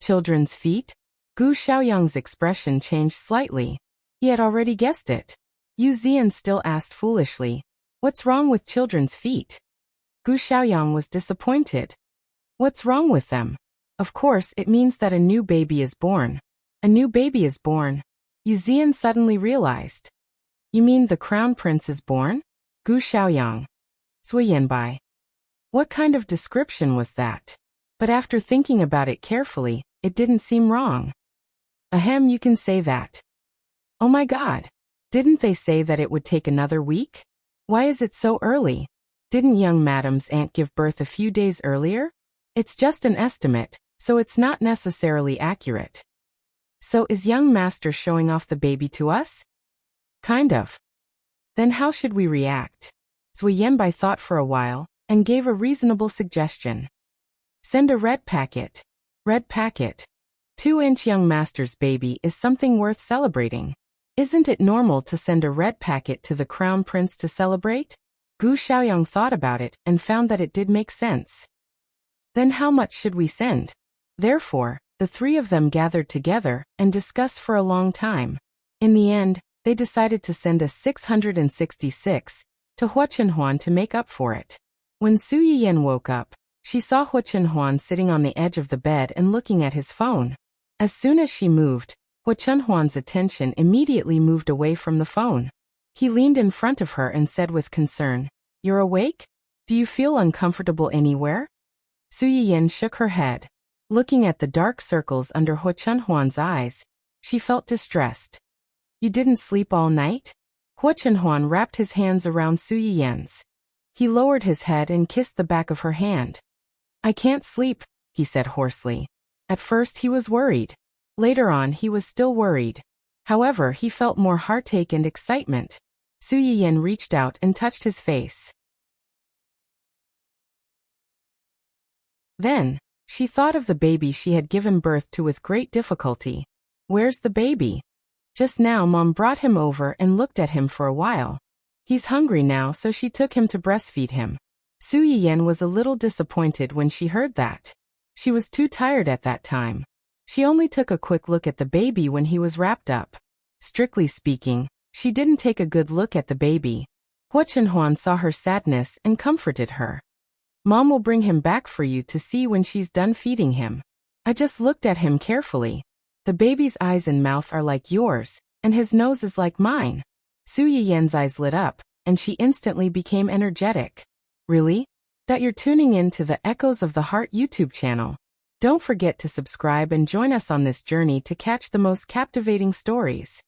Children's feet? Gu Xiaoyang's expression changed slightly. He had already guessed it. Yu Zian still asked foolishly, "What's wrong with children's feet?" Gu Xiaoyang was disappointed. What's wrong with them? Of course, it means that a new baby is born. A new baby is born. Yu Zian suddenly realized. You mean the crown prince is born? Gu Xiaoyang. Zui Yanbai. What kind of description was that? But after thinking about it carefully, it didn't seem wrong. Ahem, you can say that. Oh my God. Didn't they say that it would take another week? Why is it so early? Didn't young madam's aunt give birth a few days earlier? It's just an estimate, so it's not necessarily accurate. So is young master showing off the baby to us? Kind of. Then how should we react? Zui Yanbai thought for a while and gave a reasonable suggestion. Send a red packet. Red packet. 2-inch young master's baby is something worth celebrating. Isn't it normal to send a red packet to the crown prince to celebrate? Gu Xiaoyang thought about it and found that it did make sense. Then how much should we send? Therefore, the three of them gathered together and discussed for a long time. In the end, they decided to send a 666 to Hua Chenhuan to make up for it. When Su Yiyan woke up, she saw Hua Chenhuan sitting on the edge of the bed and looking at his phone. As soon as she moved, Hua Chenhuan's attention immediately moved away from the phone. He leaned in front of her and said with concern, "You're awake? Do you feel uncomfortable anywhere?" Su Yiyan shook her head. Looking at the dark circles under Hua Chenhuan's eyes, she felt distressed. You didn't sleep all night? Hua Chenhuan wrapped his hands around Su Yiyan's. He lowered his head and kissed the back of her hand. I can't sleep, he said hoarsely. At first he was worried. Later on he was still worried. However, he felt more heartache and excitement. Su Yiyan reached out and touched his face. Then, she thought of the baby she had given birth to with great difficulty. Where's the baby? Just now Mom brought him over and looked at him for a while. He's hungry now, so she took him to breastfeed him. Su Yiyan was a little disappointed when she heard that. She was too tired at that time. She only took a quick look at the baby when he was wrapped up. Strictly speaking, she didn't take a good look at the baby. Hua Chenhuan saw her sadness and comforted her. Mom will bring him back for you to see when she's done feeding him. I just looked at him carefully. The baby's eyes and mouth are like yours, and his nose is like mine. Su Yiyan's eyes lit up, and she instantly became energetic. Really? That you're tuning in to the Echoes of the Heart YouTube channel. Don't forget to subscribe and join us on this journey to catch the most captivating stories.